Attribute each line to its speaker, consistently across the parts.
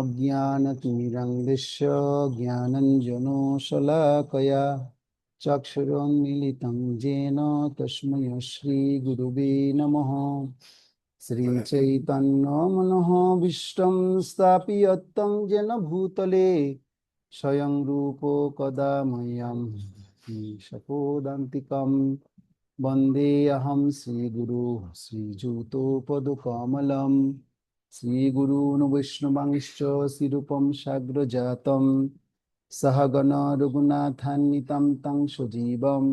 Speaker 1: अज्ञानतिमिरन्धस्य ज्ञानञ्जनशलाकया चक्षुरुन्मीलितं येन तस्मै श्रीगुरुवे नमः। श्रीचैतन्यमनोभीष्टं स्थापितं येन भूतले स्वयं रूपो कदा मह्यं सपोदान्तिकम् वन्देऽहं श्रीगुरु श्रीयुतपदकमलं श्रीगुरून् वैष्णवांश्च श्रीरूपं साग्रजातं सहगण रघुनाथान्वितं तं सजीवं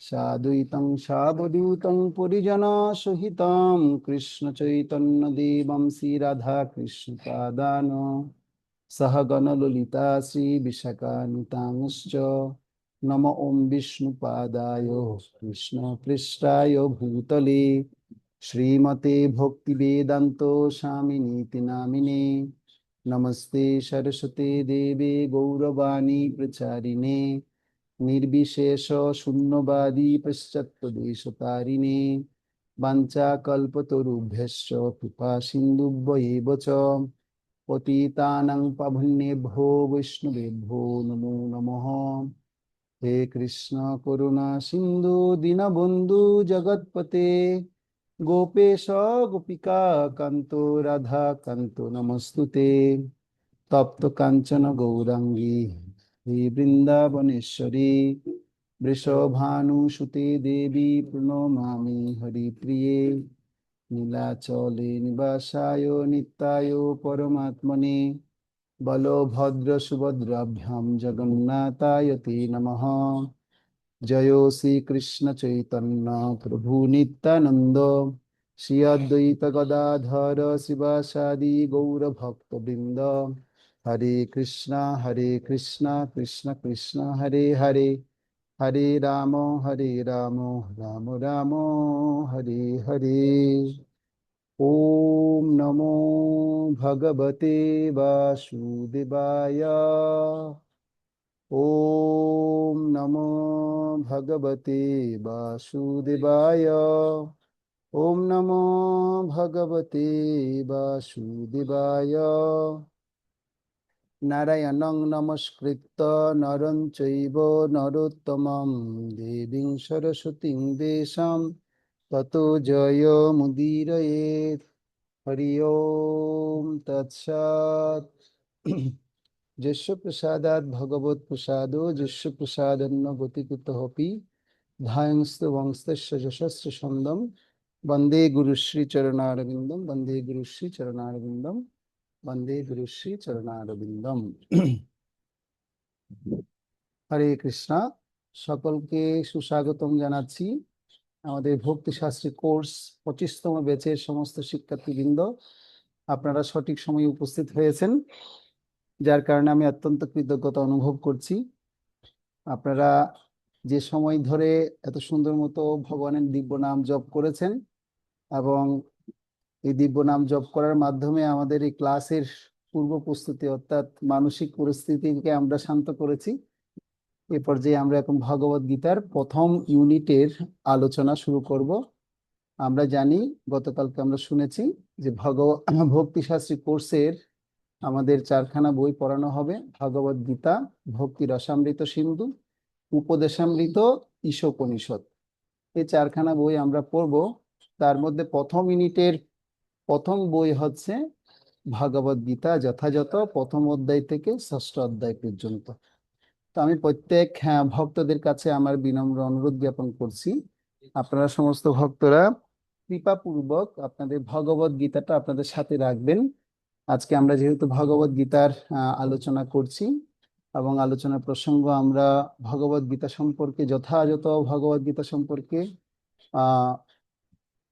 Speaker 1: साद्वैतं सावधूतं परिजनसहितं कृष्णचैतन्यदेवं श्रीराधाकृष्णपादान् सहगण ललिता श्रीविशाखान्वितांश्च नमो ओं विष्णुपादाय कृष्णपृष्ठाय भूतले श्रीमते भक्तिवेदान्तो स्वामिनीति नामिने नमस्ते सरस्वती देवे गौरवाणी प्रचारिणे निर्विशेष शून्यवादी पश्चात्पदेशतारिणे वाञ्छाकल्पतरुभ्यश्च कृपा सिन्धुभ्यैव च पतितानां पावनेभ्यो वैष्णवेभ्यो नमो नमः। हे कृष्ण करुणा सिंधु दीनबंधु जगतपते गोपेश गोपिका कांतो राधा कांतो नमस्तुते तप्त कांचन गौरांगी हे वृंदावनेश्वरी वृषभानुसुते देवी प्रणमामि हरिप्रिये नीलाचले निवासाय नित्याय परमात्मने बलभद्र सुभद्राभ्यां जगन्नाथाय ते नमः। जयो श्री कृष्ण चैतन्य प्रभु नित्यानंद श्री अद्वैत गदाधर शिवासादि गौर भक्तवृंद हरे कृष्णा कृष्ण कृष्ण हरे हरे हरे राम राम राम हरे हरे। ओम नमो भगवते वासुदेवाय। ओम नमो भगवते वासुदेवाय। ओम नमो भगवते वासुदेवाय। नारायणं नमस्कृत्य नरं चैव नरोत्तमं देवीं सरस्वतीं देशं ततो जयमुदीरयेत्। हरि ओम तत्सत्। यस्य प्रसादात् भगवत् प्रसादो यस्य प्रसादन्न गतिकुतोऽपि धायंस्तु वंशस्य यशस्य छन्दं वन्दे गुरुश्री चरणारविन्दं वन्दे गुरुश्री चरणारविन्दं वन्दे गुरुश्री चरणारविन्दं। हरे कृष्णा। সকলকে সুস্বাগতম জানাচ্ছি আমাদের ভক্তি শাস্ত্রী কোর্স 25তম ব্যাচের সমস্ত শিক্ষার্থীবৃন্দ। আপনারা সঠিক সময়ে উপস্থিত হয়েছেন, যার কারণে আমি অত্যন্ত কৃতজ্ঞতা অনুভব করছি। আপনারা যে সময় ধরে এত সুন্দর মতো ভগবানের দিব্য নাম জপ করেছেন এবং এই দিব্য নাম জপ করার মাধ্যমে আমাদের এই ক্লাসের পূর্ব প্রস্তুতি অর্থাৎ মানসিক পরিস্থিতিকে আমরা শান্ত করেছি। এ পর্যায়ে আমরা এখন ভগবদ গীতার প্রথম ইউনিটের আলোচনা শুরু করব। আমরা জানি, গতকালকে আমরা শুনেছি যে ভক্তি শাস্ত্রী কোর্সের আমাদের 4খানা বই পড়ানো হবে: ভগবদ গীতা, ভক্তি রসামৃত সিন্ধু, উপদেশামৃত, ঈশোপনিষদ। এই 4খানা বই আমরা পড়ব। তার মধ্যে প্রথম ইউনিটের প্রথম বই হচ্ছে ভগবদ গীতা, যথাযথ প্রথম অধ্যায় থেকে ষষ্ঠ অধ্যায় পর্যন্ত। তো আমি প্রত্যেক ভক্তদের কাছে আমার বিনম্র অনুরোধ জ্ঞাপন করছি, আপনারা সমস্ত ভক্তরা কৃপাপূর্বক আপনাদের ভগবদ গীতাটা আপনাদের সাথে রাখবেন। আজকে আমরা যেহেতু ভগবদ গীতার আলোচনা করছি এবং আলোচনার প্রসঙ্গ আমরা ভগবদ গীতা সম্পর্কে যথাযথ ভগবদ গীতা সম্পর্কে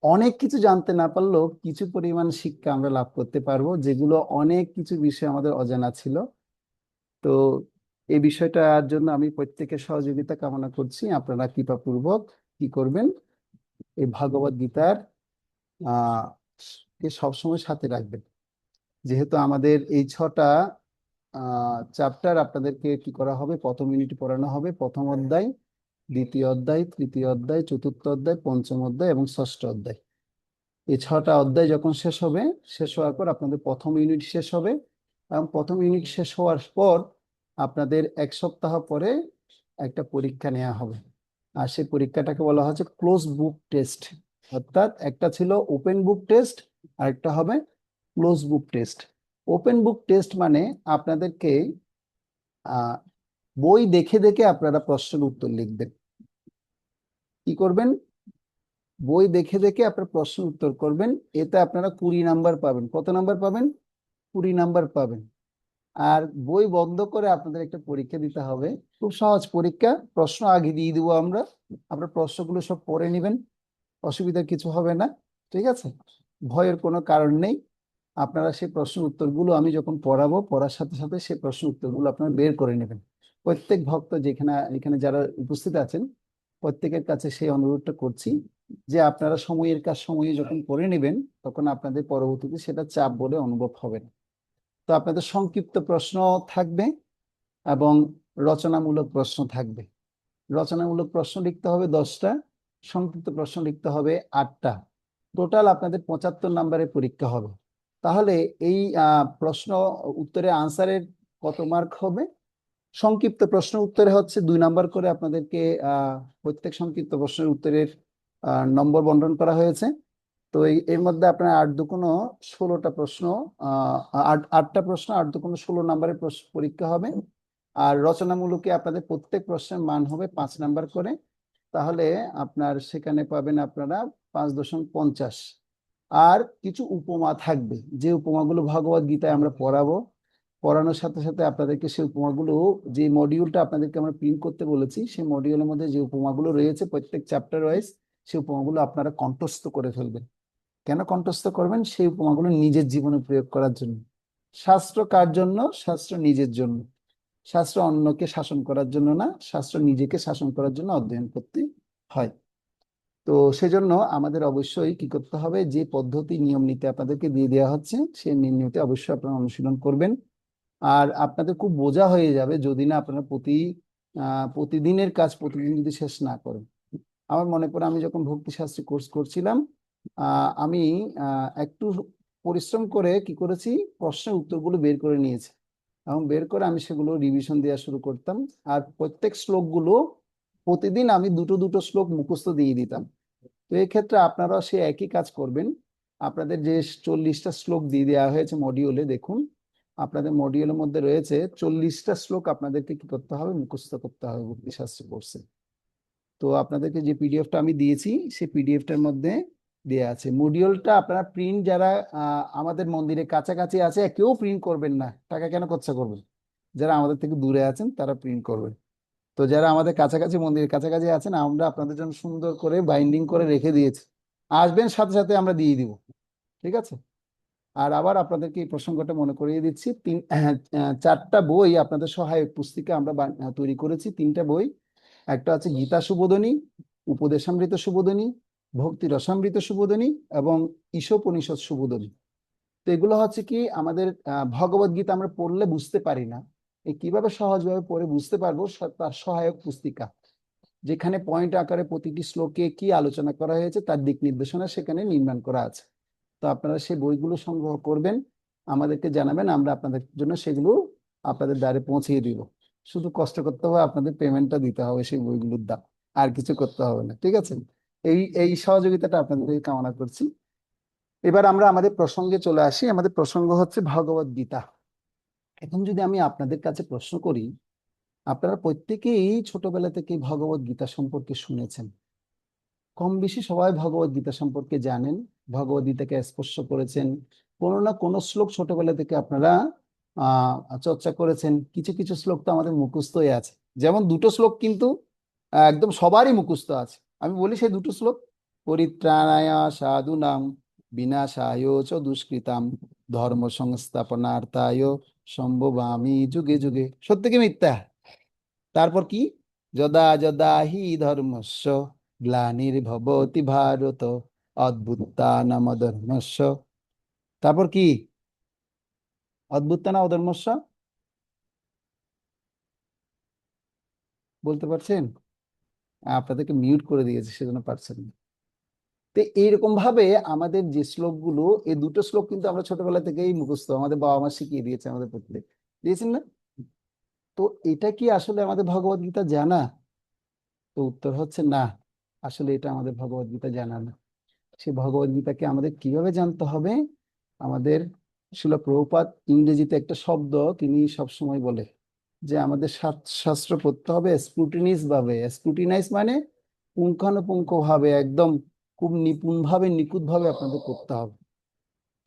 Speaker 1: অনেক কিছু জানতে না পারলেও কিছু পরিমাণ শিক্ষা আমরা লাভ করতে পারবো, যেগুলো অনেক কিছু বিষয় আমাদের অজানা ছিল। তো এই বিষয়টার জন্য আমি প্রত্যেকের সহযোগিতা কামনা করছি। আপনারা কৃপাপূর্বক কি করবেন, এই ভগবদ গীতার কে সবসময় সাথে রাখবেন। যেহেতু আমাদের এই 6টা চ্যাপ্টার আপনাদেরকে কি করা হবে, প্রথম ইউনিট পড়ানো হবে। প্রথম অধ্যায়, দ্বিতীয় অধ্যায়, তৃতীয় অধ্যায়, চতুর্থ অধ্যায়, পঞ্চম অধ্যায় এবং ষষ্ঠ অধ্যায়। এই 6টা অধ্যায় যখন শেষ হবে, শেষ হওয়ার পর আপনাদের প্রথম ইউনিট শেষ হবে এবং প্রথম ইউনিট শেষ হওয়ার পর আপনাদের 1 সপ্তাহ পরে একটা পরীক্ষা নেওয়া হবে। আর সেই পরীক্ষাটাকে বলা হচ্ছে ক্লোজ বুক টেস্ট। অর্থাৎ একটা ছিল ওপেন বুক টেস্ট, আর একটা হবে ক্লোজ বুক টেস্ট। ওপেন বুক টেস্ট মানে আপনাদেরকে আহ বই দেখে দেখে আপনারা প্রশ্নের উত্তর লিখবেন। কি করবেন? বই দেখে দেখে আপনার প্রশ্নের উত্তর করবেন। এতে আপনারা 20 নাম্বার পাবেন। কত নাম্বার পাবেন? 20 নাম্বার পাবেন। আর বই বন্ধ করে আপনাদের একটা পরীক্ষা দিতে হবে। খুব সহজ পরীক্ষা, প্রশ্ন আগে দিয়ে দিব আমরা, আপনার প্রশ্নগুলো সব পড়ে নেবেন, অসুবিধা কিছু হবে না। ঠিক আছে? ভয়ের কোনো কারণ নেই। আপনারা সেই প্রশ্নের উত্তরগুলো আমি যখন পড়াবো, পড়ার সাথে সাথে সেই প্রশ্নের উত্তরগুলো আপনারা বের করে নেবেন। প্রত্যেক ভক্ত যেখানে এখানে যারা উপস্থিত আছেন প্রত্যেকের কাছে সেই অনুরোধটা করছি যে আপনারা সময়ের কাজ সময়ে যখন করে নেবেন, তখন আপনাদের পরবর্তীতে সেটা চাপ বলে অনুভব হবে না। তো আপনাদের সংক্ষিপ্ত প্রশ্ন থাকবে এবং রচনামূলক প্রশ্ন থাকবে। রচনামূলক প্রশ্ন লিখতে হবে 10টা, সংক্ষিপ্ত প্রশ্ন লিখতে হবে 8টা। টোটাল আপনাদের 75 নাম্বারের পরীক্ষা হবে। তাহলে এই প্রশ্ন উত্তরে আনসারের কত মার্ক হবে? সংক্ষিপ্ত প্রশ্ন উত্তরে হচ্ছে 2 নাম্বার করে আপনাদেরকে প্রত্যেক সংক্ষিপ্ত প্রশ্নের উত্তরের নম্বর বন্টন করা হয়েছে। তো এর মধ্যে আপনার 8 দুগুণ 16টা প্রশ্ন, 8টা প্রশ্ন, 8 দুগুণ 16 নাম্বারের পরীক্ষা হবে। আর রচনামূলকে আপনাদের প্রত্যেক প্রশ্নের মান হবে 5 নাম্বার করে। তাহলে আপনার সেখানে পাবেন আপনারা 5.50। আর কিছু উপমা থাকবে, যে উপমাগুলো ভগবত গীতায় আমরা পড়াবো। পড়ানোর সাথে সাথে আপনাদেরকে সেই উপমাগুলো, যে মডিউলটা আপনাদেরকে আমরা প্রিন্ট করতে বলেছি, সেই মডিউলের মধ্যে যে উপমাগুলো রয়েছে প্রত্যেক চ্যাপ্টার ওয়াইজ, সেই উপমাগুলো আপনারা কণ্ঠস্থ করে ফেলবেন। কেন কণ্ঠস্থ করবেন? সেই উপমাগুলো নিজের জীবনে প্রয়োগ করার জন্য। শাস্ত্র কার জন্য? শাস্ত্র নিজের জন্য। শাস্ত্র অন্যকে শাসন করার জন্য না, শাস্ত্র নিজেকে শাসন করার জন্য অধ্যয়ন করতে হয়। তো সেজন্য আমাদের অবশ্যই কি করতে হবে, যে পদ্ধতি নিয়ম নীতি আপনাদেরকে দিয়ে দেওয়া হচ্ছে সেই নিয়ম নীতি অবশ্যই আপনারা অনুশীলন করবেন। আর আপনাদের খুব বোঝা হয়ে যাবে যদি না আপনারা প্রতিদিনের কাজ প্রতিদিন যদি শেষ না করেন। আমার মনে পড়ে আমি যখন ভক্তি শাস্ত্রী কোর্স করছিলাম, আমি একটু পরিশ্রম করে কি করেছি, প্রশ্নের উত্তরগুলো বের করে নিয়েছি এবং বের করে আমি সেগুলো রিভিশন দেওয়া শুরু করতাম। আর প্রত্যেক শ্লোকগুলো প্রতিদিন আমি দুটো দুটো শ্লোক মুখস্থ দিয়ে দিতাম। তো এই ক্ষেত্রে আপনারাও সে একই কাজ করবেন। আপনাদের যে 40টা শ্লোক দিয়ে দেওয়া হয়েছে মডিউলে, দেখুন আপনাদের মডিউলের মধ্যে রয়েছে 40টা শ্লোক আপনাদেরকে কি করতে হবে, মুখস্থ করতে হবে ভক্তিশাস্ত্র কোর্সে। তো আপনাদেরকে যে পিডিএফটা আমি দিয়েছি সেই পিডিএফটার মধ্যে দেয়া আছে। মডিউলটা আপনারা প্রিন্ট, যারা আমাদের মন্দিরের কাছাকাছি আছে কেউ প্রিন্ট করবেন না, টাকা কেন খরচা করবেন? যারা আমাদের থেকে দূরে আছেন তারা প্রিন্ট করবেন। তো যারা আমাদের কাছাকাছি মন্দিরের কাছাকাছি আছেন, আমরা আপনাদের জন্য সুন্দর করে বাইন্ডিং করে রেখে দিয়েছি। আসবেন সাথে সাথে আমরা দিয়ে দিব। ঠিক আছে? আর আবার আপনাদেরকে এই প্রসঙ্গটা মনে করিয়ে দিচ্ছি, 4টা বই আপনাদের সহায়ক পুস্তিকা আমরা তৈরি করেছি। 3টা বই, একটা আছে গীতা সুবোধনী, উপদেশামৃত সুবোধনী, ভক্তি রসামৃত সুবোধনী এবং ঈশোপনিষদ সুবোধনী। তো এগুলো হচ্ছে কি আমাদের ভগবদ গীতা আমরা পড়লে বুঝতে পারি না, এই কিভাবে সহজভাবে পড়ে বুঝতে পারবো, তার সহায়ক পুস্তিকা, যেখানে পয়েন্ট আকারে প্রতিটি শ্লোকে কি আলোচনা করা হয়েছে তার দিক নির্দেশনা সেখানে নির্মাণ করা আছে। তো আপনারা সেই বইগুলো সংগ্রহ করবেন, আমাদেরকে জানাবেন, আমরা আপনাদের জন্য সেগুলো আপনাদের দ্বারে পৌঁছিয়ে দিব। শুধু কষ্ট করতে হবে, আপনাদের পেমেন্টটা দিতে হবে সেই বইগুলোর দাম, আর কিছু করতে হবে না। ঠিক আছে? এই এই সহযোগিতাটা আপনাদের থেকে কামনা করছি। এবার আমরা আমাদের প্রসঙ্গে চলে আসি। আমাদের প্রসঙ্গ হচ্ছে ভগবদ গীতা। এখন যদি আমি আপনাদের কাছে প্রশ্ন করি, আপনারা প্রত্যেকেই ছোটবেলা থেকে ভগবদ গীতা সম্পর্কে শুনেছেন, কম বেশি সবাই ভগবদ গীতা সম্পর্কে জানেন, ভগবদ গীতাকে স্পর্শ করেছেন, কোনো না কোনো শ্লোক ছোটবেলা থেকে আপনারা চর্চা করেছেন। কিছু কিছু শ্লোক তো আমাদের মুখস্থ হয়ে আছে। যেমন দুটো শ্লোক কিন্তু একদম সবারই মুখস্থ আছে। আমি বলি সেই দুটো শ্লোক: পরিত্রাণায় সাধুনাং বিনাশায় চ দুষ্কৃতাম ধর্ম সংস্থাপনার্থায় সম্ভবামি যুগে যুগে। সত্য কি মিথ্যা? তারপর কি? যদা যদা হি ধর্মস্য গ্লানির্ভবতি ভারত অদ্ভুত্থানাম অধর্মস্য। তারপর কি? অদ্ভুত্থানাম অধর্মস্য, বলতে পারছেন? আপনাদেরকে মিউট করে দিয়েছে সেজন্য পারছেন না। তো এইরকম ভাবে আমাদের যে শ্লোকগুলো, এই দুটো শ্লোক কিন্তু আমরা ছোটবেলা থেকেই মুখস্থ, আমাদের বাবা মা শিখিয়ে দিয়েছে, আমাদের পড়তে দিয়েছেন না? তো এটা কি আসলে আমাদের ভগবদ গীতা জানা? তো উত্তর হচ্ছে না, আসলে এটা আমাদের ভগবদ গীতা জানা না। সেই ভগবদ গীতাকে আমাদের কিভাবে জানতে হবে? আমাদের শিল প্রভুপাদ ইংরেজিতে একটা শব্দ তিনি সবসময় বলে যে আমাদের শাস্ত্র পড়তে হবে স্ক্রুটিনিস ভাবে। স্ক্রুটিনাইজ মানে পুঙ্খানুপুঙ্খ ভাবে, একদম খুব নিপুণ ভাবে, নিখুঁত ভাবে আপনাদের করতে হবে।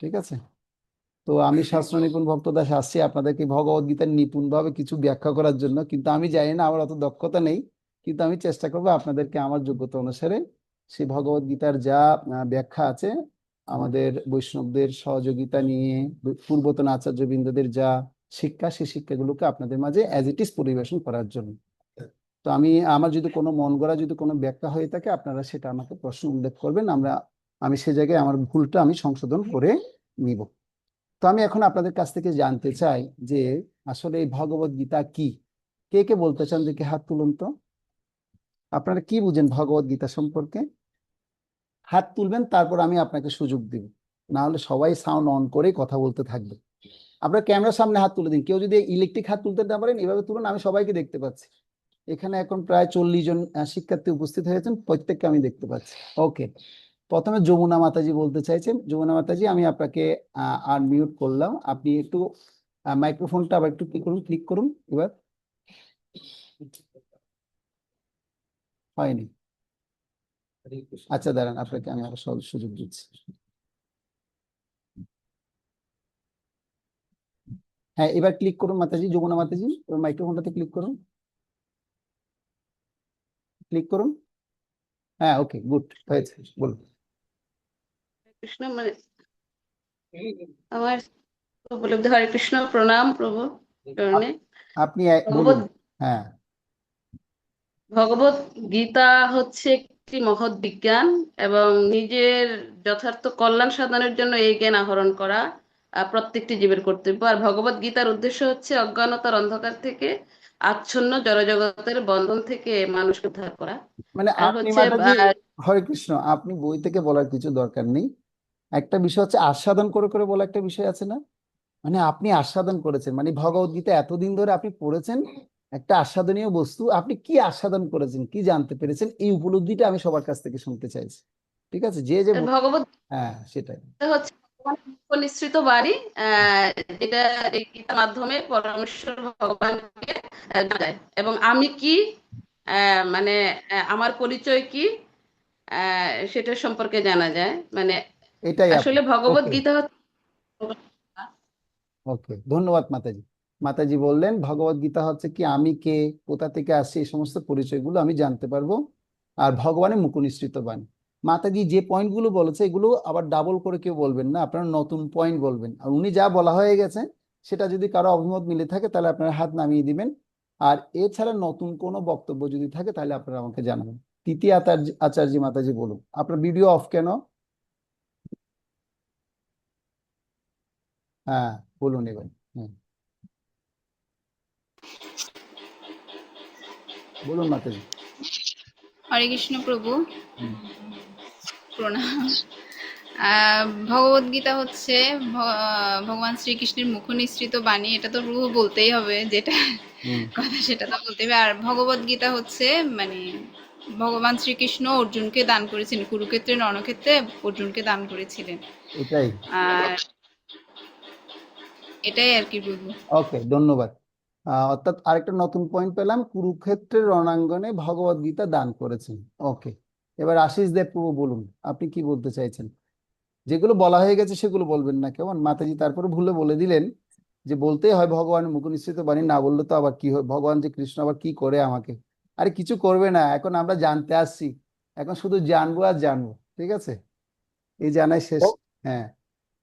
Speaker 1: ঠিক আছে? তো আমি শাস্ত্র নিপুণ ভক্তদাস আসছি আপনাদেরকে ভগবদ গীতার নিপুণ ভাবে কিছু ব্যাখ্যা করার জন্য, কিন্তু আমি জানি না, আমার অত দক্ষতা নেই, কিন্তু আমি চেষ্টা করবো আপনাদেরকে আমার যোগ্যতা অনুসারে সেই ভগবদ গীতার যা ব্যাখ্যা আছে, আমাদের বৈষ্ণবদের সহযোগিতা নিয়ে পূর্বতন আচার্যবৃন্দদের যা শিক্ষা, সেই শিক্ষাগুলোকে আপনাদের মাঝে অ্যাজ ইট ইজ পরিবেশন করার জন্য। তো আমি, আমার যদি কোনো মন গড়া যদি কোনো ব্যাখ্যা হয়ে থাকে, আপনারা সেটা আমাকে প্রশ্ন উল্লেখ করবেন, আমি সে জায়গায় আমার ভুলটা আমি সংশোধন করে নিব। তো আমি এখন আপনাদের কাছ থেকে জানতে চাই যে আসলে এই ভগবদ গীতা কি? কে কে বলতে চান? দেখে হাত তুলুন তো। আপনারা কি বুঝেন ভগবদ গীতা সম্পর্কে? হাত তুলবেন, তারপর আমি আপনাকে সুযোগ দিব, না হলে সবাই সাউন্ড অন করে কথা বলতে থাকবে। আপনার ক্যামেরার সামনে হাত তুলে দিন। কেউ যদি ইলেকট্রিক হাত তুলতে না পারেন, এভাবে তুলুন, আমি সবাইকে দেখতে পাচ্ছি। এখানে এখন প্রায় 40 জন শিক্ষার্থী উপস্থিত হয়েছেন, প্রত্যেককে আমি দেখতে পাচ্ছি। ওকে, প্রথমে যমুনা মাতাজি বলতে চাইছেন। যমুনা মাতাজি, আমি আপনাকে আনমিউট করলাম, আপনি একটু মাইক্রোফোনটা আবার একটু কি করুন, ক্লিক করুন। এবার হয়নি। আচ্ছা দাঁড়ান, আপনাকে আমি আবার সুযোগ দিচ্ছি। হ্যাঁ, এবার ক্লিক করুন মাতাজি, যমুনা মাতাজি, এবার মাইক্রোফোনটাতে ক্লিক করুন, ক্লিক করুন। হ্যাঁ, ওকে, গুড, হয়েছে, বলুন।
Speaker 2: কৃষ্ণ মানে আমার উপলব্ধি। হরে কৃষ্ণ, প্রণাম প্রভু চরণে।
Speaker 1: আপনি বলুন।
Speaker 2: ভগবত
Speaker 1: হ্যাঁ,
Speaker 2: ভগবত গীতা হচ্ছে একটি মহৎ বিজ্ঞান এবং নিজের যথার্থ কল্যাণ সাধনের জন্য এই জ্ঞান আহরণ করা প্রত্যেকটি জীবের কর্তব্য। আর ভগবত গীতার উদ্দেশ্য হচ্ছে অজ্ঞানতার অন্ধকার থেকে, আচ্ছন্ন জড়জগতের বন্ধন থেকে মানুষকে উদ্ধার করা।
Speaker 1: মানে
Speaker 2: আর
Speaker 1: আপনি
Speaker 2: হচ্ছে
Speaker 1: মাতাজি, হরে কৃষ্ণ, আপনি বই থেকে বলার কিছু দরকার নেই। একটা বিষয় হচ্ছে আস্বাদন করে করে বলা, একটা বিষয় আছে না? মানে আপনি আস্বাদন করেছেন, মানে ভগবদ গীতা এতদিন ধরে আপনি পড়েছেন, একটা আস্বাদনীয় বস্তু, আপনি কি আস্বাদন করেছেন, কি জানতে পেরেছেন, এই উপলব্ধিটা আমি সবার কাছ থেকে শুনতে চাইছি। ঠিক আছে, যে যে
Speaker 2: ভগবত
Speaker 1: হ্যাঁ, সেটাই।
Speaker 2: হচ্ছে ভগবানের নিঃসৃত বাণী, যেটা এই গীতার মাধ্যমে পরমেশ্বর ভগবানকে জানা যায়। এবং আমি কি, মানে আমার পরিচয় কি, সেটার সম্পর্কে জানা যায়। মানে
Speaker 1: এটাই আপনি।
Speaker 2: আসলে ভগবত
Speaker 1: ওকে,
Speaker 2: গীতা হচ্ছে
Speaker 1: ওকে, ধন্যবাদ মাতাজি। মাতাজি বললেন ভগবদ গীতা হচ্ছে কি আমি কে, কোথা থেকে আসছি, এই সমস্ত পরিচয়গুলো আমি জানতে পারবো, আর ভগবানের মুখ নিঃসৃত বাণী। মাতাজি যে পয়েন্টগুলো বলেছে, এগুলো আবার ডাবল করে কেউ বলবেন না, আপনারা নতুন পয়েন্ট বলবেন। আর উনি যা বলা হয়ে গেছে, সেটা যদি কারো অভিমত মিলে থাকে তাহলে আপনারা হাত নামিয়ে দিবেন। আর এছাড়া নতুন কোনো বক্তব্য যদি থাকে তাহলে আপনারা আমাকে জানাবেন। তৃতীয় আচার্য মাতাজি বলুন, আপনার ভিডিও অফ কেন? হ্যাঁ, বলুন এবার। হুম, বলুন মাতাজি।
Speaker 3: হরে কৃষ্ণ প্রভু,
Speaker 1: হুম,
Speaker 3: প্রণাম। ভগবদ গীতা হচ্ছে ভগবান শ্রীকৃষ্ণের মুখ নিঃসৃত বাণী। এটা তো প্রভু বলতেই হবে, যেটা
Speaker 1: হুম,
Speaker 3: কথা সেটা তো বলতে হবে। আর ভগবদ গীতা হচ্ছে মানে ভগবান শ্রীকৃষ্ণ অর্জুনকে দান করেছিলেন, কুরুক্ষেত্রে রণক্ষেত্রে অর্জুনকে দান করেছিলেন।
Speaker 1: এটাই।
Speaker 3: আর এটাই আর কি প্রভু।
Speaker 1: ওকে, ধন্যবাদ। অর্থাৎ আরেকটা নতুন পয়েন্ট পেলাম, কুরুক্ষেত্রের রণাঙ্গনে ভগবদ গীতা দান করেছেন। ওকে, এবার আশিস দেব প্রভু বলুন, আপনি কি বলতে চাইছেন? যেগুলো বলা হয়ে গেছে সেগুলো বলবেন না, কেমন? মাতাজি তারপরে ভুলে বলে দিলেন যে বলতেই হয় ভগবানের মুখ নিঃসৃত বাণী, না বললে তো আবার কি হয়, ভগবান যে কৃষ্ণ আবার কি করে আমাকে। আরে কিছু করবে না, এখন আমরা জানতে আসছি, এখন শুধু জানবো আর জানবো। ঠিক আছে, এই জানাই শেষ।
Speaker 4: ও,
Speaker 1: হ্যাঁ,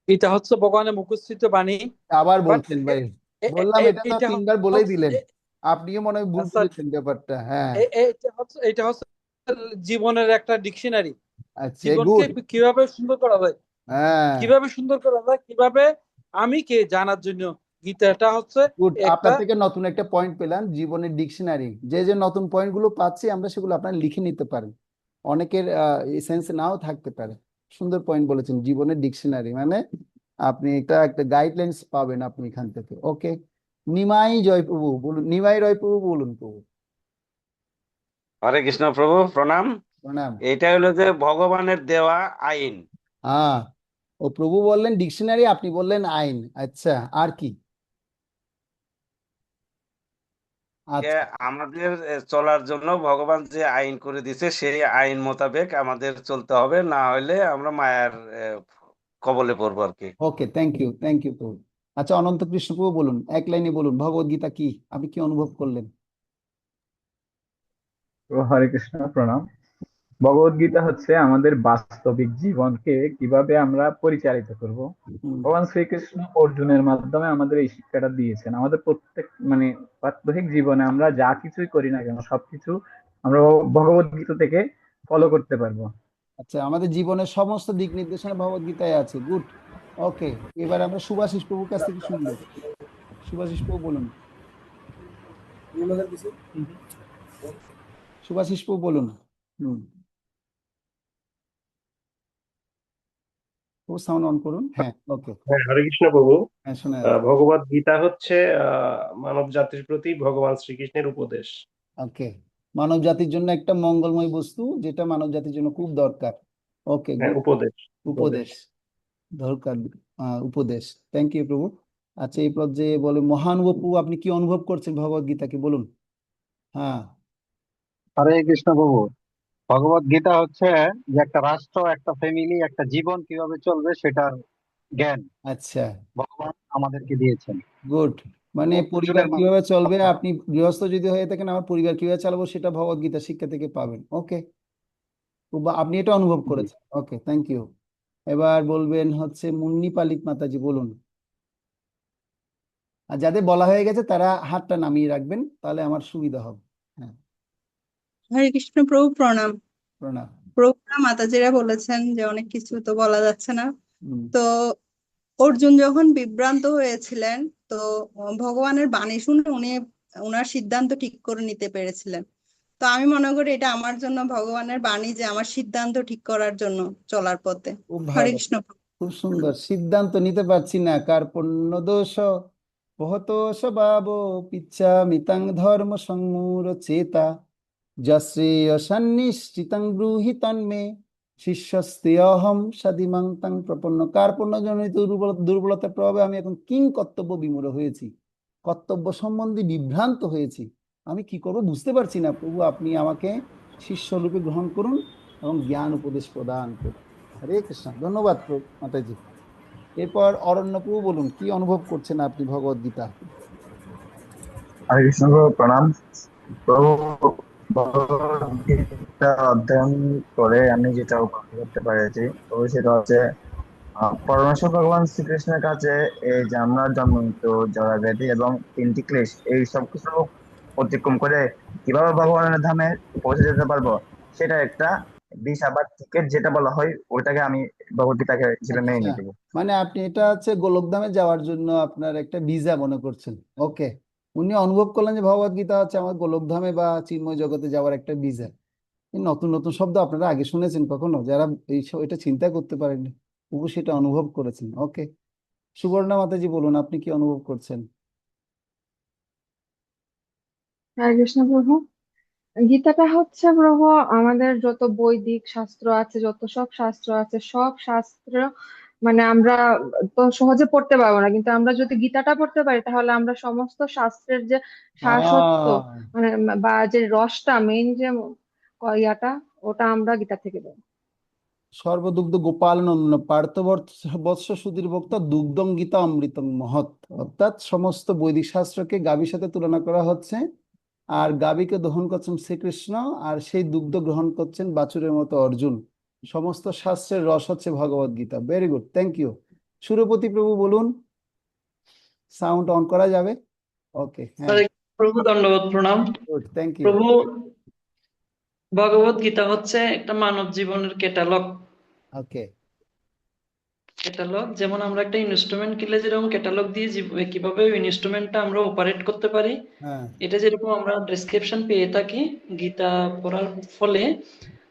Speaker 4: এটা হচ্ছে ভগবানের মুখস্থিত বাণী।
Speaker 1: আবার
Speaker 4: বাট
Speaker 1: বলছেন ভাই, বললাম এটা তো
Speaker 4: এটা
Speaker 1: 3বার বলেই
Speaker 4: হচ্ছে
Speaker 1: দিলেন। আপনিও মনে হয় ভুল
Speaker 4: আচ্ছা,
Speaker 1: বুঝেছেন ব্যাপারটা। হ্যাঁ,
Speaker 4: এটা হচ্ছে জীবনের একটা ডিকশনারি।
Speaker 1: আচ্ছা,
Speaker 4: জীবনকে
Speaker 1: গুড।
Speaker 4: কিভাবে সুন্দর করা যায়,
Speaker 1: হ্যাঁ,
Speaker 4: কিভাবে সুন্দর করা যায়, কিভাবে আমি কে জানার জন্য গীতাটা হচ্ছে
Speaker 1: গুড,
Speaker 4: একটা।
Speaker 1: আপনার থেকে নতুন একটা পয়েন্ট পেলাম, জীবনের ডিকশনারি। যে যে নতুন পয়েন্টগুলো পাচ্ছি আমরা, সেগুলো আপনারা লিখে নিতে পারেন। অনেকের এই সেন্সে নাও থাকতে পারে। সুন্দর পয়েন্ট বলেছেন, জীবনের ডিকশনারি মানে আপনি এটা একটা গাইডলাইন্স পাবেন আপনি এখান থেকে। ওকে, নিমাই জয় প্রভু বলুন, নিমাই রয় প্রভু বলুন প্রভু।
Speaker 5: হরে কৃষ্ণ প্রভু, প্রণাম।
Speaker 1: প্রণাম।
Speaker 5: এটা হলো যে ভগবানের দেওয়া আইন।
Speaker 1: হ্যাঁ, ও প্রভু বললেন ডিকশনারি, আপনি বললেন আইন। আচ্ছা, আর কি?
Speaker 5: যে
Speaker 1: আচ্ছা,
Speaker 5: আমাদের চলার জন্য ভগবান যে আইন করে দিছে সেই আইন মোতাবেক আমাদের চলতে হবে, না হলে আমরা মায়ার কবলে পড়বো আর কি।
Speaker 1: ওকে, থ্যাংক ইউ, থ্যাংক ইউ প্রভু। আচ্ছা, অনন্ত কৃষ্ণ প্রভু বলুন, এক লাইনে বলুন ভগবদ গীতা কি, আপনি কি অনুভব করলেন?
Speaker 6: তো হরে কৃষ্ণ, প্রণাম। ভগবদ গীতা হচ্ছে আমাদের বাস্তবিক জীবনকে কিভাবে আমরা পরিচালিত করব।
Speaker 1: হুম,
Speaker 6: ভগবান শ্রীকৃষ্ণ অর্জুনের মাধ্যমে আমাদের এই শিক্ষাটা দিয়েছেন। আমাদের প্রত্যেক মানে প্রাত্যহিক জীবনে আমরা যা কিছুই করি না কেন সবকিছু আমরা ভগবদ গীতা থেকে ফলো করতে পারবো।
Speaker 1: আচ্ছা, আমাদের জীবনের সমস্ত দিক নির্দেশনা ভগবদ গীতায় আছে। গুড। ওকে, এবার আমরা সুভাষিস প্রভুর কাছ থেকে শুনবো। সুভাষিস প্রভু বলুন। সুভাষিস প্রভু বলুন। হুম, প্রভু সাউন্ড অন করুন। হ্যাঁ, ওকে।
Speaker 7: হ্যাঁ, হরে কৃষ্ণ প্রভু।
Speaker 1: হ্যাঁ, শোনা যাচ্ছে।
Speaker 7: ভগবদ গীতা হচ্ছে মানব জাতির প্রতি ভগবান শ্রীকৃষ্ণের উপদেশ।
Speaker 1: ওকে, মানব জাতির জন্য একটা মঙ্গলময় বস্তু, যেটা মানব জাতির জন্য খুব দরকার। ওকে,
Speaker 7: হ্যাঁ,
Speaker 1: গুড।
Speaker 7: উপদেশ।
Speaker 1: উপদেশ দরকার, উপদেশ। থ্যাংক ইউ প্রভু। আচ্ছা, এই পর্যায়ে বলে মহানুভব প্রভু, আপনি কি অনুভব করছেন ভগবদ গীতাকে বলুন। হ্যাঁ।
Speaker 8: হরে কৃষ্ণ প্রভু, ভগবত গীতা হচ্ছে যে একটা রাষ্ট্র, একটা ফ্যামিলি, একটা জীবন কিভাবে চলবে সেটার জ্ঞান
Speaker 1: আচ্ছা,
Speaker 8: ভগবান আমাদেরকে দিয়েছেন।
Speaker 1: গুড। মানে পরিবার
Speaker 8: অর্জুনের
Speaker 1: কিভাবে চলবে,
Speaker 8: মাধ্যমে।
Speaker 1: আপনি গৃহস্থ যদি হয়ে থাকেন, আমার পরিবার কিভাবে চালাবো সেটা ভগবদ গীতা শিক্ষা থেকে পাবেন। ওকে, আপনি এটা অনুভব
Speaker 8: জি।
Speaker 1: করেছেন। ওকে, থ্যাংক ইউ। এবার বলবেন হচ্ছে মুন্নি পালিত মাতাজি বলুন। আর যাদের বলা হয়ে গেছে তারা হাতটা নামিয়ে রাখবেন, তাহলে আমার সুবিধা হবে। হ্যাঁ,
Speaker 9: হরে কৃষ্ণ প্রভু, প্রণাম।
Speaker 1: প্রণাম।
Speaker 9: প্রভুরা মাতাজিরা বলেছেন যে অনেক কিছু তো বলা যাচ্ছে না।
Speaker 1: হুম,
Speaker 9: তো অর্জুন যখন বিভ্রান্ত হয়েছিলেন, তো ভগবানের বাণী শুনে উনি ওনার সিদ্ধান্ত ঠিক করে নিতে পেরেছিলেন। তো আমি মনে করি এটা আমার জন্য ভগবানের বাণী, যে আমার সিদ্ধান্ত ঠিক করার জন্য চলার পথে।
Speaker 1: খুব
Speaker 9: হরে
Speaker 1: ভালো,
Speaker 9: কৃষ্ণ প্রভু।
Speaker 1: খুব সুন্দর। সিদ্ধান্ত নিতে পারছি না, কার পুণ্য দোষ বহত স্বভাব পিচ্ছা মিতাং ধর্ম সংমূঢ় চেতা যশ্রেয় সন্নিশ্চিতং ব্রূহি তন্মে শিষ্যস্তেয়হম সদিমাং তাং প্রপন্ন। কার পুণ্যজনিত দুর্বলতার প্রভাবে আমি এখন কিং কর্তব্য বিমূঢ় হয়েছি, কর্তব্য সম্বন্ধে বিভ্রান্ত হয়েছি। আমি কি করব বুঝতে পারছি না প্রভু, আপনি আমাকে শিষ্যরূপে গ্রহণ করুন এবং জ্ঞান উপদেশ প্রদান করুন। হরে কৃষ্ণ, ধন্যবাদ মাতাজি। এরপর অরণ্য প্রভু বলুন, কি অনুভব করছেন আপনি ভগবদ গীতা?
Speaker 6: হরে কৃষ্ণ প্রভু, প্রণাম। প্রভু, ভগবদ গীতা অধ্যয়ন করে আমি যেটা উপলব্ধি করতে পেরেছি তো সেটা হচ্ছে পরমেশ্বর ভগবান শ্রীকৃষ্ণের কাছে এই যে আমরা জন্মমৃত জরা ব্যাধি এবং তিনটি ক্লেশ এই সব কিছু অতিক্রম করে কিভাবে ভগবানের ধামে পৌঁছে যেতে পারবো, সেটা একটা ভিসা বা টিকিট যেটা বলা হয়, ওইটাকে আমি ভগবদ্গীতাকে হিসেবে মেনে
Speaker 1: আচ্ছা,
Speaker 6: নিয়ে দেবো।
Speaker 1: মানে আপনি এটা হচ্ছে গোলকধামে যাওয়ার জন্য আপনার একটা ভিসা মনে করছেন। ওকে, উনি অনুভব করলেন যে ভগবদ গীতা হচ্ছে আমার গোলকধামে বা চিন্ময় জগতে যাওয়ার একটা ভিসা। এই নতুন নতুন শব্দ আপনারা আগে শুনেছেন কখনো, যারা এটা চিন্তা করতে পারেননি, তবু সেটা অনুভব করেছেন। ওকে, সুবর্ণা মাতাজি বলুন, আপনি কি অনুভব করছেন?
Speaker 10: হরে কৃষ্ণ প্রভু, গীতাটা হচ্ছে প্রভু আমাদের যত বৈদিক শাস্ত্র আছে, যত সব শাস্ত্র আছে, সব শাস্ত্র মানে আমরা তো সহজে পড়তে পারবো না, কিন্তু আমরা যদি গীতাটা পড়তে পারি তাহলে আমরা সমস্ত শাস্ত্রের যে সারসত্ব
Speaker 1: আহ
Speaker 10: মানে বা যে রসটা মেইন যে ইয়াটা, ওটা আমরা গীতা থেকে পাবো।
Speaker 1: সর্বদুগ্ধ গোপাল নন্দন পার্থ বৎস সুধীর ভোক্তা দুগ্ধং গীতা অমৃতং মহৎ। অর্থাৎ সমস্ত বৈদিক শাস্ত্রকে গাভীর সাথে তুলনা করা হচ্ছে, আর গাভীকে দহন করছেন শ্রীকৃষ্ণ, আর সেই দুগ্ধ গ্রহণ করছেন বাছুরের মতো অর্জুন। সমস্ত শাস্ত্রের রস হচ্ছে Bhagavad Gita. Very good, thank you. Surapati প্রভু বলুন, সাউন্ড অন করা যাবে? ওকে, হ্যাঁ,
Speaker 11: হরে প্রভু, দণ্ডবত প্রণাম।
Speaker 1: Good, thank you.
Speaker 11: প্রভু, ভগবত গীতা হচ্ছে একটা মানব জীবনের ক্যাটালগ।
Speaker 1: ওকে,
Speaker 11: ক্যাটালগ যেমন আমরা একটা ইনস্ট্রুমেন্ট কিনলে যেরকম ক্যাটালগ দিয়ে কিভাবে ওই ইনস্ট্রুমেন্টটা আমরা অপারেট করতে পারি,
Speaker 1: হ্যাঁ,
Speaker 11: এটা যেরকম আমরা ডেসক্রিপশন পেয়ে থাকি গীতা পড়ার ফলে,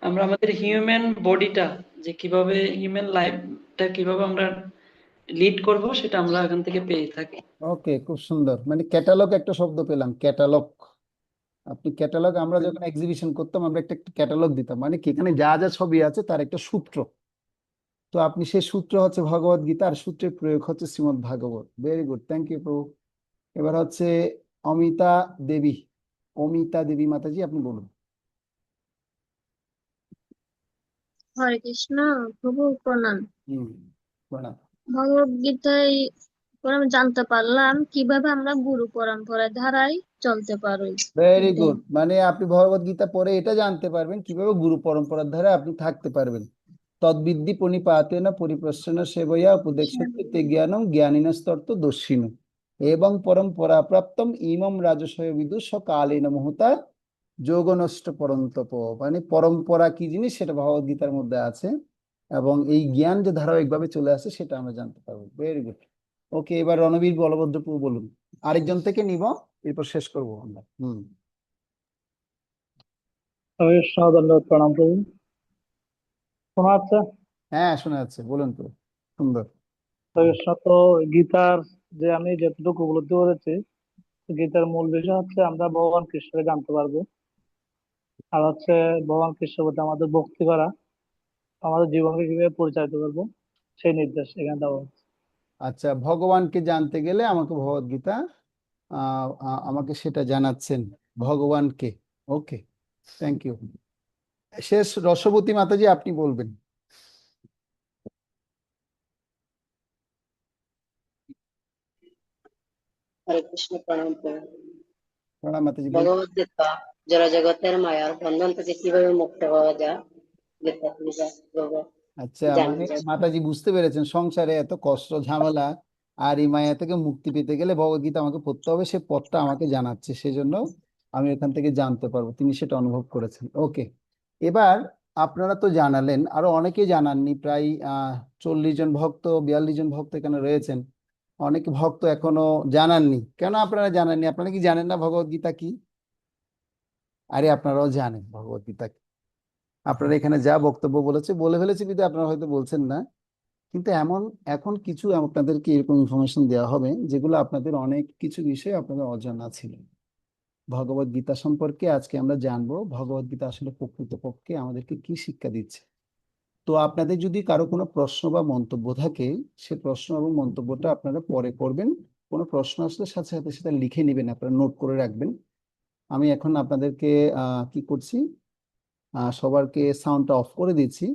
Speaker 11: আমরা আমাদের হিউম্যান বডিটা, যে কিভাবে হিউম্যান লাইফটা কিভাবে আমরা লিড করব, সেটা আমরা এখান থেকে পেয়ে থাকি।
Speaker 1: ওকে, খুব সুন্দর। মানে ক্যাটালগ একটা শব্দ পেলাম, ক্যাটালগ। আপনি ক্যাটালগ, আমরা যখন এক্সিবিশন করতাম আমরা একটা ক্যাটালগ দিতাম, মানে কি এখানে যা যা ছবি আছে তার একটা সূত্র। তো আপনি সেই সূত্র হচ্ছে ভগবত গীতা, আর সূত্রের প্রয়োগ হচ্ছে শ্রীমদ্ ভাগবত। ভেরি গুড, থ্যাংক ইউ প্রভু। এবার হচ্ছে অমিতা দেবী। অমিতা দেবী মাতাজি, আপনি বলুন।
Speaker 12: হরে কৃষ্ণ প্রভু, প্রণাম।
Speaker 1: হুম, প্রণাম।
Speaker 12: ভগবদ গীতায় পরে আমি জানতে পারলাম কিভাবে আমরা গুরু পরম্পরার ধারায় চলতে পারি।
Speaker 1: ভেরি
Speaker 12: এটাই।
Speaker 1: গুড, মানে আপনি ভগবত গীতা পড়ে এটা জানতে পারবেন কিভাবে গুরু পরম্পরার ধারে আপনি থাকতে পারবেন। তদ্বিদ্ধি পণিপাতেন পরিপ্রশ্ন সেবয়া উপদেক্ষতে জ্ঞানম জ্ঞানিনস্তর্ত দর্শিন এবং পরম্পরা প্রাপ্তম ইমম রাজসয় বিদুষ কালীন মুহূর্তা যোগনষ্ট পরন্তপ। মানে পরম্পরা কি জিনিস সেটা ভগবত গীতার মধ্যে আছে, এবং এই জ্ঞান যে ধারাবাহিকভাবে চলে আসে সেটা আমরা জানতে পারবো। Very good. ওকে, এবার রণবীর বলভদ্রপুর বলুন। আরেকজন থেকে নিব, এরপর শেষ করবো আমরা।
Speaker 13: দণ্ডবোধ প্রণাম প্রভু। শোনা যাচ্ছে?
Speaker 1: হ্যাঁ, শোনা যাচ্ছে, বলুন তো। সুন্দর।
Speaker 13: তো গীতার যে আমি যতটুকু উপলব্ধি করেছি, গীতার মূল বিষয় হচ্ছে আমরা ভগবান কৃষ্ণকে জানতে পারবো, আর হচ্ছে ভগবান কৃষ্ণের প্রতি আমাদের ভক্তি করা, আমাদের জীবনকে কিভাবে পরিচালিত করবো সেই নির্দেশ এখানে দেওয়া হচ্ছে।
Speaker 1: আচ্ছা, ভগবানকে জানতে গেলে আমাকে ভগবত গীতা আমাকে সেটা জানাচ্ছেন, ভগবানকে। ওকে, থ্যাংক ইউ। শেষ রসবতী মাতাজি, আপনি বলবেন।
Speaker 14: হরে কৃষ্ণ, প্রণাম প্রভু।
Speaker 1: প্রণাম মাতাজি, বলুন।
Speaker 14: ভগবদ গীতা জড় জগতের মায়ার বন্ধন থেকে কিভাবে মুক্ত হওয়া যায়, গীতা প্রভু
Speaker 1: আচ্ছা,
Speaker 14: জানতে
Speaker 1: মানে
Speaker 14: চাই।
Speaker 1: মাতাজি বুঝতে পেরেছেন সংসারে এত কষ্ট ঝামেলা, আর এই মায়া থেকে মুক্তি পেতে গেলে ভগবত গীতা আমাকে পড়তে হবে, সে পথটা আমাকে জানাচ্ছে, সেজন্য আমি এখান থেকে জানতে পারবো। তিনি সেটা অনুভব করেছেন। ওকে, এবার আপনারা তো জানালেন, আরো অনেকে জানাননি। প্রায় 40 জন ভক্ত, 42 জন ভক্ত এখানে রয়েছেন। অনেক ভক্ত এখনো জানাননি। কেন আপনারা জানাননি? আপনারা কি জানেন না ভগবত গীতা কি? আরে আপনারাও জানেন ভগবত গীতা কি। আপনারা এখানে যা বক্তব্য বলে ফেলেছে বিধায় আপনারা হয়তো বলছেন না, কিন্তু এখন কিছু আপনাদেরকে এরকম ইনফরমেশন দেওয়া হবে যেগুলো আপনাদের অনেক কিছু বিষয় আপনাদের অজানা ছিল। ভগবত গীতা সম্পর্কে আজকে আমরা জানবো, ভগবত গীতা আসলে প্রকৃতপক্ষে আমাদেরকে কি শিক্ষা দিচ্ছে। তো আপনাদের যদি কারো কোনো প্রশ্ন বা মন্তব্য থাকে, সে প্রশ্ন এবং মন্তব্যটা আপনারা পরে করবেন। কোনো প্রশ্ন আসলে সাথে সাথে সেটা লিখে নেবেন, আপনারা নোট করে রাখবেন। আমি এখন আপনাদেরকে কি করছি, সবারকে সাউন্ডটা অফ করে দিচ্ছি,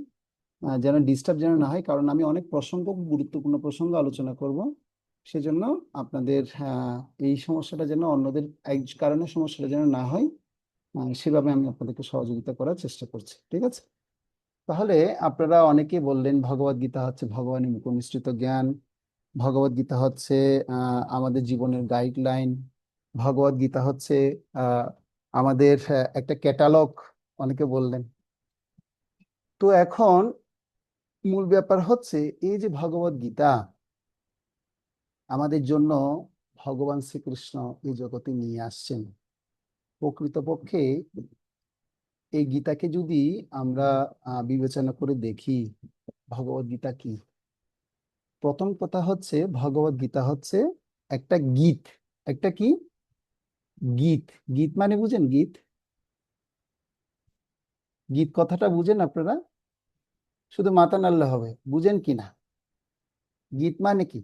Speaker 1: যেন ডিস্টার্ব যেন না হয়, কারণ আমি অনেক গুরুত্বপূর্ণ প্রসঙ্গ আলোচনা করব। সেজন্য আপনাদের এই সমস্যাটা যেন অন্যদের এক কারণে সমস্যাটা যেন না হয়, সেভাবে আমি আপনাদেরকে সহযোগিতা করার চেষ্টা করছি। ঠিক আছে? তাহলে আপনারা অনেকে বললেন ভগবত গীতা হচ্ছে ভগবানের মুখনিসৃত জ্ঞান, ভগবত গীতা হচ্ছে আমাদের জীবনের গাইডলাইন, ভগবত গীতা হচ্ছে আমাদের একটা ক্যাটালগ, অনেকে বললেন। তো এখন মূল ব্যাপার হচ্ছে এই যে ভগবত গীতা আমাদের জন্য ভগবান শ্রীকৃষ্ণ এই জগতে নিয়ে আসছেন। প্রকৃতপক্ষে এই গীতাকে যদি আমরা বিবেচনা করে দেখি, ভগবত গীতা কি? প্রথম কথা হচ্ছে ভগবত গীতা হচ্ছে একটা গীত। একটা কি? গীত। গীত মানে বুঝেন? গীত, গীত কথাটা বুঝেন আপনারা? শুধু মাথা নাড়লে হবে, বুঝেন কি না? গীত মানে কি?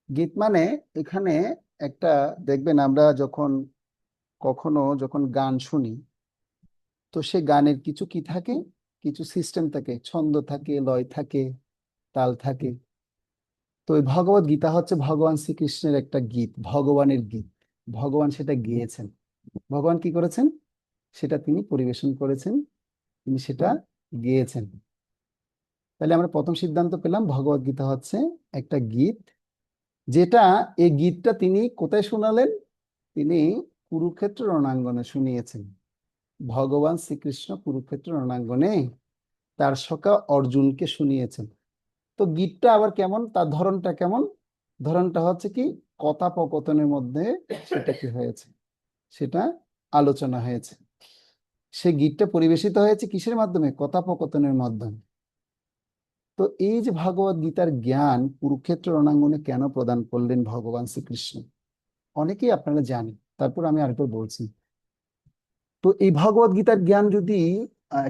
Speaker 1: গীত মানে এখানে একটা, দেখবেন আমরা যখন গান শুনি, তো সে গানের কিছু কি থাকে, কিছু সিস্টেম থাকে, ছন্দ থাকে, লয় থাকে, তাল থাকে। তো এই ভগবত গীতা হচ্ছে ভগবান শ্রীকৃষ্ণের একটা গীত, ভগবানের গীত। ভগবান সেটা গেয়েছেন। ভগবান কি করেছেন? সেটা তিনি পরিবেশন করেছেন, তিনি সেটা গেয়েছেন। তাহলে আমরা প্রথম সিদ্ধান্ত পেলাম ভগবত গীতা হচ্ছে একটা গীত, যেটা এই গীতটা তিনি কোথায় শোনালেন? তিনি কুরুক্ষেত্র রণাঙ্গনে শুনিয়েছেন। ভগবান শ্রীকৃষ্ণ কুরুক্ষেত্র রণাঙ্গনে তার সখা অর্জুনকে শুনিয়েছেন। তো গীতটা আবার কেমন, তার ধরনটা কেমন? ধরনটা হচ্ছে কি, কথোপকথনের মধ্যে সেটা কি হয়েছে, সেটা আলোচনা হয়েছে। সে গীতটা পরিবেশিত হয়েছে কিসের মাধ্যমে? কথোপকথনের মাধ্যমে। তো এই যে ভগবত গীতার জ্ঞান কুরুক্ষেত্র রণাঙ্গনে কেন প্রদান করলেন ভগবান শ্রীকৃষ্ণ, অনেকেই আপনারা জানেন, তারপর আমি আরেকবার বলছি। তো এই ভগবত গীতার জ্ঞান যদি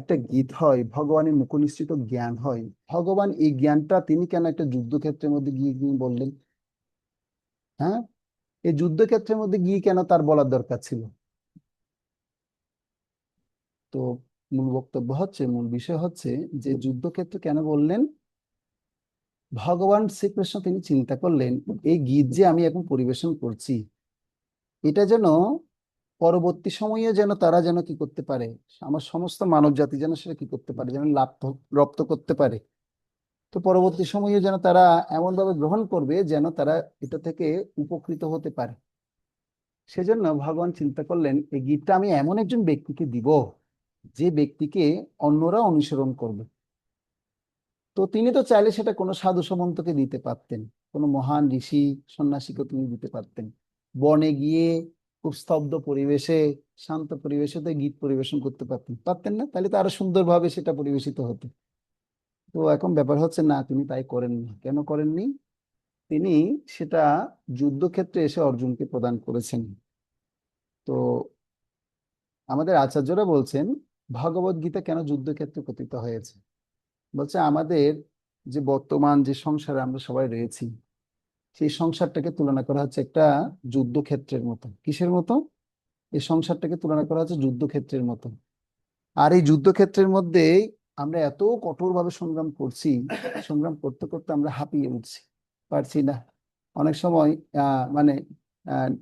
Speaker 1: একটা গীত হয়, ভগবানের মুখনিসৃত জ্ঞান হয়, ভগবান এই জ্ঞানটা তিনি কেন একটা যুদ্ধক্ষেত্রের মধ্যে গিয়ে গিয়ে বললেন? হ্যাঁ, এই যুদ্ধক্ষেত্রের মধ্যে গিয়ে কেন তার বলার দরকার ছিল? তো মূল বক্তব্য হচ্ছে, মূল বিষয় হচ্ছে যে যুদ্ধক্ষেত্রে কেন বললেন? ভগবান শ্রীকৃষ্ণ তিনি চিন্তা করলেন এই গীত যে আমি এখন পরিবেশন করছি, এটা যেন পরবর্তী সময়ে যেন তারা যেন কি করতে পারে, আমার সমস্ত মানব জাতি যেন সেটা কি করতে পারে, যেন লাভ রপ্ত করতে পারে। তো পরবর্তী সময়ে যেন তারা এমন ভাবে গ্রহণ করবে যেন তারা এটা থেকে উপকৃত হতে পারে। সেজন্য ভগবান চিন্তা করলেন এই গীতটা আমি এমন একজন ব্যক্তিকে দিব যে ব্যক্তিকে অন্যরা অনুসরণ করবে। তো তিনি তো চাইলে সেটা কোনো সাধু সামন্তকে দিতে পারতেন, কোনো মহান ঋষি সন্ন্যাসীকে তিনি দিতে পারতেন, বনে গিয়ে খুব স্তব্ধ পরিবেশে শান্ত পরিবেশে তো গীত পরিবেশন করতে পারতেন, পারতেন না? তাহলে তো আরো সুন্দরভাবে সেটা পরিবেশিত হতো। তো এখন ব্যাপার হচ্ছে না, তিনি তাই করেননি। কেন করেননি? তিনি সেটা যুদ্ধক্ষেত্রে এসে অর্জুনকে প্রদান করেছেন। তো আমাদের আচার্যরা বলছেন ভগবত গীতা কেন যুদ্ধক্ষেত্রে পতিত হয়েছে। বলছে আমাদের যে বর্তমান যে সংসারে আমরা সবাই রয়েছি, সেই সংসারটাকে তুলনা করা হচ্ছে একটা যুদ্ধক্ষেত্রের মতো। কিসের মতো? এই সংসারটাকে তুলনা করা হচ্ছে যুদ্ধক্ষেত্রের মতো। আর এই যুদ্ধক্ষেত্রের মধ্যে আমরা এত কঠোরভাবে সংগ্রাম করছি, সংগ্রাম করতে করতে আমরা হাঁপিয়ে উঠছি, পারছি না। অনেক সময় মানে আহ,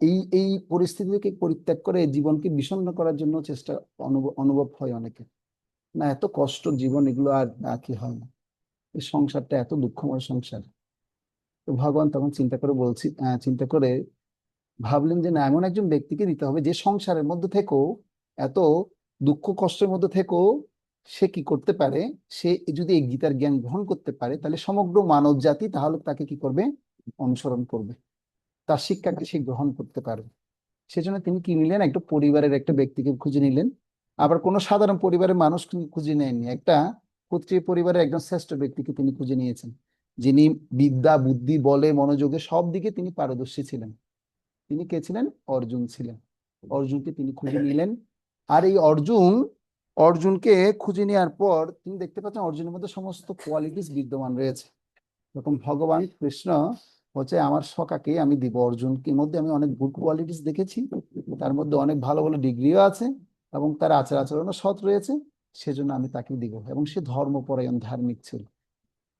Speaker 1: এই এই পরিস্থিতিকে পরিত্যাগ করে জীবনকে বিষণ্ণ করার জন্য চেষ্টা অনুভব হয় অনেকে। না, এত কষ্ট জীবন, এগুলো আর কি হয় না, এই সংসারটা এত দুঃখময় সংসার। তো ভগবান তখন চিন্তা করে ভাবলেন যে না, এমন একজন ব্যক্তিকে দিতে হবে যে সংসারের মধ্যে থেকেও, এত দুঃখ কষ্টের মধ্যে থেকেও সে কি করতে পারে, সে যদি এই গীতার জ্ঞান গ্রহণ করতে পারে তাহলে সমগ্র মানব জাতি তাহলে তাকে কি করবে? অনুসরণ করবে, তার শিক্ষাকে সে গ্রহণ করতে পারবে। সেজন্য তিনি কি নিলেন? একটা পরিবারের একটা ব্যক্তিকে খুঁজে নিলেন। আবার কোনো সাধারণ পরিবারের মানুষ খুঁজে নেননি, একটা ক্ষত্রিয় পরিবারের একজন শ্রেষ্ঠ ব্যক্তিকে তিনি খুঁজে নিয়েছেন, যিনি বিদ্যা বুদ্ধি বলে মনোযোগে সব দিকে তিনি পারদর্শী ছিলেন। তিনি কে ছিলেন? অর্জুন ছিলেন। অর্জুনকে তিনি খুঁজে নিলেন। আর এই অর্জুনকে খুঁজে নেওয়ার পর তিনি দেখতে পাচ্ছেন অর্জুনের মধ্যে সমস্ত কোয়ালিটিস বিদ্যমান রয়েছে। এরকম ভগবান কৃষ্ণ হচ্ছে আমার সখাকে আমি দিব। অর্জুনকে মধ্যে আমি অনেক গুড কোয়ালিটিস দেখেছি, তার মধ্যে অনেক ভালো ভালো ডিগ্রিও আছে এবং তার আচার আচরণও সৎ রয়েছে, সেজন্য আমি তাকে দিব। এবং সে ধর্মপরায়ণ ধার্মিক ছিল।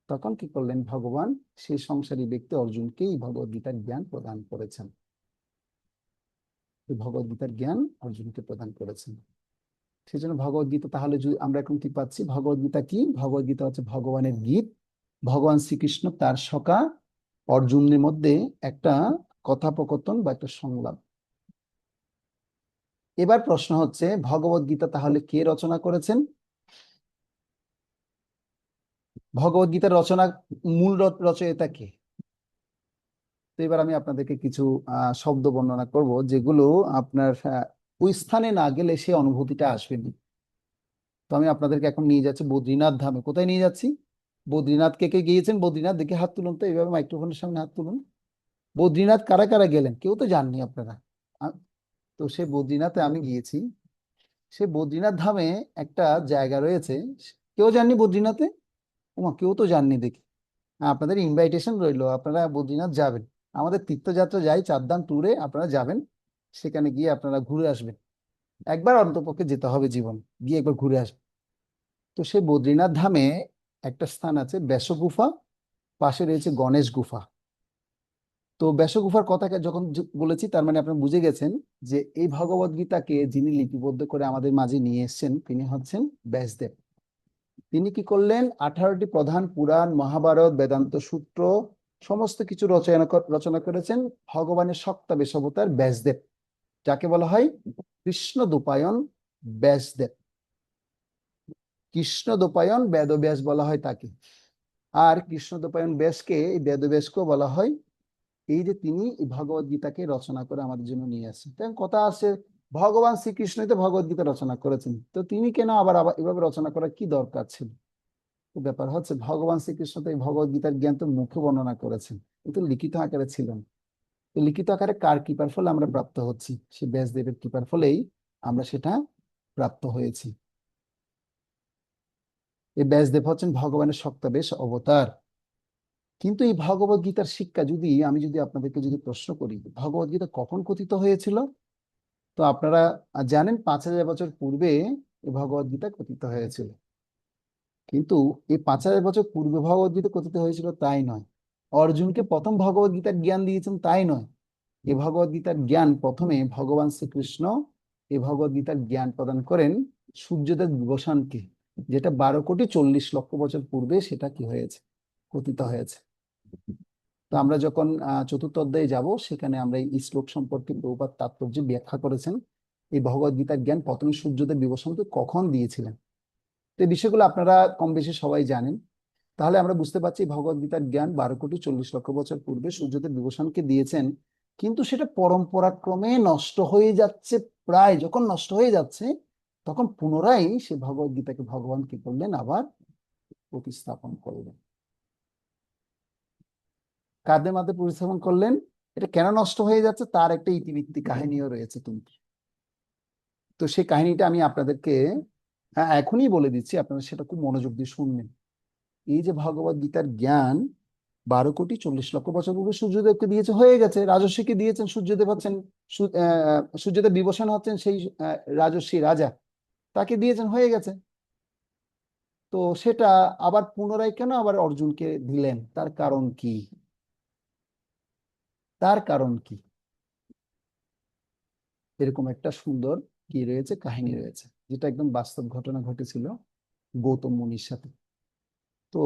Speaker 1: তখন কি করলেন ভগবান? সেই সংসারী ব্যক্তি অর্জুনকেই ভগবদ গীতার জ্ঞান প্রদান করেছেন। ভগবদ গীতার জ্ঞান অর্জুনকে প্রদান করেছেন। সেই জন্য ভগবদ গীতা, তাহলে যদি আমরা এখন কি পাচ্ছি, ভগবদ গীতা কি? ভগবদ গীতা হচ্ছে ভগবানের গীত। ভগবান শ্রীকৃষ্ণ তার সখা অর্জুনের মধ্যে একটা কথোপকথন বা একটা সংলাপ। এবার প্রশ্ন হচ্ছে ভগবদ গীতা তাহলে কে রচনা করেছেন? ভগবদ গীতার মূল রচয়িতা কে? তো এবার আমি আপনাদেরকে কিছু শব্দ বর্ণনা করব যেগুলো আপনার ওই স্থানে না গেলে সে অনুভূতিটা আসবে না। তো আমি আপনাদেরকে এখন নিয়ে যাচ্ছি বদ্রীনাথ ধামে। কোথায় নিয়ে যাচ্ছি? বদ্রীনাথ। কে কে গিয়েছেন বদ্রীনাথ? দেখে হাত তুলুন তো, এইভাবে মাইক্রোফোনের সামনে হাত তুলুন। বদ্রীনাথ কারা কারা গেলেন? কেউ তো জাননি আপনারা। তো সে বদ্রীনাথে আমি গিয়েছি। সে বদ্রীনাথ ধামে একটা জায়গা রয়েছে, কেউ জাননি বদ্রীনাথে? ওমা, কেউ তো জাননি দেখি। আপনাদের ইনভাইটেশন রইলো, আপনারা বদ্রীনাথ যাবেন। আমাদের তীর্থযাত্রা যাই, 4 ধাম ট্যুরে আপনারা যাবেন, সেখানে গিয়ে আপনারা ঘুরে আসবেন। একবার অন্তপক্ষে যেতে হবে জীবন, গিয়ে একবার ঘুরে আসবেন। তো সেই বদ্রীনাথ ধামে একটা স্থান আছে ব্যাস গুফা, পাশে রয়েছে গণেশ গুফা। তো ব্যাস গুফার কথা যখন বলেছি তার মানে আপনারা বুঝে গেছেন যে এই ভগবদ গীতাকে যিনি লিপিবদ্ধ করে আমাদের মাঝে নিয়ে এসেছেন তিনি হচ্ছেন ব্যাসদেব। তিনি কি করলেন? 18টি প্রধান পুরাণ, মহাভারত, বেদান্ত সূত্র সমস্ত কিছু রচনা করেছেন ভগবানের সপ্তাবেশ অবতার ব্যাসদেব, যাকে বলা হয় কৃষ্ণ দ্বৈপায়ন ব্যাসদেব। কৃষ্ণ দ্বৈপায়ন বেদব্যাস বলা হয় তাকে। আর কৃষ্ণ দ্বৈপায়ন ব্যাসকে, এই বেদব্যাসকেও বলা হয় এই যে তিনি ভগবদ গীতাকে রচনা করে আমাদের জন্য নিয়ে আসছেন। তাই কথা আছে ভগবান শ্রীকৃষ্ণই তো ভগবদ গীতা রচনা করেছেন, তো তিনি কেন আবার আবার এভাবে রচনা করার কি দরকার ছিল? তো ব্যাপার হচ্ছে ভগবান শ্রীকৃষ্ণ তো এই ভগবদ গীতার জ্ঞান তো মুখে বর্ণনা করেছেন, কিন্তু লিখিত আকারে ছিল না। তো লিখিত আকারে কার কৃপার ফলে আমরা প্রাপ্ত হচ্ছি? সে ব্যাসদেবের কৃপার ফলেই আমরা সেটা প্রাপ্ত হয়েছি। এই ব্যাসদেব হচ্ছেন ভগবানের সপ্তবেশ অবতার। কিন্তু এই ভগবদ গীতার শিক্ষা আমি যদি আপনাদেরকে যদি প্রশ্ন করি, ভগবদ গীতা কখন কথিত হয়েছিল? তো আপনারা জানেন 5000 বছর পূর্বে এই ভগবদ গীতা কথিত হয়েছিল। কিন্তু এই 5000 বছর পূর্বে ভগবদ গীতা কথিত হয়েছিল তাই নয়, অর্জুনকে প্রথম ভগবদ গীতার জ্ঞান দিয়েছেন তাই নয়। এই ভগবদ গীতার জ্ঞান প্রথমে ভগবান শ্রীকৃষ্ণ এই ভগবদ গীতার জ্ঞান প্রদান করেন সূর্যদেব বিভূষণকে, যেটা 12,40,00,000 বছর পূর্বে সেটা কি হয়েছে, কথিত হয়েছে। তো আমরা যখন চতুর্থ অধ্যায়ে যাব, সেখানে আমরা এই শ্লোক সম্পর্কে প্রভুপাদ তাৎপর্য ব্যাখ্যা করেছেন। এই ভগবদ গীতার জ্ঞান প্রথমে সূর্যদেব বিভূষণকে কখন দিয়েছিলেন, তো এই বিষয়গুলো আপনারা কম বেশি সবাই জানেন। তাহলে আমরা বুঝতে পারছি ভগবদ গীতার জ্ঞান 12,40,00,000 বছর পূর্বে সূর্যদেব বিভূষণকে দিয়েছেন, কিন্তু সেটা পরম্পরা ক্রমে নষ্ট হয়ে যাচ্ছে। প্রায় যখন নষ্ট হয়ে যাচ্ছে, তখন পুনরায় সে ভগবদ গীতাকে ভগবান কি করলেন, আবার প্রতিস্থাপন করলেন। কাদের মাধ্যমে প্রতিস্থাপন করলেন? এটা কেন নষ্ট হয়ে যাচ্ছে তার একটা ইতিবৃত্তি কাহিনীও রয়েছে কিন্তু। তো সেই কাহিনীটা আমি আপনাদেরকে এখনই বলে দিচ্ছি, আপনারা সেটা খুব মনোযোগ দিয়ে শুনবেন। এই যে ভগবদ গীতার জ্ঞান 12,40,00,000 বছর পূর্বে সূর্যদেবকে দিয়েছে, হয়ে গেছে। রাজর্ষিকে দিয়েছেন, সূর্যদেব হচ্ছেন সূর্যদেব বিভূষণ হচ্ছেন সেই রাজর্ষি রাজা, তাকে দিয়েছেন, হয়ে গেছে। তো সেটা আবার পুনরায় কেন আবার অর্জুনকে দিলেন? তার কারণ কি? তার কারণ কি? এরকম একটা সুন্দর কি রয়েছে, কাহিনী রয়েছে, যেটা একদম বাস্তব ঘটনা ঘটেছিল গৌতম মুনির সাথে। তো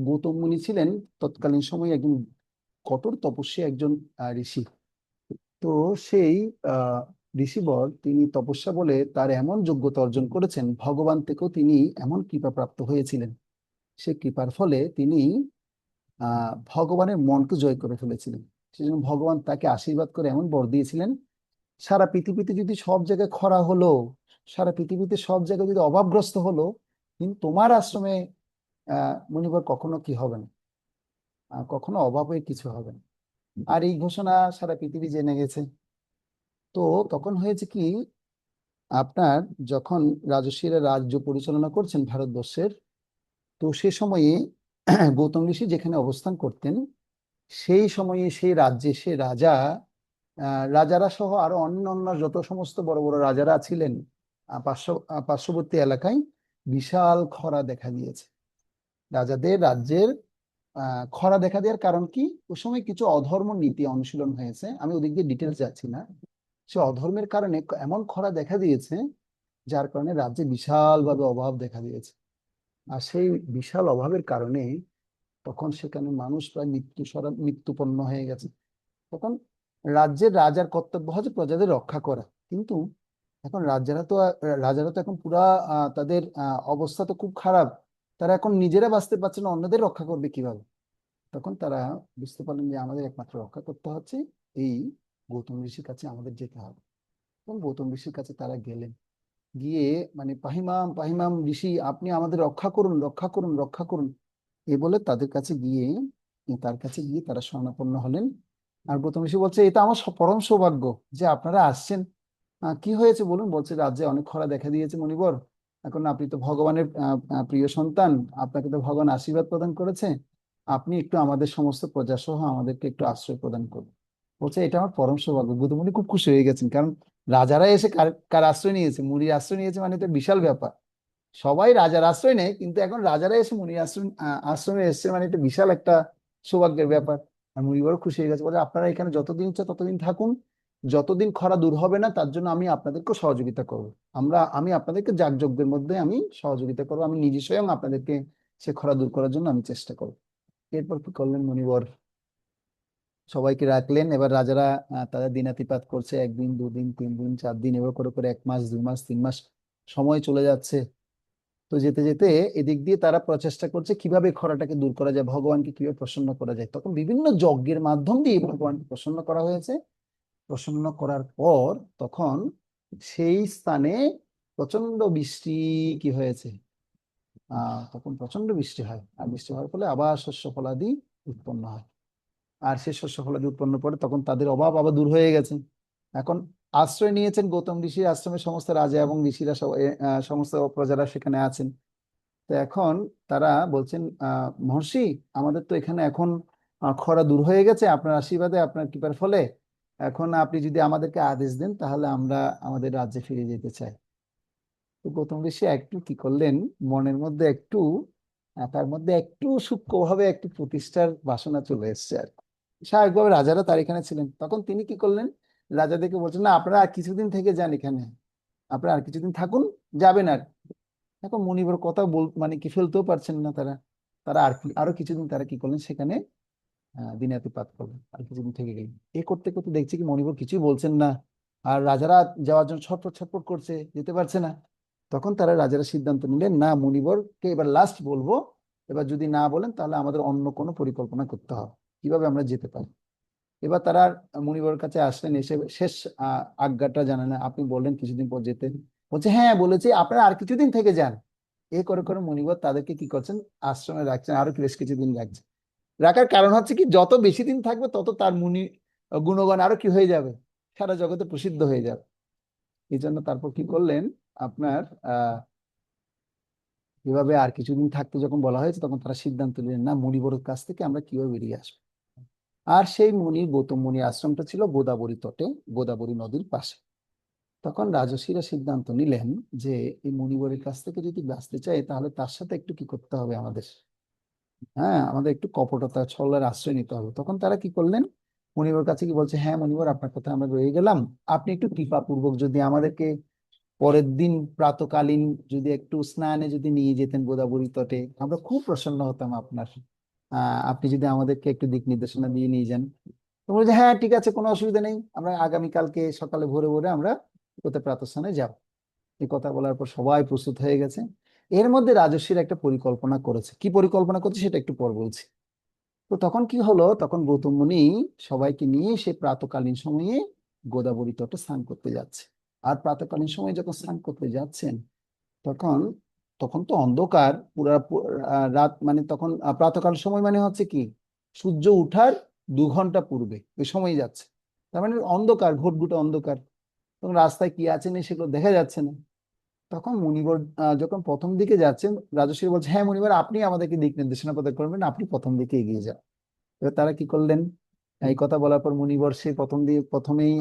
Speaker 1: গৌতম মুনি ছিলেন তৎকালীন সময়ে একজন কঠোর তপস্বী, একজন ঋষি। তো সেই ঋষিবর তিনি তপস্যা বলে তার এমন যোগ্যতা অর্জন করেছেন, ভগবান থেকেও তিনি এমন কৃপা প্রাপ্ত হয়েছিলেন। সে কৃপার ফলে তিনি ভগবানের মনকে জয় করে ফেলেছিলেন। সেজন্য ভগবান তাকে আশীর্বাদ করে এমন বর দিয়েছিলেন, সারা পৃথিবীতে যদি সব জায়গায় খরা হলো, সারা পৃথিবীতে সব জায়গায় যদি অভাবগ্রস্ত হলো, কিন্তু তোমার আশ্রমে মুনিবর কখনো কি হবে না, কখনো অভাবে কিছু হবে না। আর এই ঘোষণা সারা পৃথিবী জেনে গেছে। তো তখন হয়েছে কি, আপনার যখন রাজর্ষিরা রাজ্য পরিচালনা করছেন ভারতবর্ষের, তো সে সময়ে গৌতম ঋষি যেখানে অবস্থান করতেন, সেই সময়ে সেই রাজ্যে সে রাজারা সহ আরো অন্যান্য যত সমস্ত বড় বড় রাজারা ছিলেন, পার্শ্ববর্তী এলাকায় বিশাল খরা দেখা দিয়েছে। রাজাদের রাজ্যের খরা দেখা দেওয়ার কারণ কি? ওই সময় কিছু অধর্ম নীতি অনুশীলন হয়েছে, আমি ওদিক দিয়ে ডিটেলস যাচ্ছি না। সে অধর্মের কারণে এমন খরা দেখা দিয়েছে, যার কারণে রাজ্যে বিশালভাবে অভাব দেখা দিয়েছে। আর সেই বিশাল অভাবের কারণে তখন সেখানে মানুষ প্রায় মৃত্যুপন্ন হয়ে গেছে। তখন রাজ্যের রাজার কর্তব্য হচ্ছে প্রজাদের রক্ষা করা, কিন্তু এখন রাজারা তো এখন পুরা তাদের অবস্থা তো খুব খারাপ। তারা এখন নিজেরা বাঁচতে পারছে না, অন্যদের রক্ষা করবে কিভাবে? তখন তারা বুঝতে পারলেন যে আমাদের একমাত্র রক্ষা করতে হচ্ছে এই গৌতম ঋষির কাছে আমাদের যেতে হবে। এবং গৌতম ঋষির কাছে তারা গেলেন, গিয়ে মানে পাহিমাম পাহিমাম ঋষি, আপনি আমাদের রক্ষা করুন, রক্ষা করুন, রক্ষা করুন, এ বলে তার কাছে গিয়ে তারা শরণাপন্ন হলেন। আর গৌতম ঋষি বলছে, এটা আমার পরম সৌভাগ্য যে আপনারা আসছেন। কি হয়েছে বলুন? বলছে, রাজ্যে অনেক খরা দেখা দিয়েছে মণিবর, এখন আপনি তো ভগবানের প্রিয় সন্তান, আপনাকে তো ভগবান আশীর্বাদ প্রদান করেছে, আপনি একটু আমাদের সমস্ত প্রজা সহ আমাদেরকে একটু আশ্রয় প্রদান করুন। বলছে, এটা আমার পরম সৌভাগ্য। গৌতম মুনি খুব খুশি হয়ে গেছেন, কারণ রাজারা এসে কার আশ্রয় নিয়েছে? মুনির আশ্রয় নিয়েছে, মানে এটা বিশাল ব্যাপার। সবাই রাজার আশ্রয় নেয়, কিন্তু এখন রাজারা এসে মুনির আশ্রমে এসছে, মানে এটা বিশাল একটা সৌভাগ্যের ব্যাপার। আর মুনি বড় খুশি হয়ে গেছে, বলে আপনারা এখানে যতদিন ইচ্ছা ততদিন থাকুন, যতদিন খরা দূর হবে না তার জন্য আমি আপনাদেরকে সহযোগিতা করবো। আমি আপনাদেরকে যাগযজ্ঞের মধ্যে আমি সহযোগিতা করবো, আমি নিজে স্বয়ং আপনাদেরকে সে খরা দূর করার জন্য আমি চেষ্টা করবো। এরপর কি করলেন মুনিবর? সবাইকে রাখলেন। এবার রাজারা তাদের দিনাতিপাত করছে, 1 দিন 2 দিন 3 দিন 4 দিন, এবার করে করে 1 মাস 2 মাস 3 মাস সময় চলে যাচ্ছে। তো যেতে যেতে এদিক দিয়ে তারা প্রচেষ্টা করছে কিভাবে খরাটাকে দূর করা যায়, ভগবানকে কিভাবে প্রসন্ন করা যায়। তখন বিভিন্ন যজ্ঞের মাধ্যম দিয়ে ভগবানকে প্রসন্ন করা হয়েছে। প্রসন্ন করার পর তখন সেই স্থানে প্রচন্ড বৃষ্টি কি হয়েছে, তখন প্রচন্ড বৃষ্টি হয়, আর বৃষ্টি হওয়ার ফলে আবার শস্য ফলাদি উৎপন্ন হয়। আর সেই শস্য ফলাদি উৎপন্ন পরে তখন তাদের অভাব আবার দূর হয়ে গেছে। এখন আশ্রয় নিয়েছেন গৌতম ঋষির আশ্রমে সমস্ত রাজা এবং ঋষিরা সমস্ত প্রজারা সেখানে আছেন। তো এখন তারা বলছেন, মহর্ষি, আমাদের তো এখানে এখন খরা দূর হয়ে গেছে আপনার আশীর্বাদে, আপনার কৃপার ফলে। এখন আপনি যদি আমাদেরকে আদেশ দেন তাহলে আমরা আমাদের রাজ্যে ফিরে যেতে চাই। তো গৌতম ঋষি একটু কি করলেন, মনের মধ্যে একটু তার মধ্যে একটু সূক্ষ্মভাবে একটু প্রতিষ্ঠার বাসনা চলে এসেছে আর কি। স্বাভাবিকভাবে রাজারা তার এখানে ছিলেন, তখন তিনি কি করলেন, রাজাদেরকে বলছেন, না আপনারা আর কিছুদিন থেকে যান এখানে, আপনারা আর কিছুদিন থাকুন, যাবেন আর। এখন মুনিবর কথা মানে কি ফেলতেও পারছেন না তারা, তারা আরো কিছুদিন তারা কি করলেন সেখানে দিনাতিপাত করলেন, আর কিছুদিন থেকে গেলেন। এ করতে করতে দেখছি কি মনিবর কিছুই বলছেন না, আর রাজারা যাওয়ার জন্য ছটফট ছটফট করছে, যেতে পারছে না। তখন তারা রাজারা সিদ্ধান্ত নিলেন, না মুনিবরকে এবার লাস্ট বলবো, এবার যদি না বলেন তাহলে আমাদের অন্য কোনো পরিকল্পনা করতে হবে কিভাবে আমরা যেতে পারি। এবার তারা মুনিবর কাছে আসলেন, এসে শেষ আজ্ঞাটা জানালেন, আপনি বললেন কিছুদিন পর যেতে। বলছে হ্যাঁ বলেছি, আপনারা আর কিছুদিন থেকে যান। এ করে করে মুনিবর তাদেরকে কি করছেন, আশ্রমে রাখছেন, আরো বেশ কিছুদিন রাখছেন। রাখার কারণ হচ্ছে কি, যত বেশি দিন থাকবে তত তার গুণগান আরো কি হয়ে যাবে, সারা জগতে প্রসিদ্ধ হয়ে যাবে। এই জন্য তারপর কি করলেন, আপনার এভাবে আর কিছুদিন থাকতে যখন বলা হয়েছে তখন তারা সিদ্ধান্ত নিলেন, না মুনিবরের কাছ থেকে আমরা কিভাবে বেরিয়ে আসবো। আর সেই গৌতম মুনির আশ্রমটা ছিল গোদাবরী তটে, গোদাবরী নদীর পাশে। তখন রাজর্ষিরা সিদ্ধান্ত নিলেন যে এই মুনিবরের কাছ থেকে যদি বাঁচতে চাই তাহলে তার সাথে একটু কি করতে হবে আমাদের, আমাদের একটু কপটতা ছলের আশ্রয় নিতে হবে। তখন তারা কি করলেন, মনিবর কাছে কি বলছে, হ্যাঁ মনিবর, আপনার কথা আমরা রয়ে গেলাম, আপনি একটু কৃপাপূর্বক যদি আমাদেরকে পরের দিন প্রাতকালীন যদি একটু স্নানে যদি নিয়ে যেতেন গোদাবরী তটে, আমরা খুব প্রসন্ন হতাম আপনার। আপনি যদি আমাদেরকে একটু দিক নির্দেশনা দিয়ে নিয়ে যান। তো বলছে, হ্যাঁ ঠিক আছে, কোনো অসুবিধা নেই, আমরা আগামীকালকে সকালে ভোরে ভোরে আমরা ওতে প্রাতঃস্নানে যাব। এই কথা বলার পর সবাই প্রস্তুত হয়ে গেছে। এর মধ্যে রাজস্বীর একটা পরিকল্পনা করেছে, কি পরিকল্পনা করছে সেটা একটু পর বলছি। তো তখন কি হলো, তখন গৌতম মুনি সবাইকে নিয়ে সে প্রাতকালীন সময়ে গোদাবরী তটে স্নান করতে যাচ্ছে। আর প্রাতকালীন সময়ে যখন স্নান করতে যাচ্ছেন তখন তখন তো অন্ধকার পুরা রাত, মানে তখন প্রাতকাল সময় মানে হচ্ছে কি, সূর্য উঠার 2 ঘন্টা পূর্বে ওই সময় যাচ্ছে। তার মানে অন্ধকার, ঘুটঘুটে অন্ধকার, তখন রাস্তায় কি আছে না সেগুলো দেখা যাচ্ছে না। তখন মুনিবর যখন প্রথম দিকে যাচ্ছেন, রাজশ্রী বলছে, হ্যাঁ মুনিবর, আপনি আমাদেরকে দিক নির্দেশনা প্রদান করবেন, আপনি প্রথম দিকে এগিয়ে যান। এবার তারা কি করলেন, এই কথা বলার পর মুনিবর সে প্রথমেই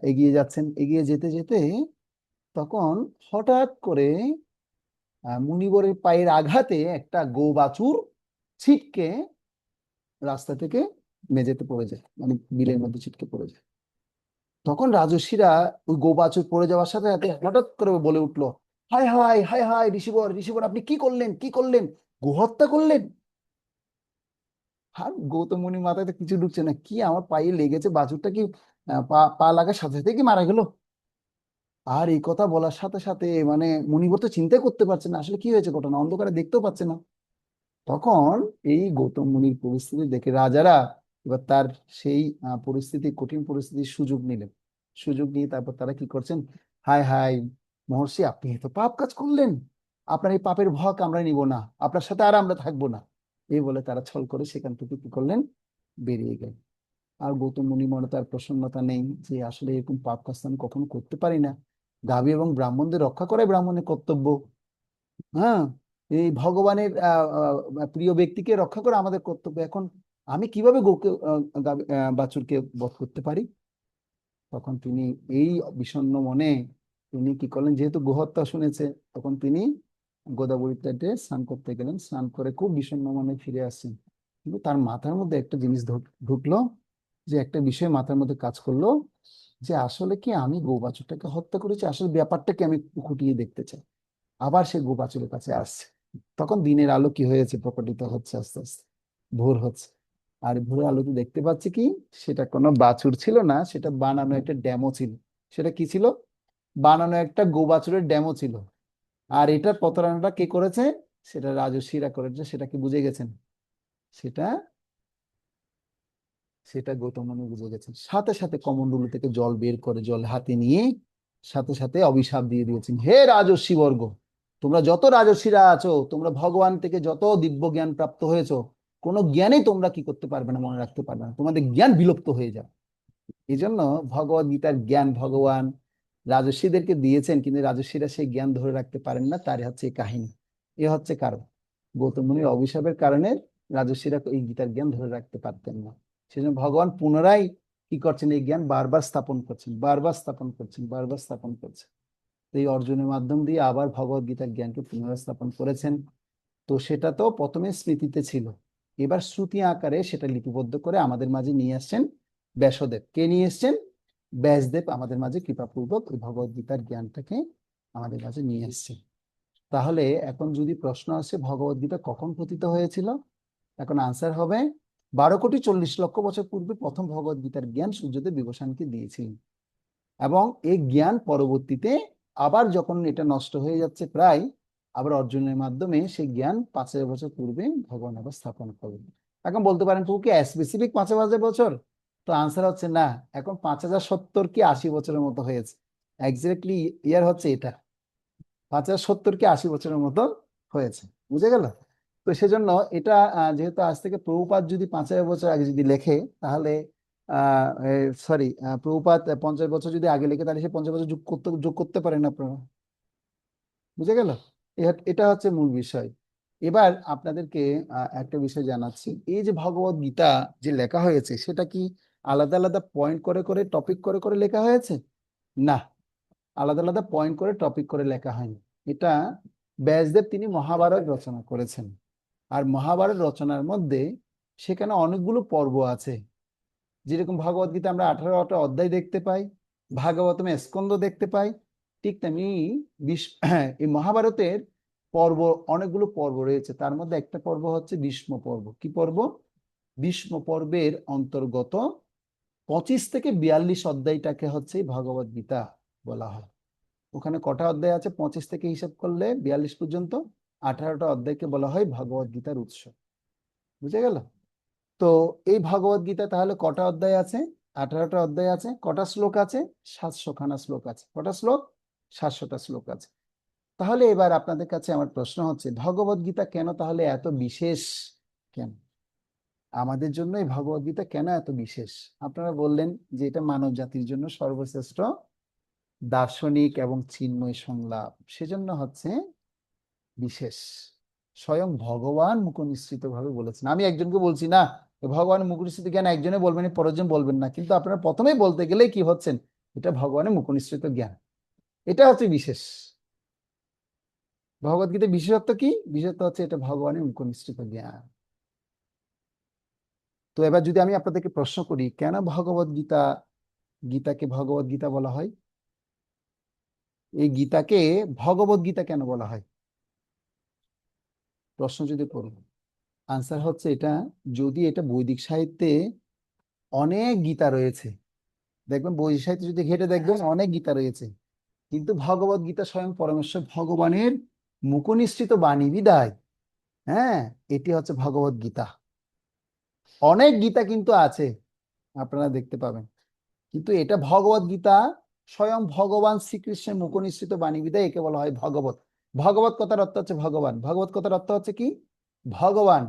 Speaker 1: এগিয়ে যাচ্ছেন। এগিয়ে যেতে যেতে তখন হঠাৎ করে মুনিবরের পায়ের আঘাতে একটা গো-বাছুর ছিটকে রাস্তা থেকে মেঝেতে পড়ে যায়, মানে বিলের মধ্যে ছিটকে পড়ে যায়। তখন রাজস্বীরা ওই গো-বাছুর পড়ে যাওয়ার সাথে সাথে হঠাৎ করে বলে উঠলো, হায় হায় হায় হায়, ঋষিবর ঋষিবর, আপনি কি করলেন, কি করলেন, গোহত্যা করলেন। আর গৌতম মুনির মাথায় তো কিছু ঢুকছে না, কি আমার পায়ে লেগেছে, বাছুরটা কি পা পা লাগার সাথে সাথে কি মারা গেল। আর এই কথা বলার সাথে সাথে মানে মুনিবর তো চিন্তা করতে পারছে না আসলে কি হয়েছে, ঘটনা অন্ধকারে দেখতেও পাচ্ছে না। তখন এই গৌতম মুনির পরিস্থিতি দেখে রাজারা এবার তার সেই পরিস্থিতি, কঠিন পরিস্থিতির সুযোগ নিলেন। সুযোগ নিয়ে তারপর তারা কি করছেন, হায় হায় মহর্ষি, আপনি তো পাপ কাজ করলেন, আপনার এই পাপের ভয় আমরা নিব না, আপনার সাথে আর আমরা থাকবো না। এই বলে তারা ছল করে সেখান থেকে কি করলেন, বেরিয়ে গেলেন। আর গৌতম মুনি মনে তার প্রসন্নতা নেই যে আসলে এরকম পাপ কাজ তো আমি কখনো করতে পারি না, গাভী এবং ব্রাহ্মণদের রক্ষা করাই ব্রাহ্মণের কর্তব্য। হ্যাঁ, এই ভগবানের প্রিয় ব্যক্তিকে রক্ষা করা আমাদের কর্তব্য। এখন আমি কিভাবে বাছুরকে বধ করতে পারি। তখন তিনি এই বিষণ্ণ মনে তিনি কি করলেন, যেহেতু গোহত্যা শুনেছে, তখন তিনি গোদাবরী তটে স্নান করতে গেলেন। স্নান করে খুব বিষণ্ণ মনে ফিরে আসছেন, কিন্তু তার মাথার মধ্যে একটা জিনিস ঢুকলো, যে একটা বিষয় মাথার মধ্যে কাজ করলো, যে আসলে কি আমি গো-বাছুরটাকে হত্যা করেছি, আসলে ব্যাপারটাকে আমি খুঁটিয়ে দেখতে চাই। আবার সে গো-বাছুরের কাছে আসছে। তখন দিনের আলো কি হয়েছে, প্রকটিত হচ্ছে, আস্তে আস্তে ভোর হচ্ছে। আর ভোরের আলোতে দেখতে পাচ্ছি কি, সেটা কোনো বাছুর ছিল না, সেটা বানানো একটা ড্যামো ছিল। সেটা কি ছিল, বানানো একটা গো-বাছুরের ড্যামো ছিল। আর এটার প্রতারণাটা কে করেছে, সেটা রাজস্বীরা করেছে। সেটা কি বুঝে গেছেন, সেটা সেটা গৌতম মুনি বুঝে গেছেন। সাথে সাথে কমণ্ডলু থেকে জল বের করে, জল হাতে নিয়ে সাথে সাথে অভিশাপ দিয়ে দিয়েছেন, হে রাজর্ষি বর্গ, তোমরা যত রাজর্ষিরা আছো, তোমরা ভগবান থেকে যত দিব্য জ্ঞান প্রাপ্ত হয়েছো, কোনো জ্ঞানেই তোমরা কি করতে পারবে না, মনে রাখতে পারবে না, তোমাদের জ্ঞান বিলুপ্ত হয়ে যাবে। এই জন্য ভগবদ গীতার জ্ঞান ভগবান রাজর্ষিদেরকে দিয়েছেন, কিন্তু রাজর্ষিরা সেই জ্ঞান ধরে রাখতে পারেন না, তারই হচ্ছে এই কাহিনী। এ হচ্ছে কারণ, গৌতম মুনির অভিশাপের কারণে রাজর্ষিরা এই গীতার জ্ঞান ধরে রাখতে পারতেন না। সেজন্য ভগবান পুনরায় কি করছেন, এই জ্ঞান বারবার স্থাপন করছেন, বারবার স্থাপন করছেন, বারবার স্থাপন করছেন। এই অর্জনের মাধ্যম দিয়ে আবার ভগবদ গীতার জ্ঞানকে পুনরায় স্থাপন করেছেন। তো সেটা তো প্রথমে স্মৃতিতে ছিল, এবার শ্রুতি আকারে সেটা লিপিবদ্ধ করে আমাদের মাঝে নিয়ে আসছেন ব্যাসদেব। কে নিয়ে এসছেন? ব্যাসদেব আমাদের মাঝে কৃপাপূর্বক এই ভগবদ গীতার জ্ঞানটাকে আমাদের মাঝে নিয়ে এসছেন। তাহলে এখন যদি প্রশ্ন আসে ভগবদ গীতা কখন পতিত হয়েছিল, এখন আনসার হবে 12,40,00,000 বছর পূর্বে প্রথম ভগবদ গীতার জ্ঞান সূর্যদেব বিভূষণকে দিয়েছিলেন, এবং এই জ্ঞান পরবর্তীতে আবার যখন এটা নষ্ট হয়ে যাচ্ছে প্রায়, আবার অর্জনের মাধ্যমে সেই জ্ঞান 5,000 বছর পূর্বে ভগবান আবার স্থাপন করবেন। এখন বলতে পারেন প্রভু কি স্পেসিফিক 5,000 বছর? তো আনসার হচ্ছে না, এখন 5,070 কি 80 বছরের মতো হয়েছে, এক্স্যাক্টলি ইয়ার হচ্ছে এটা 5,070 কি 80 বছরের মতো হয়েছে, বুঝে গেল? তো সেজন্য এটা যেহেতু আজ থেকে প্রভুপাদ যদি 5,000 বছর আগে যদি লেখে, তাহলে প্রভুপাদ 50 বছর যদি আগে লেখে, তাহলে সে 50 বছর যোগ করতে পারেন আপনারা, বুঝে গেল? এটা হচ্ছে মূল বিষয়। এবার আপনাদেরকে একটা বিষয় জানাচ্ছি, এই যে ভগবদ গীতা যে লেখা হয়েছে, সেটা কি আলাদা আলাদা পয়েন্ট করে করে টপিক করে করে লেখা হয়েছে? না, আলাদা আলাদা পয়েন্ট করে টপিক করে লেখা হয়নি। এটা ব্যাসদেব তিনি মহাভারত রচনা করেছেন, আর মহাভারত রচনার মধ্যে সেখানে অনেকগুলো পর্ব আছে। যেরকম ভগবদ গীতা আমরা 18টা অধ্যায় দেখতে পাই, ভাগবতমে স্কন্দ দেখতে পাই, ঠিক তেমনি এই মহাভারতের পর্ব, অনেকগুলো পর্ব রয়েছে। তার মধ্যে একটা পর্ব হচ্ছে ভীষ্ম পর্ব। কি পর্ব? ভীষ্ম পর্বের অন্তর্গত 25 থেকে 42 অধ্যায়টাকে হচ্ছে ভগবদ গীতা বলা হয়। ওখানে কটা অধ্যায় আছে? 25 থেকে হিসাব করলে 42 পর্যন্ত 18টা অধ্যায়কে বলা হয় ভগবদ গীতার উৎস, বুঝে গেল? তো এই ভগবদ গীতা তাহলে কটা অধ্যায় আছে? 18টা অধ্যায় আছে। কটা শ্লোক আছে? 700খানা শ্লোক আছে। কটা শ্লোক? 700টা শ্লোক আছে। তাহলে এবার আপনাদের কাছে আমার প্রশ্ন হচ্ছে, ভগবদ গীতা কেন তাহলে এত বিশেষ? কেন আমাদের জন্য এই ভগবদ গীতা কেন এত বিশেষ? আপনারা বললেন যে এটা মানব জাতির জন্য সর্বশ্রেষ্ঠ দার্শনিক এবং চিন্ময় সংলাপ, সেজন্য হচ্ছে বিশেষ। স্বয়ং ভগবান মুখনিসৃত ভাবে বলেছেন। আমি একজনকে বলছি না, ভগবানের মুখনিসৃত জ্ঞান একজনে বলবেন, পরেরজন বলবেন না, কিন্তু আপনারা প্রথমেই বলতে গেলে কি হচ্ছেন, এটা ভগবানের মুখনিসৃত জ্ঞান, এটা হচ্ছে বিশেষ। ভগবদ্গীতার বিশেষত্ব কি? বিশেষত্ব হচ্ছে এটা ভগবানের মুখনিসৃত জ্ঞান। তো এবার যদি আমি আপনাদেরকে প্রশ্ন করি, কেন গীতাকে ভগবদ গীতা বলা হয়? এই গীতাকে ভগবদ গীতা কেন বলা হয়? প্রশ্ন যদি করি, আনসার হচ্ছে এটা, যদি এটা বৈদিক সাহিত্যে অনেক গীতা রয়েছে, দেখবেন বৈদিক সাহিত্যে যদি ঘেটে দেখবেন অনেক গীতা রয়েছে, কিন্তু ভগবদ গীতা স্বয়ং পরমেশ্বর ভগবানের মুখনিসৃত বাণী বিদায়, হ্যাঁ, এটি হচ্ছে ভগবদ গীতা। অনেক গীতা কিন্তু আছে, আপনারা দেখতে পাবেন, কিন্তু এটা ভগবদ গীতা স্বয়ং ভগবান শ্রীকৃষ্ণের মুখনিসৃত বাণী বিদায়, একে বলা হয় ভগবত। ভগবত কথার অর্থ হচ্ছে ভগবান, ভগবত কথার অর্থ হচ্ছে কি? ভগবান।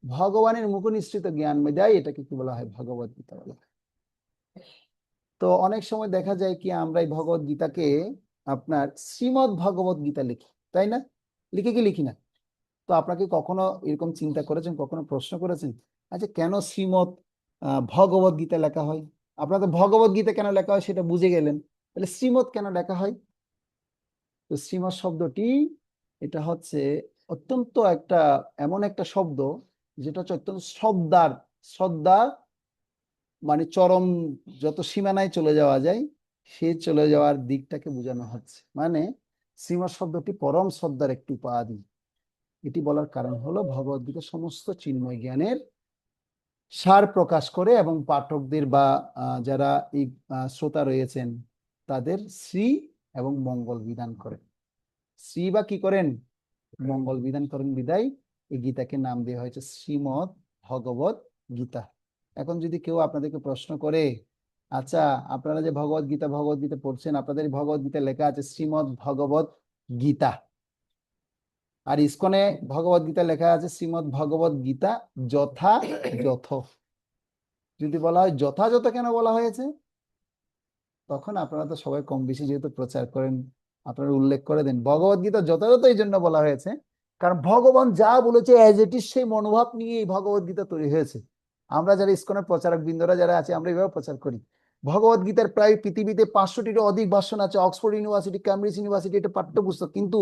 Speaker 1: ভগবানের মুখনিসৃত জ্ঞান বিদায় এটাকে কি বলা হয়? ভগবদ গীতা বলা হয়। তো অনেক সময় দেখা যায় কি, আমরা এই ভগবদ গীতাকে আপনার শ্রীমদ ভগবদ গীতা লিখি, তাই না? লিখে কি লিখি না? তো আপনাকে কখনো এরকম চিন্তা করেছেন, কখনো প্রশ্ন করেছেন, আচ্ছা কেন শ্রীমদ ভগবদ গীতা লেখা হয়? আপনাদের ভগবদ গীতা কেন লেখা হয় সেটা বুঝে গেলেন, তাহলে শ্রীমদ কেন লেখা হয়? তো শ্রীমদ শব্দটি এটা হচ্ছে অত্যন্ত একটা এমন একটা শব্দ, যেটা হচ্ছে অত্যন্ত শ্রদ্ধা মানে চরম, যত সীমানায় চলে যাওয়া যায় সে চলে যাওয়ার দিকটাকে বোঝানো হচ্ছে। মানে শ্রীমদ শব্দটি পরম শ্রদ্ধার একটি উপাধি। এটি বলার কারণ হলো ভগবদ্গীতা সমস্ত চিন্ময় জ্ঞানের সার প্রকাশ করে, এবং পাঠকদের বা যারা এই শ্রোতা রয়েছেন তাদের শ্রী এবং মঙ্গল বিধান করেন। শ্রী বা কি করেন? মঙ্গল বিধান করেন বিদায় এই গীতাকে নাম দেওয়া হয়েছে শ্রীমদ ভগবদ গীতা। এখন যদি কেউ আপনাদেরকে প্রশ্ন করে আচ্ছা, আপনারা যে ভগবত গীতা পড়ছেন, আপনাদের ভগবত গীতা লেখা আছে শ্রীমদ্ ভগবত গীতা, আর ইসকনে ভগবত গীতা লেখা আছে শ্রীমদ্ ভগবত গীতা যথাযথ। যদি বলা হয় যথাযথ কেন বলা হয়েছে, তখন আপনারা তো সবাই কম বেশি যেহেতু প্রচার করেন, আপনারা উল্লেখ করে দেন ভগবত গীতা যথাযথ এই জন্য বলা হয়েছে কারণ ভগবান যা বলেছে অ্যাজ ইট ইজ সেই মনোভাব নিয়ে এই ভগবত গীতা তৈরি হয়েছে। আমরা যারা ইসকনের প্রচারক বৃন্দরা যারা আছে, আমরা এইভাবে প্রচার করি। ভগবত গীতার প্রায় পৃথিবীতে 500টিরও অধিক ভার্সন আছে, অক্সফোর্ড ইউনিভার্সিটি, ক্যামব্রিজ ইউনিভার্সিটি, এটা পাঠ্যপুস্তক। কিন্তু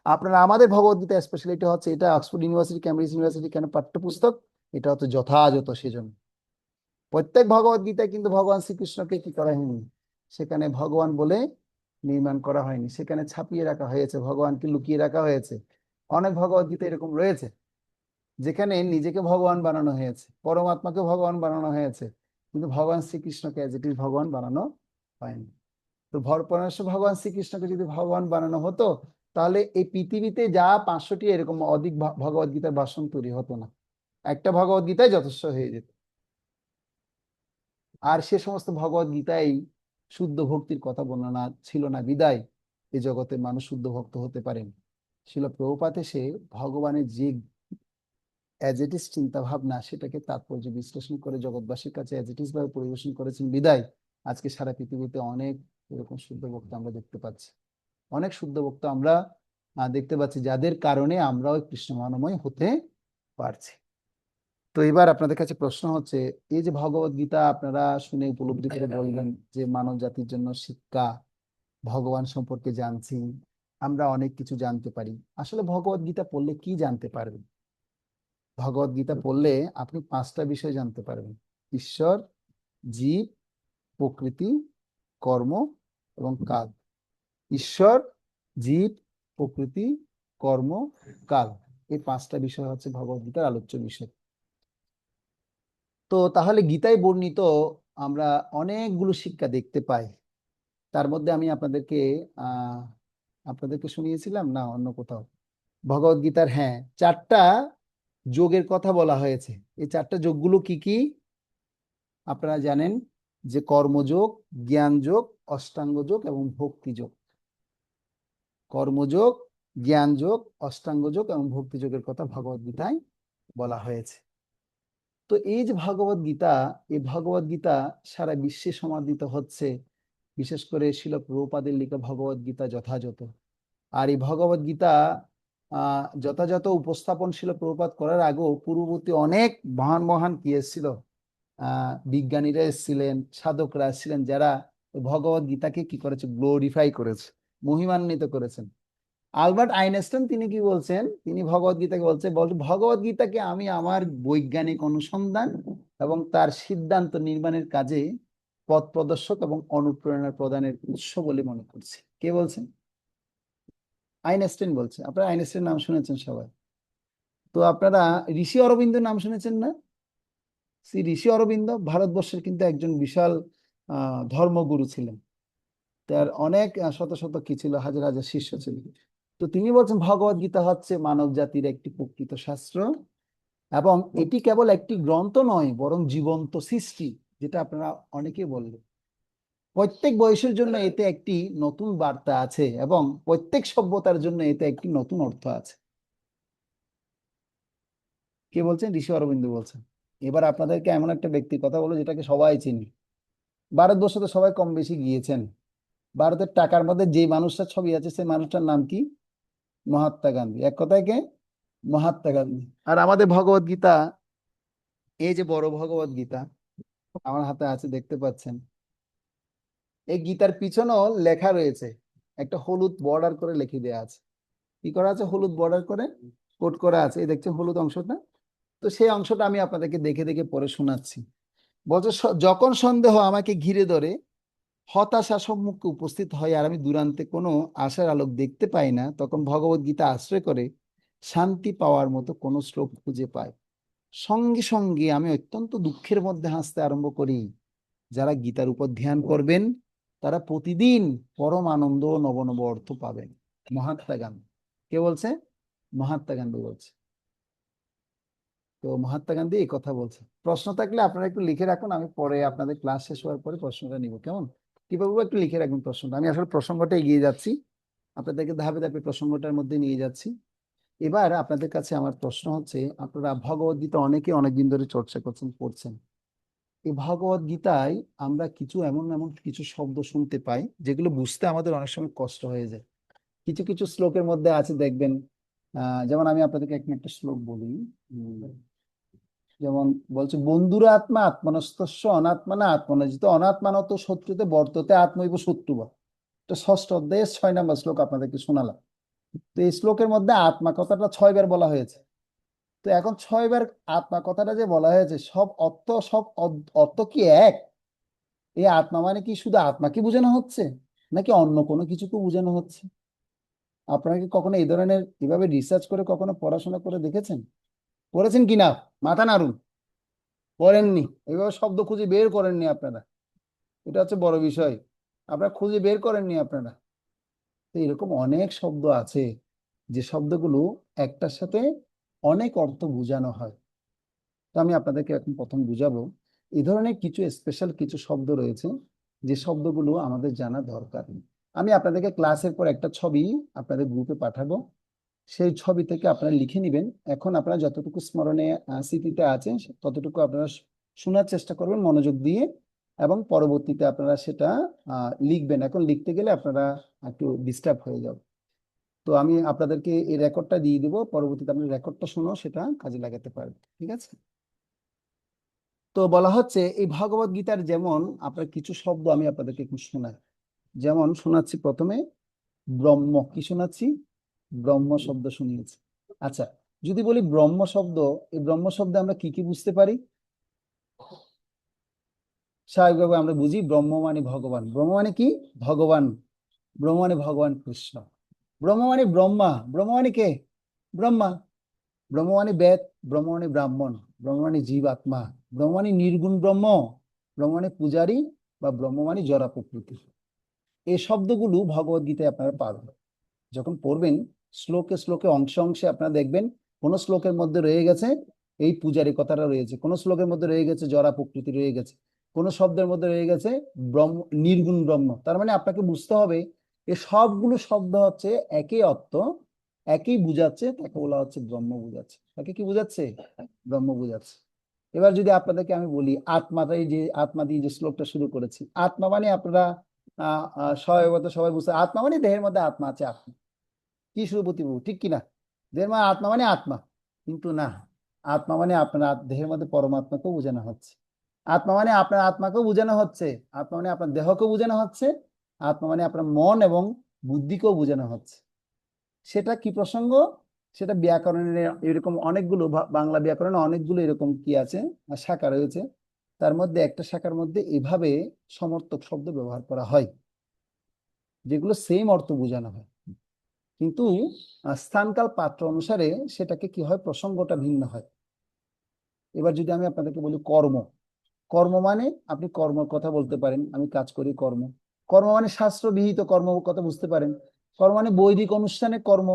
Speaker 1: আপনারা আমাদের ভগবত গীতা স্পেশালিটি হচ্ছে এটা অক্সফোর্ড ইউনিভার্সিটি, ক্যামব্রিজ ইউনিভার্সিটি কেন পাঠ্যপুস্তক, এটা হচ্ছে যথাযথ। সেজন্য প্রত্যেক ভগবত গীতায় কিন্তু ভগবান শ্রীকৃষ্ণকে কি করা হয়নি, সেখানে ভগবান বলে নির্মাণ করা হয়নি, সেখানে ছাপিয়ে রাখা হয়েছে, ভগবানকে লুকিয়ে রাখা হয়েছে। অনেক ভগবত গীতা এরকম রয়েছে যেখানে নিজেকে ভগবান বানানো হয়েছে, পরমাত্মাকে ভগবান বানানো হয়েছে, কিন্তু ভগবান শ্রীকৃষ্ণকে অ্যাজ ইট ইজ ভগবান বানানো হয়নি। তো পরমেশ্বর ভগবান শ্রীকৃষ্ণকে যদি ভগবান বানানো হতো, তাহলে এই পৃথিবীতে যা 500টি এরকম অধিক ভগবত গীতার ভাষণ তৈরি হতো না, একটা ভগবত গীতায় যথেষ্ট হয়ে যেত। আর সে সমস্ত ভগবত গীতায় শুদ্ধ ভক্তির কথা বর্ণনা ছিল না বিদায় এই জগতে মানুষ শুদ্ধ ভক্ত হতে পারেন। শিল প্রভুপাদ এসে ভগবানের যে অ্যাজ ইট ইজ চিন্তা ভাবনা, সেটাকে তাৎপর্য বিশ্লেষণ করে জগৎবাসীর কাছে অ্যাজ ইট ইজ ভাবে পরিবেশন করেছেন বিদায় আজকে সারা পৃথিবীতে অনেক এরকম শুদ্ধ ভক্ত আমরা দেখতে পাচ্ছি, অনেক শুদ্ধ ভক্ত আমরা দেখতে পাচ্ছি, যাদের কারণে আমরাও কৃষ্ণ মনোময় হতে পারছি। তো এবার আপনাদের কাছে প্রশ্ন হচ্ছে, এই যে ভগবত গীতা আপনারা শুনে উপলব্ধি করে বললেন যে মানব জাতির জন্য শিক্ষা, ভগবান সম্পর্কে জানছি, আমরা অনেক কিছু জানতে পারি। আসলে ভগবত গীতা পড়লে কি জানতে পারবেন? ভগবত গীতা পড়লে আপনি 5টা বিষয় জানতে পারবেন: ঈশ্বর, জীব, প্রকৃতি, কর্ম এবং কাল। ঈশ্বর, জীব, প্রকৃতি, কর্ম, কাল, এই 5টা বিষয় হচ্ছে ভগবত গীতার আলোচ্য বিষয়। তো তাহলে গীতায় বর্ণিত আমরা অনেকগুলো শিক্ষা দেখতে পাই। তার মধ্যে আমি আপনাদেরকে শুনিয়েছিলাম না অন্য কোথাও, ভগবত গীতার 4টা যোগের কথা বলা হয়েছে। এই 4টা যোগগুলো কি কি আপনারা জানেন, যে কর্মযোগ, জ্ঞান যোগ, অষ্টাঙ্গ যোগ এবং ভক্তি যোগ। কর্মযোগ, জ্ঞান যোগ, অষ্টাঙ্গ যোগ এবং ভক্তি যোগের কথা ভগবত গীতায় বলা হয়েছে। তো এই যে ভগবত গীতা, এই ভগবত গীতা সারা বিশ্বে সমাদৃত হচ্ছে, বিশেষ করে শিল প্রভুপাদের লেখা ভগবত গীতা যথাযথ। আর এই ভগবত গীতা যথাযথ উপস্থাপন শিল প্রভুপাদ করার আগেও পূর্ববর্তী অনেক মহান মহান কি এসেছিল, বিজ্ঞানীরা এসেছিলেন, সাধকরা এসেছিলেন, যারা ভগবত গীতাকে কি করেছে, গ্লোরিফাই করেছে, মহিমান্বিত করেছেন। আলবার্ট আইনস্টাইন তিনি কি বলছেন, তিনি ভগবত গীতাকে বলছে ভগবত গীতাকে আমি আমার বৈজ্ঞানিক অনুসন্ধান এবং তার সিদ্ধান্ত নির্মাণের কাজে পথ প্রদর্শক এবং অনুপ্রেরণা প্রদানের উৎস বলে মনে করছি। কে বলছেন? আইনস্টাইন বলছে। আপনারা আইনস্টাইন নাম শুনেছেন সবাই। তো আপনারা ঋষি অরবিন্দ নাম শুনেছেন না? শ্রী ঋষি অরবিন্দ ভারতবর্ষের কিন্তু একজন বিশাল ধর্মগুরু ছিলেন। তার অনেক শত শত কি ছিল, হাজার হাজার শিষ্য ছিল। তো তিনি বলছেন ভগবত গীতা হচ্ছে মানব জাতির একটি প্রকৃত শাস্ত্র, এবং এটি কেবল একটি গ্রন্থ নয় বরং জীবন্ত সৃষ্টি, যেটা আপনারা অনেকে বললেন। প্রত্যেক বয়সের জন্য এতে একটি নতুন বার্তা আছে এবং প্রত্যেক সভ্যতার জন্য এতে একটি নতুন অর্থ আছে। কে বলছেন? ঋষি অরবিন্দ বলছেন। এবার আপনাদেরকে এমন একটা ব্যক্তির কথা বলো যেটাকে সবাই চিনি, ভারতবর্ষে তো সবাই কম বেশি গিয়েছেন। ভারতের টাকার মধ্যে যে মানুষটার ছবি আছে সেই মানুষটার নাম কি? মহাত্মা গান্ধী। এক কথায় কে? মহাত্মা গান্ধী। আর আমাদের ভগবত গীতা, এই যে বড় ভগবত গীতা আমার হাতে আছে দেখতে পাচ্ছেন, এই গীতার পিছনেও লেখা রয়েছে, একটা হলুদ বর্ডার করে লিখে দেওয়া আছে। কি করা আছে? হলুদ বর্ডার করে কোট করা আছে, এই দেখছেন হলুদ অংশটা। তো সেই অংশটা আমি আপনাদেরকে দেখে দেখে পড়ে শোনাচ্ছি। বলছে, যখন সন্দেহ আমাকে ঘিরে ধরে, হতাশা সম্মুখে উপস্থিত হয় আর আমি দূরান্তে কোনো আশার আলোক দেখতে পাই না, তখন ভগবত গীতা আশ্রয় করে শান্তি পাওয়ার মতো কোনো শ্লোক খুঁজে পাই। সঙ্গে সঙ্গে আমি অত্যন্ত দুঃখের মধ্যে হাসতে আরম্ভ করি। যারা গীতার উপর ধ্যান করবেন তারা প্রতিদিন পরম আনন্দ ও নব নব অর্থ পাবেন। মহাত্মা গান্ধী। কে বলছে? মহাত্মা গান্ধী বলছে। তো মহাত্মা গান্ধী এই কথা বলছে। প্রশ্ন থাকলে আপনারা একটু লিখে রাখুন, আমি পরে আপনাদের ক্লাস শেষ হওয়ার পরে প্রশ্নটা নিব, কেমন? কি বাবু, একটু লিখে রাখুন প্রশ্নটা। আমি আসলে প্রসঙ্গটা এগিয়ে যাচ্ছি, আপনাদেরকে ধাপে ধাপে প্রসঙ্গটার মধ্যে নিয়ে যাচ্ছি। এবার আপনাদের কাছে আমার প্রশ্ন হচ্ছে, আপনারা ভগবদ গীতা অনেকে অনেকদিন ধরে চর্চা করছেন, পড়ছেন। এই ভগবদ গীতায় আমরা কিছু এমন এমন কিছু শব্দ শুনতে পাই যেগুলো বুঝতে আমাদের অনেক সময় কষ্ট হয়ে যায়। কিছু কিছু শ্লোকের মধ্যে আছে দেখবেন, যেমন আমি আপনাদেরকে একটা শ্লোক বলি। যেমন বলছে, বন্ধুরা আত্মা আত্মনস্তস্য অনাত্মানা আত্মনজিত অনাত্মানত শত্রুতে বর্ততে আত্মৈব শত্রুবা। এটা 6ষ্ঠ অধ্যায়ের 6 নম্বর শ্লোক আপনাদেরকে শোনালাম। তো এই শ্লোকের মধ্যে আত্মা কথাটা 6 বার বলা হয়েছে। তো এখন 6 বার আত্মা কথাটা যে বলা হয়েছে, সব অর্থ কি এক? এই আত্মা মানে কি শুধু আত্মাকে বোঝানো হচ্ছে, নাকি অন্য কোনো কিছুকে বোঝানো হচ্ছে? আপনারা কি কখনো এই ধরনের এভাবে রিসার্চ করে কখনো পড়াশোনা করে দেখেছেন? পড়েছেন কিনা? মাথা নাড়ুন। পড়েননি? এইভাবে শব্দ খুঁজে বের করেননি আপনারা, এটা হচ্ছে বড় বিষয়। আপনারা খুঁজে বের করেননি আপনারা। তো এরকম অনেক শব্দ আছে যে শব্দগুলো একটার সাথে অনেক অর্থ বোঝানো হয়। তো আমি আপনাদেরকে এখন প্রথম বুঝাবো, এই ধরনের কিছু স্পেশাল কিছু শব্দ রয়েছে যে শব্দগুলো আমাদের জানা দরকার। আমি আপনাদেরকে ক্লাসের পর একটা ছবি আপনাদের গ্রুপে পাঠাবো, সেই ছবি থেকে আপনারা লিখে নেবেন। এখন আপনারা যতটুকু স্মরণে স্মৃতিতে আছে ততটুকু আপনারা শোনার চেষ্টা করবেন মনোযোগ দিয়ে, এবং পরবর্তীতে আপনারা সেটা লিখবেন। এখন লিখতে গেলে আপনারা একটু ডিস্টার্ব হয়ে যাবে। তো আমি আপনাদেরকে এই রেকর্ডটা দিয়ে দিব, পরবর্তীতে আপনি রেকর্ডটা শুনো সেটা কাজে লাগাতে পারবেন, ঠিক আছে? তো বলা হচ্ছে এই ভগবদ গীতার যেমন আপনার কিছু শব্দ আমি আপনাদেরকে একটু শোনাই। যেমন শোনাচ্ছি প্রথমে ব্রহ্ম, কি শোনাচ্ছি? ব্রহ্ম শব্দ শুনিয়েছি। আচ্ছা, যদি বলি ব্রহ্ম শব্দ, এই ব্রহ্ম শব্দে আমরা কি কি বুঝতে পারি? স্বাভাবিকভাবে আমরা বুঝি ব্রহ্ম মানে ভগবান। ব্রহ্ম মানে কি? ভগবান। ব্রহ্ম মানে ভগবান কৃষ্ণ। ব্রহ্ম মানে ব্রহ্মা। ব্রহ্ম মানে কে? ব্রহ্মা। ব্রহ্ম মানে বেদ। ব্রহ্ম মানে ব্রাহ্মণ। ব্রহ্ম মানে জীবাত্মা। ব্রহ্ম মানে নির্গুণ ব্রহ্ম। ব্রহ্ম মানে পূজারী, বা ব্রহ্ম মানে জড়া প্রকৃতি। এই শব্দগুলো ভগবদ গীতায় আপনারা পাবেন। যখন পড়বেন শ্লোকে শ্লোকে অংশে অংশে আপনারা দেখবেন কোন শ্লোকের মধ্যে রয়ে গেছে এই পূজারী কথাটা রয়েছে, কোন শ্লোকের মধ্যে রয়ে গেছে জড়া প্রকৃতি রয়ে গেছে, কোন শব্দের মধ্যে রয়ে গেছে ব্রহ্ম, নির্গুণ ব্রহ্ম। তার মানে আপনাকে বুঝতে হবে এই সবগুলো শব্দ হচ্ছে একই অর্থ, একই বুঝাচ্ছে, তাকে বলা হচ্ছে ব্রহ্ম বুঝাচ্ছে। তাকে কি বুঝাচ্ছে? ব্রহ্ম বুঝাচ্ছে। এবার যদি আপনাদেরকে আমি বলি আত্মাটাই, যে আত্মা দিয়ে যে শ্লোকটা শুরু করেছি, আত্মা মানে আপনারা সবাই বুঝতে, আত্মা মানে দেহের মধ্যে আত্মা আছে। আত্মা কি সুরপতি বাবু, ঠিক কিনা? দেহের মানে আত্মা মানে আত্মা, কিন্তু না, আত্মা মানে আপনার দেহের মধ্যে পরমাত্মাকেও বোঝানো হচ্ছে। আত্মা মানে আপনার আত্মাকেও বোঝানো হচ্ছে, আত্মা মানে আপনার দেহকেও বোঝানো হচ্ছে, আত্মা মানে আপনার মন এবং বুদ্ধিকেও বোঝানো হচ্ছে। সেটা কি প্রসঙ্গ? সেটা ব্যাকরণের এরকম অনেকগুলো, বাংলা ব্যাকরণে অনেকগুলো এরকম কি আছে, শাখা রয়েছে। তার মধ্যে একটা শাখার মধ্যে এভাবে সমর্থক শব্দ ব্যবহার করা হয়, যেগুলো সেম অর্থ বোঝানো হয়, কিন্তু স্থানকাল পাত্র অনুসারে সেটাকে কি হয়, প্রসঙ্গটা ভিন্ন হয়। এবার যদি আমি আপনাদেরকে বলি কর্ম, কর্ম মানে আপনি কর্মের কথা বলতে পারেন, আমি কাজ করি কর্ম। কর্ম মানে শাস্ত্রবিহিত কর্ম কথা বুঝতে পারেন। কর্ম মানে বৈদিক অনুষ্ঠানে কর্ম।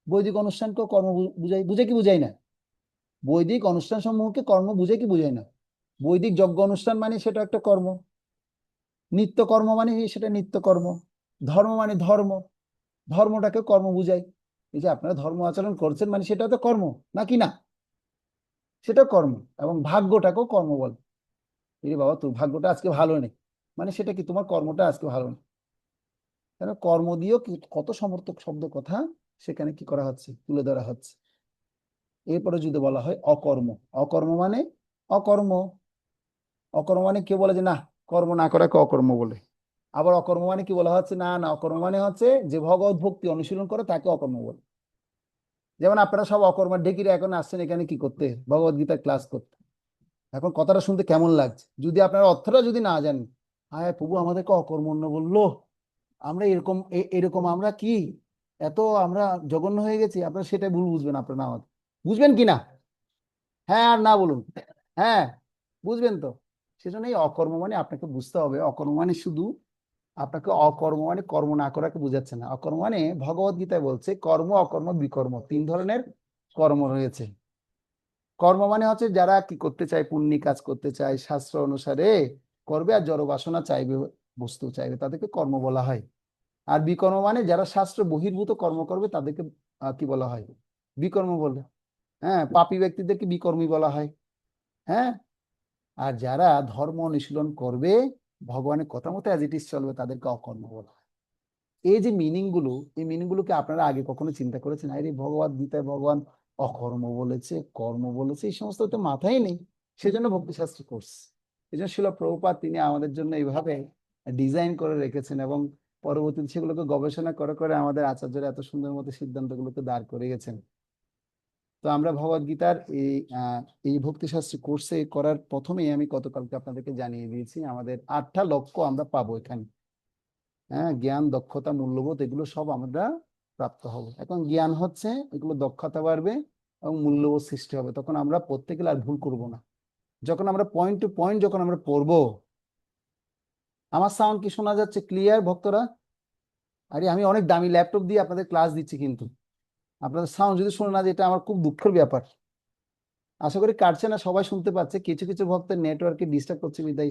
Speaker 1: বৈদিক অনুষ্ঠানকেও কর্ম বুঝাই, বুঝে কি বুঝাই না? বৈদিক অনুষ্ঠান সমূহকে কর্ম বুঝে কি বুঝাই না? বৈদিক যজ্ঞ অনুষ্ঠান মানে সেটা একটা কর্ম। নিত্য কর্ম মানে সেটা নিত্য কর্ম। ধর্ম মানে ধর্ম, ধর্মটাকে কর্ম বুঝাই। এই যে আপনারা ধর্ম আচরণ করছেন মানে সেটা তো কর্ম, নাকি না? সেটা কর্ম। এবং ভাগ্যটাকেও কর্ম বলে। এই বাবা তোর ভাগ্যটা আজকে ভালো নেই, মানে সেটা কি, তোমার কর্মটা আজকে ভালো নেই। কেন? কর্ম দিয়েও কত সমর্থক শব্দ কথা সেখানে কি করা হচ্ছে, তুলে ধরা হচ্ছে। এরপরে যদি বলা হয় অকর্ম, অকর্ম মানে অকর্ম। অকর্ম মানে কেউ বলে যে না, কর্ম না করাকে অকর্ম বলে। আবার অকর্ম মানে কি বলা হচ্ছে, না না, অকর্ম মানে হচ্ছে যে ভগবত ভক্তি অনুশীলন করে তাকে অকর্ম বলে। যেমন আপনারা সব অকর্মার ঢেকিরে এখন আসছেন এখানে কি করতে, ভগবত গীতার ক্লাস করতে। এখন কথাটা শুনতে কেমন লাগছে? যদি আপনারা অর্থটা যদি না জানেন, হ্যাঁ প্রভু আমাদেরকে অকর্মণ্য বললো, আমরা এরকম এরকম আমরা কি এত আমরা জঘন্য হয়ে গেছি, আপনারা সেটাই ভুল বুঝবেন। আপনারা আমাদের বুঝবেন কি না? হ্যাঁ আর না বলুন। হ্যাঁ বুঝবেন তো? সেজন্য এই অকর্ম মানে আপনাকে বুঝতে হবে, অকর্ম মানে শুধু আপনাকে অকর্ম মানে কর্ম না করাকে বোঝাচ্ছে না। অকর্ম মানে ভগবত গীতায় বলছে কর্ম, অকর্ম, বিকর্ম, 3 ধরনের কর্ম রয়েছে। কর্ম মানে হচ্ছে যারা কি করতে চায়, পুণ্যি কাজ করতে চায়, শাস্ত্র অনুসারে করবে, আর জড় বাসনা চাইবে, বস্তু চাইবে, তাদেরকে কর্ম বলা হয়। আর বিকর্ম মানে যারা শাস্ত্র বহির্ভূত কর্ম করবে তাদেরকে কি বলা হয়? বিকর্ম বলে। হ্যাঁ, পাপী ব্যক্তিদেরকে বিকর্মী বলা হয়। হ্যাঁ, আর যারা ধর্ম অনুশীলন করবে, ভগবানের কথা মতো অ্যাজ ইট ইজ চলবে, তাদেরকে অকর্ম বলা হয়। এই যে মিনিং গুলো, এই মিনিং গুলোকে আপনারা আগে কখনো চিন্তা করেছেন? আরে ভগবদ গীতায় ভগবান অকর্ম বলেছে, কর্ম বলেছে, এই সমস্ত তো মাথায় নেই। সেজন্য ভক্তিশাস্ত্র কোর্স, এই জন্য শিল প্রভুপাদ তিনি আমাদের জন্য এইভাবে ডিজাইন করে রেখেছেন, এবং পরবর্তীতে সেগুলোকে গবেষণা করে করে আমাদের আচার্যরা এত সুন্দর মতো সিদ্ধান্তগুলোকে দাঁড় করিয়েছেন। তো আমরা ভগবদ গীতার এই ভক্তিশাস্ত্রী কোর্সে করার প্রথমেই আমি গতকালকে আপনাদেরকে জানিয়ে দিয়েছি, আমাদের 8টা লক্ষ্য আমরা পাবো এখানে। হ্যাঁ, জ্ঞান, দক্ষতা, মূল্যবোধ, এগুলো সব আমরা প্রাপ্ত হব। এখন জ্ঞান হচ্ছে, এগুলো দক্ষতা বাড়বে এবং মূল্যবোধ সৃষ্টি হবে, তখন আমরা প্রত্যেকে আর ভুল করব না। যখন আমরা পয়েন্ট টু পয়েন্ট যখন আমরা পড়বো, আমার সাউন্ড কি শোনা যাচ্ছে ক্লিয়ার ভক্তরা? আরে আমি অনেক দামি ল্যাপটপ দিয়ে আপনাদের ক্লাস দিচ্ছি, কিন্তু আপনাদের সাউন্ড যদি শোনা না যায়, এটা আমার খুব দুঃখের ব্যাপার। আশা করি কাটছে না, সবাই শুনতে পাচ্ছে। কিছু কিছু ভক্তের নেটওয়ার্কে ডিস্টার্ব করছে বিদায়,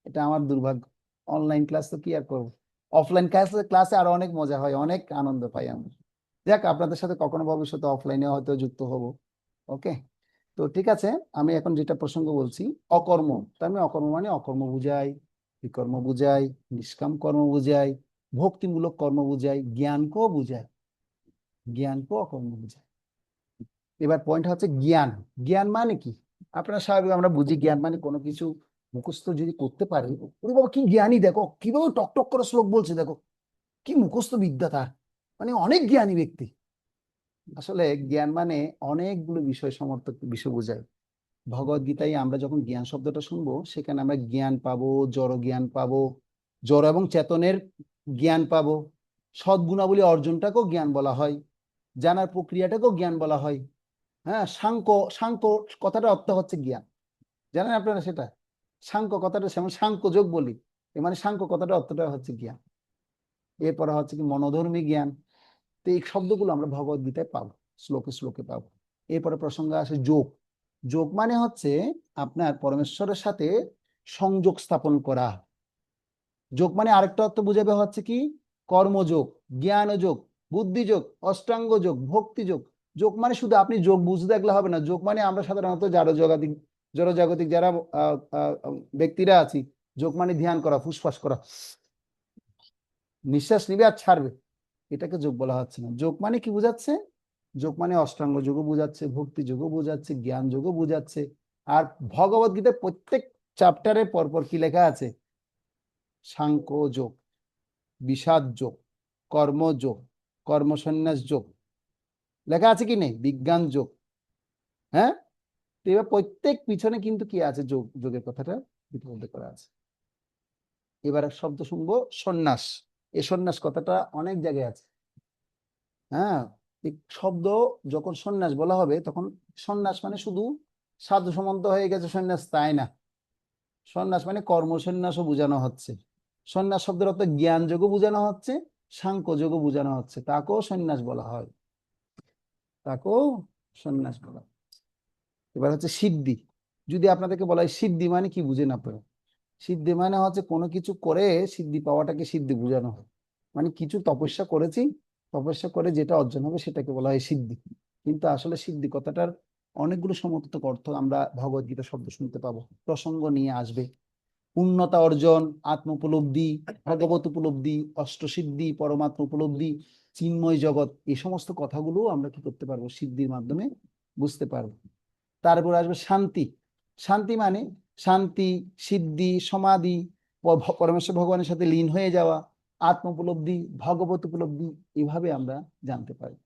Speaker 1: এটা আমার দুর্ভাগ্য। অনলাইন ক্লাস তো কি আর করবো, অফলাইন ক্লাসে আরো অনেক মজা হয়, অনেক আনন্দ পাই আমরা। যাক, আপনাদের সাথে কখনো ভবিষ্যতে অফলাইনে হয়তো যুক্ত হব। ওকে, তো ঠিক আছে, আমি এখন যেটা প্রসঙ্গ বলছি, অকর্ম। তার মানে অকর্ম মানে অকর্ম বুঝাই, বিকর্ম বুঝাই, নিষ্কাম কর্ম বুঝাই, ভক্তিমূলক কর্ম বুঝাই, জ্ঞানকেও বুঝায়, জ্ঞানকেও অকর্ম বুঝায়। এবার পয়েন্ট হচ্ছে জ্ঞান। জ্ঞান মানে কি? আপনারা স্বাভাবিক আমরা বুঝি জ্ঞান মানে কোনো কিছু মুখস্থ যদি করতে পারে, ওরে বাবা কি জ্ঞানী, দেখো কিভাবে টক টক করে শ্লোক বলছে, দেখো কি মুখস্থ বিদ্যা তার, মানে অনেক জ্ঞানী ব্যক্তি। আসলে জ্ঞান মানে অনেকগুলো বিষয় সমর্থক বিষয় বোঝায়। ভগবদ গীতায় আমরা যখন জ্ঞান শব্দটা শুনবো, সেখানে আমরা জ্ঞান পাবো, জড় জ্ঞান পাবো, জড় এবং চেতনের জ্ঞান পাবো, সদ্গুণাবলী অর্জনটাকেও জ্ঞান বলা হয়, জানার প্রক্রিয়াটাকেও জ্ঞান বলা হয়। হ্যাঁ, সাংখ্য, সাংখ্য কথাটা অর্থ হচ্ছে জ্ঞান, জানেন আপনারা সেটা? সাংখ্য কথাটা যেমন সাংখ্য যোগ বলি, এ মানে সাংখ্য কথাটা অর্থটা হচ্ছে জ্ঞান। এরপরে হচ্ছে কি মনোধর্মী জ্ঞান। তো এই শব্দগুলো আমরা ভগবদ গীতায় পাবো, শ্লোকে শ্লোকে পাবো। এরপরে প্রসঙ্গ আসে যোগ। যোগ মানে হচ্ছে আপনার পরমেশ্বরের সাথে সংযোগ স্থাপন করা। যোগ মানে আরেকটা অর্থ বুঝাবে হচ্ছে কি কর্মযোগ, জ্ঞান যোগ, বুদ্ধিযোগ, অষ্টাঙ্গ যোগ, ভক্তি যোগ। যোগ মানে শুধু আপনি যোগ বুঝতে দেখলে হবে না। যোগ মানে আমরা সাধারণত জড়জাগতিক যারা ব্যক্তিরা আছি, যোগ মানে ধ্যান করা, ফুসফাস করা, নিঃশ্বাস নিবে আর ছাড়বে, এটাকে যোগ বলা হচ্ছে না। যোগ মানে কি বুঝাচ্ছে? যোগ মানে অষ্টাঙ্গ যোগও বুঝাচ্ছে, ভক্তি যোগও বুঝাচ্ছে, জ্ঞান যোগও বুঝাচ্ছে। আর ভগবদ গীতার প্রত্যেক চ্যাপ্টারে পরপর কি লেখা আছে? সাংখ্য যোগ, বিষাদ যোগ, কর্মযোগ, কর্মসন্ন্যাস যোগ লেখা আছে কি নেই? বিজ্ঞান যোগ। হ্যাঁ, তো এবার প্রত্যেক পিছনে কিন্তু কি আছে? যোগ, যোগের কথাটা লিপিবদ্ধ করা আছে। এবার শব্দ শুনবো সন্ন্যাস। এই সন্ন্যাস কথাটা অনেক জায়গায় আছে। হ্যাঁ, এই শব্দ যখন সন্ন্যাস বলা হবে, তখন সন্ন্যাস মানে শুধু সাধু সম্বন্ধ হয়ে গেছে সন্ন্যাস তাই না। সন্ন্যাস মানে কর্মসন্ন্যাসও বোঝানো হচ্ছে। সন্ন্যাস শব্দের অর্থ জ্ঞান যোগও বোঝানো হচ্ছে, সাংখ্য যোগও বোঝানো হচ্ছে, তাকেও সন্ন্যাস বলা হয়, তাকেও সন্ন্যাস বলা হয়। এবার হচ্ছে সিদ্ধি। যদি আপনাদেরকে বলা হয় সিদ্ধি মানে কি, বুঝেন আপনারা? সিদ্ধি মানে হচ্ছে কোনো কিছু করে সিদ্ধি পাওয়াটাকে সিদ্ধি বোঝানো হয়। মানে কিছু তপস্যা করেছি, তপস্যা করে যেটা অর্জন হবে সেটাকে বলা হয় সিদ্ধি। কিন্তু আসলে সিদ্ধি কথাটার অনেকগুলো সমর্থক অর্থ আমরা ভগবদ গীতা শব্দ শুনতে পাবো, প্রসঙ্গ নিয়ে আসবে। পূর্ণতা অর্জন, আত্ম উপলব্ধি, ভগবত উপলব্ধি, অষ্টসিদ্ধি, পরমাত্ম উপলব্ধি, চিন্ময় জগৎ, এই সমস্ত কথাগুলো আমরা কি করতে পারবো? সিদ্ধির মাধ্যমে বুঝতে পারবো। তারপর আসবে শান্তি। শান্তি মানে শান্তি, সিদ্ধি, সমাধি, পরমেশ্বর ভগবানের সাথে লীন হয়ে যাওয়া, আত্ম উপলব্ধি, ভগবত উপলব্ধি, এভাবে আমরা জানতে পারি।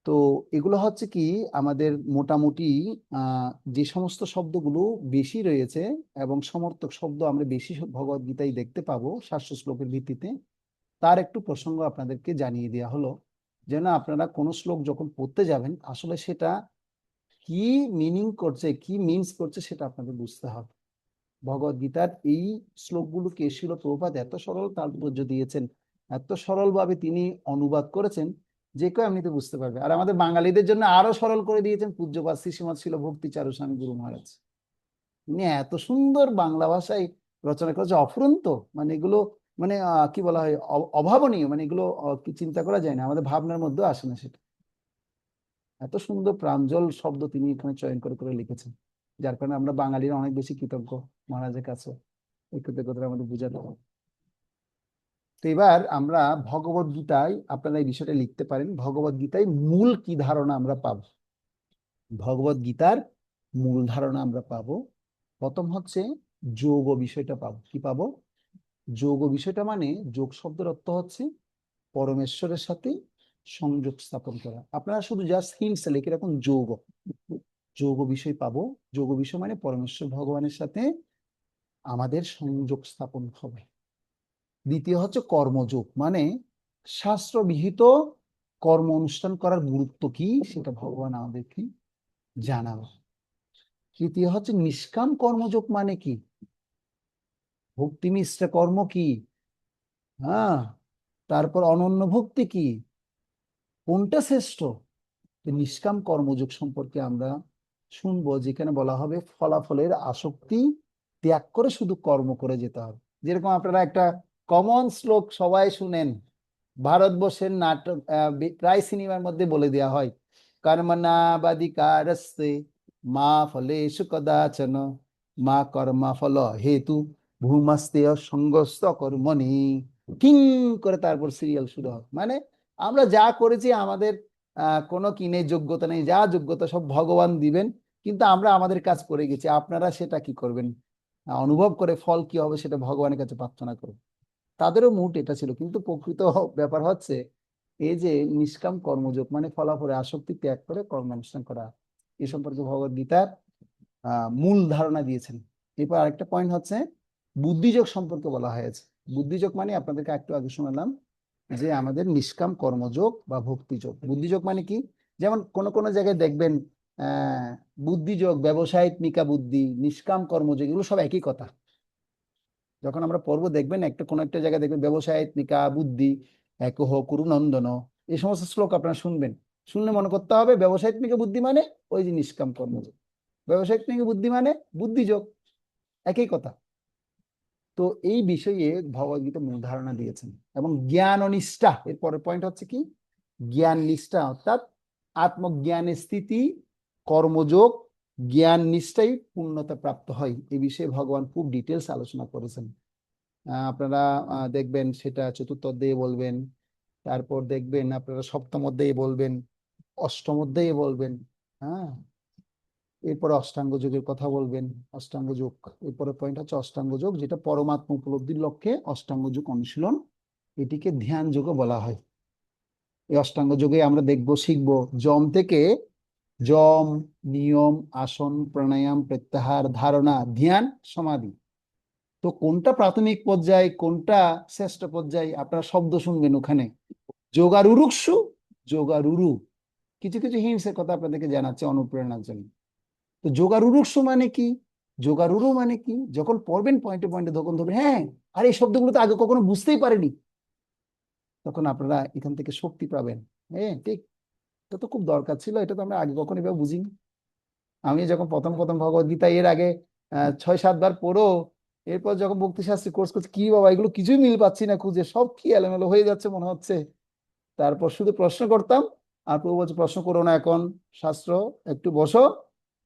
Speaker 1: তো এগুলো হচ্ছে কি আমাদের মোটামুটি যে সমস্ত শব্দগুলো বেশি রয়েছে এবং সমর্থক শব্দ আমরা বেশি ভগবদ গীতায় দেখতে পাবো শাস্ত্র শ্লোকের ভিত্তিতে, তার একটু প্রসঙ্গ আপনাদেরকে জানিয়ে দেওয়া হলো, যেন আপনারা কোনো শ্লোক যখন পড়তে যাবেন আসলে সেটা কি মিনিং করছে, কি মিনস করছে, সেটা আপনাদের বুঝতে হবে। ভগবদ গীতার এই শ্লোকগুলোকে শিল প্রভুপাদ এত সরল তাৎপর্য দিয়েছেন, এত সরলভাবে তিনি অনুবাদ করেছেন, যে কেউ এমনিতে বুঝতে পারবে। আর আমাদের বাঙালিদের জন্য আরো সরল করে দিয়েছেন পূজ্যপাদ শ্রীশ্রীমৎ ছিল ভক্তি চারু স্বামী গুরু মহারাজ। উনি এত সুন্দর বাংলা ভাষায় রচনা করেছে, অফুরন্ত, মানে এগুলো মানে কি বলা হয়, অভাবনীয়, মানে এগুলো কি চিন্তা করা যায় না, আমাদের ভাবনার মধ্যেও আসে না সেটা। এত সুন্দর প্রাঞ্জল শব্দ তিনি এখানে চয়ন করে করে লিখেছেন, যার কারণে আমরা বাঙালিরা অনেক বেশি কৃতজ্ঞ মহারাজের কাছে। এই কৃতজ্ঞতা আমাদের বোঝাতে হবে। তো এবার আমরা ভগবদ গীতায়, আপনারা এই বিষয়টা লিখতে পারেন, ভগবদ গীতায় মূল কি ধারণা আমরা পাবো। ভগবদ গীতার মূল ধারণা আমরা পাবো, প্রথম হচ্ছে যোগ বিষয়টা পাবো। কি পাবো? যোগ বিষয়টা মানে, যোগ শব্দের অর্থ হচ্ছে পরমেশ্বরের সাথে সংযোগ স্থাপন করা। আপনারা শুধু জাস্ট হিন্টস লিখে রাখুন যোগ, যোগ বিষয় পাবো। যোগ বিষয় মানে পরমেশ্বর ভগবানের সাথে আমাদের সংযোগ স্থাপন হবে। দ্বিতীয় হচ্ছে কর্মযোগ, মানে শাস্ত্রবিহিত কর্ম অনুষ্ঠান করার গুরুত্ব কি সেটা ভগবান আমাদেরকে জানাবে। তৃতীয় হচ্ছে নিষ্কাম কর্মযোগ, মানে কি ভক্তি মিশ্র কর্ম কি, হ্যাঁ, তারপর অনন্য ভক্তি কি, কোনটা শ্রেষ্ঠ। নিষ্কাম কর্মযোগ সম্পর্কে আমরা শুনবো, যেখানে বলা হবে ফলাফলের আসক্তি ত্যাগ করে শুধু কর্ম করে যেতে হবে। যেরকম আপনারা একটা কমন শ্লোক সবাই শুনেন, ভারতবর্ষের নাটক প্রায় সিনেমার মধ্যে বলে দেওয়া হয়, কর্মণাবাধিকারস্তে মা ফলেষু কদাচন মা কর্মা ফল হেতু ভূমস্তেয় সঙ্গস্ত কর্মণি, কিং করে তারপর সিরিয়াল শুরু হয়। মানে আমরা যা করেছি আমাদের কোনো কিনে যোগ্যতা নেই, যা যোগ্যতা সব ভগবান দিবেন, কিন্তু আমরা আমাদের কাজ করে গেছি, আপনারা সেটা কি করবেন, অনুভব করে ফল কি হবে সেটা ভগবানের কাছে প্রার্থনা করবেন। তাদেরও মুড এটা ছিল, কিন্তু প্রকৃত ব্যাপার হচ্ছে এই যে নিষ্কাম কর্মযোগ, মানে ফলাফলে আসক্তি ত্যাগ করে কর্মানুষ্ঠান করা। এই সম্পর্কে ভগবদ গীতার মূল ধারণা দিয়েছেন। এরপর আরেকটা পয়েন্ট হচ্ছে বুদ্ধিযোগ সম্পর্কে বলা হয়েছে। বুদ্ধিযোগ মানে আপনাদেরকে একটু আগে শোনালাম যে আমাদের নিষ্কাম কর্মযোগ বা ভক্তিযোগ। বুদ্ধিযোগ মানে কি, যেমন কোন কোন জায়গায় দেখবেন বুদ্ধিযোগ, ব্যবসায়িক বুদ্ধি, নিষ্কাম কর্মযোগ, এগুলো সব একই কথা। যখন আমরা পড়বো দেখবেন একটা কোনো একটা জায়গায় দেখবেন ব্যবসায়িক বুদ্ধি একহ কুরু নন্দন, এই সমস্ত শ্লোক আপনারা শুনবেন, শুনলে মনে করতে হবে ব্যবসায়িক বুদ্ধি মানে ওই যে নিষ্কাম কর্মযোগ, ব্যবসায়িক বুদ্ধি মানে বুদ্ধিযোগ, একই কথা। তো এই বিষয়ে ভগবদ্গীতা মূল ধারণা দিয়েছেন। এবং জ্ঞান ও নিষ্ঠা, এর পরের পয়েন্ট হচ্ছে কি, জ্ঞান নিষ্ঠা, অর্থাৎ আত্মজ্ঞানের স্থিতি, কর্মযোগ, জ্ঞান নিষ্ঠাই পূর্ণতা প্রাপ্ত হয়। এই বিষয়ে ভগবান খুব ডিটেলস আলোচনা করেছেন। আপনারা দেখবেন সেটা চতুর্থ অধ্যায়ে বলবেন, তারপর দেখবেন আপনারা সপ্তম অধ্যায়ে বলবেন, অষ্টম অধ্যায়ে বলবেন, হ্যাঁ, এরপরে অষ্টাঙ্গ যোগের কথা বলবেন। অষ্টাঙ্গ যোগ, এরপরে পয়েন্ট হচ্ছে অষ্টাঙ্গ যোগ, যেটা পরমাত্মা উপলব্ধির লক্ষ্যে অষ্টাঙ্গ যোগ অনুশীলন, এটিকে ধ্যান যোগও বলা হয়। এই অষ্টাঙ্গ যোগে আমরা দেখবো, শিখবো যম থেকে, যম, নিয়ম, আসন, প্রাণায়াম, প্রত্যাহার, ধারণা, ধ্যান, সমাধি। তো কোনটা প্রাথমিক পর্যায়, কোনটা শ্রেষ্ঠ পর্যায়, আপনারা শব্দ শুনবেন ওখানে, যোগারুরুক্ষু, যোগারুরু, কিছু কিছু হিন্টস এর কথা আপনাদেরকে জানাচ্ছে অনুপ্রেরণার জন্য। তো যোগারুরুক্ষু মানে কি, যোগারুরু মানে কি, যখন পড়বেন পয়েন্টে পয়েন্টে তখন ধরবেন, হ্যাঁ, আর এই শব্দগুলো তো আগে কখনো বুঝতেই পারেনি, তখন আপনারা এখান থেকে শক্তি পাবেন। হ্যাঁ ঠিক, এটা তো খুব দরকার ছিল, এটা তো আমরা আগে কখনো এভাবে বুঝিনি। আমি যখন প্রথম প্রথম ভগবদ্গীতা এর আগে 6-7 বার পড়ো, এরপর যখন ভক্তিশাস্ত্রী কোর্স করছি, কি বাবা এগুলো কিছুই মিল পাচ্ছি না, খুঁজে সব কি এলোমেলো হয়ে যাচ্ছে মনে হচ্ছে। তারপর শুধু প্রশ্ন করতাম, আর প্রভু বলছে প্রশ্ন করো না, এখন শাস্ত্র একটু বসো,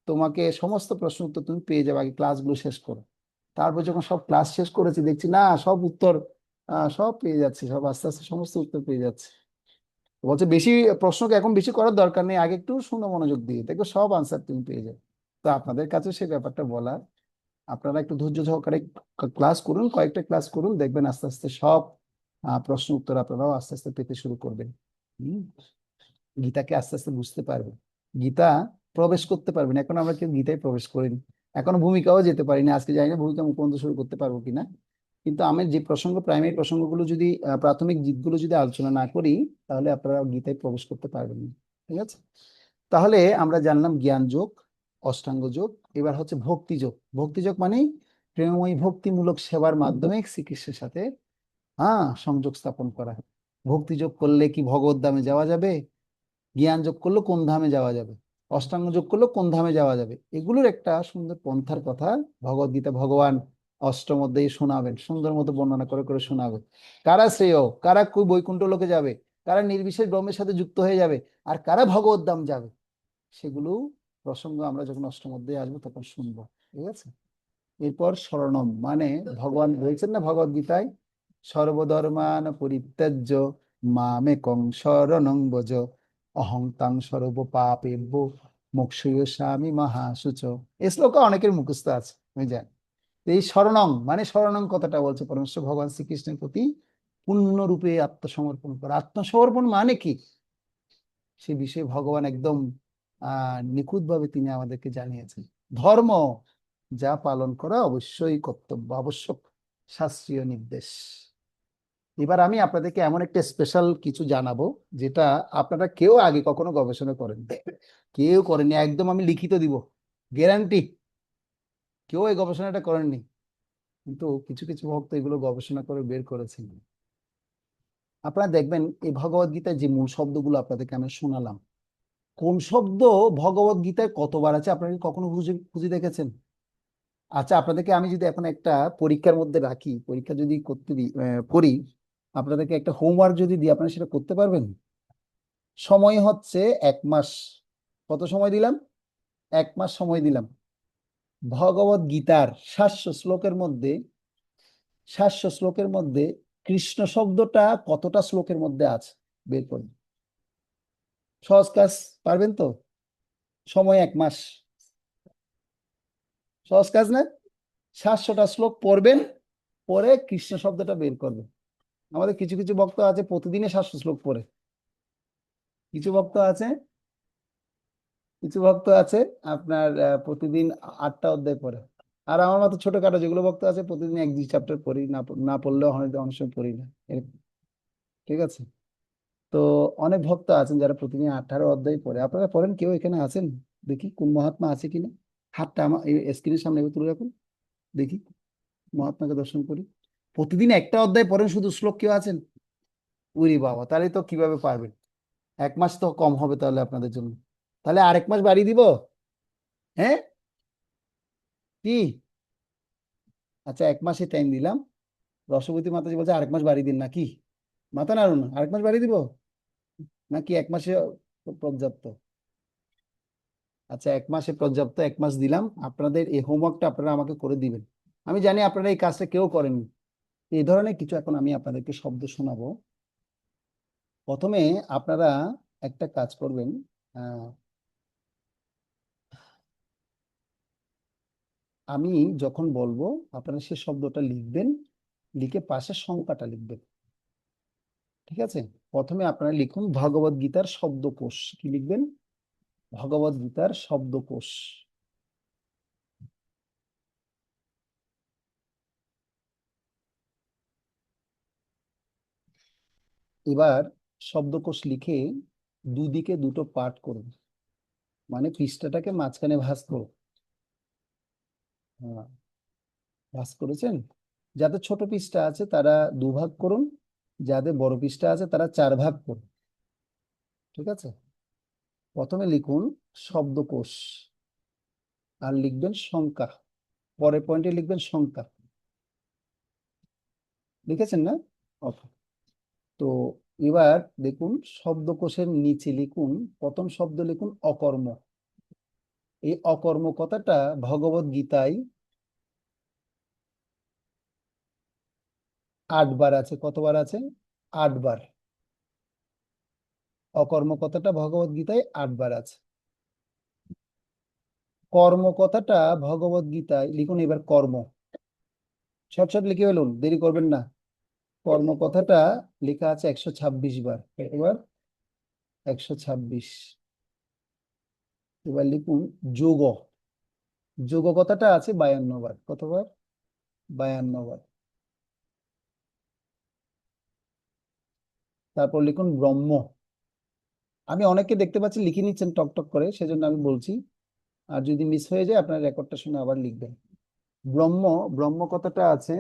Speaker 1: তোমাকে সমস্ত প্রশ্ন উত্তর তুমি পেয়ে যাবে, আগে ক্লাসগুলো শেষ করো। তারপর যখন সব ক্লাস শেষ করেছি দেখছি না, সব উত্তর সব পেয়ে যাচ্ছে, সব আস্তে আস্তে সমস্ত উত্তর পেয়ে যাচ্ছে। বলছে বেশি প্রশ্নকে এখন বেশি করার দরকার নেই, আগে একটু শুনো মনোযোগ দিয়ে, দেখো সব আনসার তুমি পেয়ে যাবে। তো আপনাদের কাছে সেই ব্যাপারটা বলার, আপনারা একটু ধৈর্য সহকারে ক্লাস করুন, কয়েকটা ক্লাস করুন, দেখবেন আস্তে আস্তে সব প্রশ্ন উত্তর আপনারাও আস্তে আস্তে পেতে শুরু করবেন। গীতাকে আস্তে আস্তে বুঝতে পারবেন, গীতা প্রবেশ করতে পারবেন। এখন আমরা কেউ গীতায় প্রবেশ করিনি, এখনো ভূমিকাও যেতে পারিনি, আজকে জানি না ভূমিকা মুখ পর্যন্ত শুরু করতে পারবো কিনা। কিন্তু আমি যে প্রসঙ্গ, প্রাইমারি প্রসঙ্গগুলো যদি, প্রাথমিক দিকগুলো যদি আলোচনা না করি, তাহলে আপনারা গীতায় প্রবেশ করতে পারবেন না। ঠিক আছে, তাহলে আমরা জানলাম জ্ঞান যোগ, অষ্টাঙ্গ যোগ। এবার হচ্ছে ভক্তি যোগ। ভক্তি যোগ মানে প্রেমময়ী ভক্তিমূলক সেবার মাধ্যমে শ্রীকৃষ্ণের সাথে সংযোগ স্থাপন করা। ভক্তি যোগ করলে কি ভগবত ধামে যাওয়া যাবে? জ্ঞান যোগ করলে কোন ধামে যাওয়া যাবে? অষ্টাঙ্গ যোগ করলে কোন ধামে যাওয়া যাবে? এগুলোর একটা সুন্দর পন্থার কথা ভগবদ গীতা ভগবান অষ্টম অধ্যায়ে শোনাবেন, সুন্দর মতো বর্ণনা করে করে শোনাবেন। কারা শ্রেয়, কারা বৈকুণ্ঠ লোকে যাবে, কারা নির্বিশেষ ব্রহ্মের সাথে যুক্ত হয়ে যাবে, আর কারা ভগবত ধাম যাবে, সেগুলো প্রসঙ্গ আমরা যখন অষ্টম অধ্যায়ে আসবো তখন শুনবো। ঠিক আছে? এরপর শরণম, মানে ভগবান বলছেন না ভগবদ গীতায়, সর্বধর্মান পরিত্যাজ্য মামেকং শরণং ব্রজ অহং তাং সর্ব পাপেভ্য মোক্ষয়িষ্যামি মহাশুচ। এই শ্লোক অনেকের মুখস্থ আছে, আমি জানি। এই শরণং মানে শরণং কথাটা বলছে পরমেশ্বর ভগবান শ্রীকৃষ্ণের প্রতি পূর্ণরূপে আত্মসমর্পণ করা। আত্মসমর্পণ মানে কি, সে বিষয়ে ভগবান একদম নিখুঁতভাবে তিনি আমাদেরকে জানিয়েছেন। ধর্ম যা পালন করা অবশ্যই কর্তব্য, আবশ্যক, শাস্ত্রীয় নির্দেশ। এবার আমি আপনাদেরকে এমন একটা স্পেশাল কিছু জানাবো যেটা আপনারা কেউ আগে কখনো গবেষণা করেন, কেউ করেনি, একদম আমি লিখিত দিব, গ্যারান্টি কেউ এই গবেষণাটা করেননি, কিন্তু কিছু কিছু ভক্ত এগুলো গবেষণা করে বের করেছেন। আপনারা দেখবেন এই ভগবদ গীতায় যে মূল শব্দগুলো আপনাদেরকে আমি শোনালাম, কোন শব্দ ভগবদ গীতায় কতবার আছে আপনারা কি কখনো খুঁজে খুঁজে দেখেছেন? আচ্ছা, আপনাদেরকে আমি যদি এখন একটা পরীক্ষার মধ্যে রাখি, পরীক্ষা যদি করতে দিই, করি, আপনাদেরকে একটা হোমওয়ার্ক যদি দিই, আপনারা সেটা করতে পারবেন? সময় হচ্ছে 1 মাস। কত সময় দিলাম? 1 মাস সময় দিলাম। ভগবদ গীতার 700 শ্লোকের মধ্যে 700 শ্লোকের মধ্যে কৃষ্ণ শব্দটা কতটা শ্লোকের মধ্যে আছে বের করুন। সহজ কাজ, পারবেন তো? সময় 1 মাস, সহজ কাজ না? 700টা শ্লোক পড়বেন, পরে কৃষ্ণ শব্দটা বের করবেন। আমাদের কিছু কিছু ভক্ত আছে প্রতিদিনে 700 শ্লোক পড়ে, কিছু ভক্ত আছে আপনার প্রতিদিন 8টা অধ্যায় পড়ে, আর আমার মতো ছোটখাটো যেগুলো ভক্ত আছে প্রতিদিন 1-2 চ্যাপ্টার পড়ি, না পড়লেও হয়তো অনেক সময় পড়ি না এরকম। ঠিক আছে? তো অনেক ভক্ত আছেন যারা প্রতিদিন 18 অধ্যায় পড়ে। আপনারা পড়েন? কেউ এখানে আছেন? দেখি কোন মহাত্মা আছে কিনা, হাতটা আমার স্ক্রিনের সামনে তুলে রাখুন, দেখি মহাত্মাকে দর্শন করি। প্রতিদিন একটা অধ্যায় পড়েন শুধু শ্লোক, কেউ আছেন? উরি বাবা, তাহলে তো কিভাবে পারবেন? 1 মাস তো কম হবে তাহলে আপনাদের জন্য, তাহলে আর 1 মাস বাড়িয়ে দিব। হ্যাঁ কি? আচ্ছা, 1 মাসে টাইম দিলাম, রসবতী মাতাজি বলছে 1 মাস বাড়িয়ে দিন, নাকি? মাথা নাড়ুন, 1 মাস বাড়িয়ে দিব নাকি 1 মাসে পর্যাপ্ত? আচ্ছা, 1 মাসে পর্যাপ্ত, 1 মাস দিলাম। আপনাদের এই হোমওয়ার্কটা আপনারা আমাকে করে দিবেন। আমি জানি আপনারা এই কাজটা কেউ করেননি। এই ধরনের কিছু এখন আমি আপনাদেরকে শব্দ শোনাবো। প্রথমে আপনারা একটা কাজ করবেন, আমি যখন বলবো আপনারা সে শব্দটা লিখবেন, লিখে পাশে সংখ্যাটা লিখবেন। ঠিক আছে? প্রথমে আপনারা লিখুন ভগবদ গীতার শব্দকোষ। কি লিখবেন? ভগবদ গীতার শব্দকোষ। এবার শব্দকোষ লিখে দুদিকে দুটো পার্ট করুন, মানে পৃষ্ঠাটাকে মাঝখানে ভাঁজ করুন। হ্যাঁ, ভাঁজ করেছেন? যাদের ছোট পৃষ্ঠা আছে তারা 2 ভাগ করুন, যাদের বড় পৃষ্ঠা আছে তারা 4 ভাগ করুন। ঠিক আছে? প্রথমে লিখুন শব্দকোষ, আর লিখবেন সংখ্যা, পরের পয়েন্টে লিখবেন সংখ্যা। লিখেছেন না? ওকে। তো এবার দেখুন শব্দকোষের নিচে লিখুন, প্রথম শব্দ লিখুন অকর্ম। এই অকর্ম কথাটা ভগবদ গীতায় 8 বার আছে। কতবার আছে? 8 বার। অকর্ম কথাটা ভগবদ গীতায় 8 বার আছে। কর্ম কথাটা ভগবদ গীতায় লিখুন এবার কর্ম, শর্ট লিখে ফেলুন, দেরি করবেন না। কর্ম কথাটা লেখা আছে 126 বার। এবার 126। এবার লিখুন যোগ। যোগ কথাটা আছে 52 বার। কতবার? 52 বার। তারপর লিখুন ব্রহ্ম। আমি অনেকে দেখতে পাচ্ছি লিখে নিচ্ছেন টক টক করে, সেজন্য আমি বলছি, আর যদি মিস হয়ে যায় আপনার রেকর্ডটা শুনে আবার লিখবেন। ব্রহ্ম, কথাটা আছে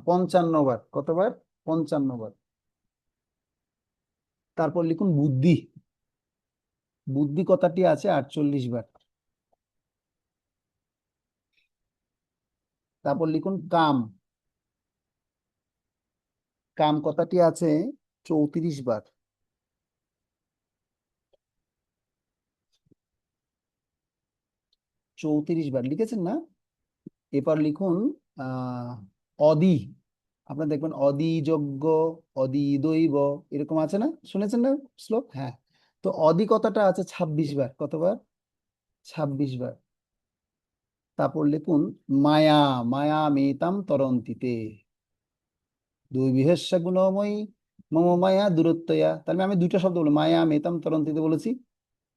Speaker 1: 55 বার। কতবার? 55 বার। তারপর লিখুন বুদ্ধি। বুদ্ধি কথাটি আছে 48 বার। তারপর লিখুন কাম। কাম কথাটি আছে 34 বার। লিখেছেন না? এরপর লিখুন অদি। আপনারা দেখবেন অদি যজ্ঞ, অদি দৈব, এরকম আছে না? শুনেছেন না শ্লোক? হ্যাঁ। তো অদি কথাটা আছে 26 বার। কতবার? 26 বার। তারপর লিখুন মায়া। মায়া মেতাম তরন্তিতে দুই বিহেস্যা গুণময়ী মম মায়া দূরত্বয়া। তাহলে আমি দুইটা শব্দ বলি, মায়া মেতাম তরন্তিতে বলেছি,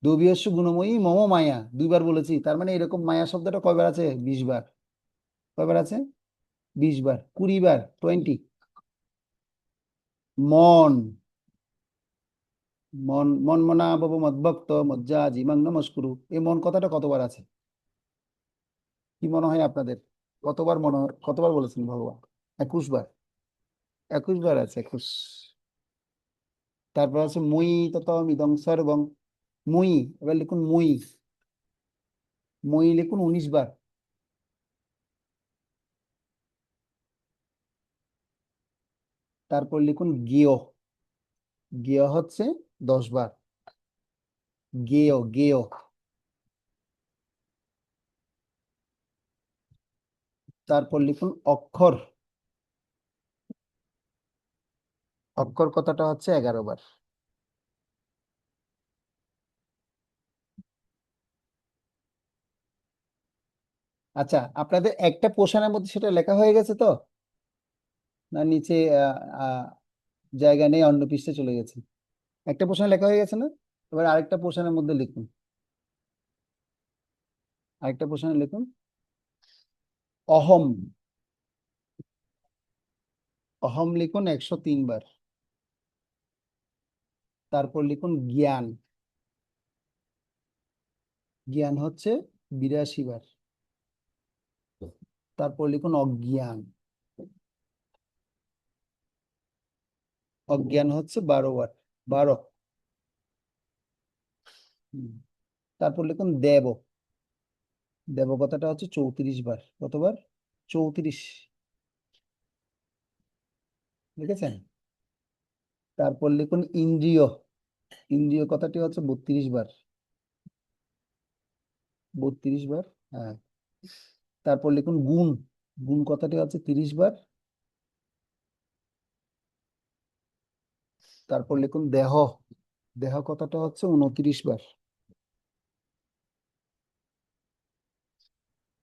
Speaker 1: দুই বিহেস্য গুণময়ী মম মায়া দুইবার বলেছি। তার মানে এরকম মায়া শব্দটা কয়বার আছে? 20 বার। কয়বার আছে? 20 বার। 20 বার, 20। মন। মন মন মনা ভব মদ্ভক্ত মজ্জা জিমাং নমস্কুরু। এই মন কথাটা কতবার আছে? কি মনে হয় আপনাদের? কতবার কতবার বলেছেন ভগবান? 21 বার। 21 বার আছে, 21। তারপর আছে মুই তত ইদং সর্বং। মুই, এবার লিখুন মুই। মুই লিখুন 19 বার। তারপর লিখুন গেয়। গেয় হচ্ছে 10 বার। গেয়, গেয়। তারপর লিখুন অক্ষর। অক্ষর কথাটা হচ্ছে 11 বার। আচ্ছা, আপনাদের একটা পোর্শনের মধ্যে সেটা লেখা হয়ে গেছে তো, না নিচে জায়গা নেই, অন্য পৃষ্ঠে চলে গেছে? একটা পোর্শনে লেখা হয়ে গেছে না? এবার আরেকটা পোর্শনের মধ্যে লিখুন। আরেকটা পোর্শনে লিখুন অহম। অহম লিখুন 103 বার। তারপর লিখুন জ্ঞান। জ্ঞান হচ্ছে 82 বার। তারপর লিখুন অজ্ঞান। অজ্ঞান হচ্ছে 12 বার। 12। তারপর লিখুন দেব। দেব কথাটা হচ্ছে 34 বার। কতবার? 34। লিখেছেন? তারপর লিখুন ইন্দ্রিয়। ইন্দ্রিয় কথাটি হচ্ছে 32 বার। 32 বার, হ্যাঁ। তারপর লিখুন গুণ। গুণ কথাটি হচ্ছে 30 বার। তারপর লিখুন দেহ। দেহ কথাটা হচ্ছে 29 বার।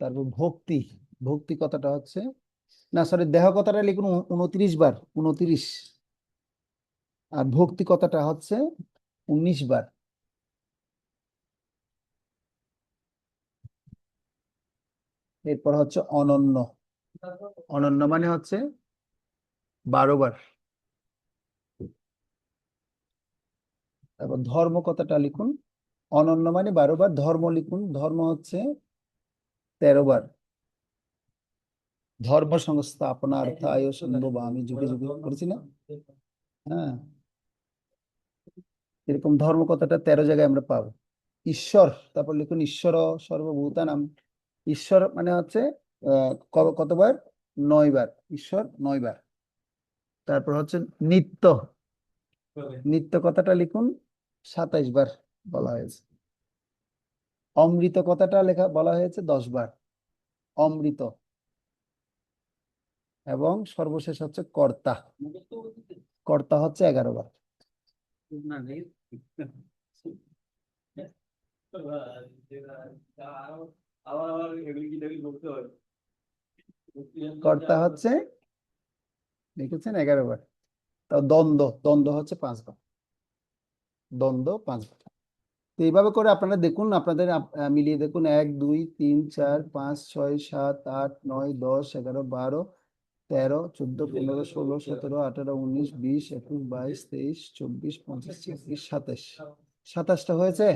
Speaker 1: তারপর ভক্তি। ভক্তি কথাটা হচ্ছে, না সরি, দেহ কথাটা লিখুন 29 বার, 29। আর ভক্তি কথাটা হচ্ছে 19 বার। এরপর হচ্ছে অনন্য। অনন্য মানে হচ্ছে 12 বার। তারপর ধর্ম কথাটা লিখুন। অনন্য মানে 12 বার। ধর্ম লিখুন। ধর্ম হচ্ছে 13 বার। ধর্ম সংস্থাপনার্থায় সম্ভবামি যুগে যুগে, করেছি না? হ্যাঁ, এরকম ধর্ম কথাটা 13 জায়গায় আমরা পাবো। ঈশ্বর, তারপর লিখুন ঈশ্বর সর্বভূতানাম। ঈশ্বর মানে হচ্ছে কতবার? 9 বার। ঈশ্বর 9 বার। তারপর হচ্ছে নিত্য। নিত্য কথাটা লিখুন 27 বার বলা হয়েছে। অমৃত কথাটা বলা হয়েছে 10 বার। অমৃত। এবং সর্বশেষ হচ্ছে কর্তা। কর্তা হচ্ছে 11 বার। কর্তা হচ্ছে, লিখেছেন 11 বার। তাও দ্বন্দ্ব। দ্বন্দ্ব হচ্ছে 5 বার। দ্বন্দ্ব 5 বার। তো এইভাবে করে আপনারা দেখুন, আপনাদের মিলিয়ে দেখুন 1 2 3 4 5 6 7 8 9 10 11 12 13 14 15 16 17 18 19 20 21 22 23 24 25 26 27। 27টা হয়েছে?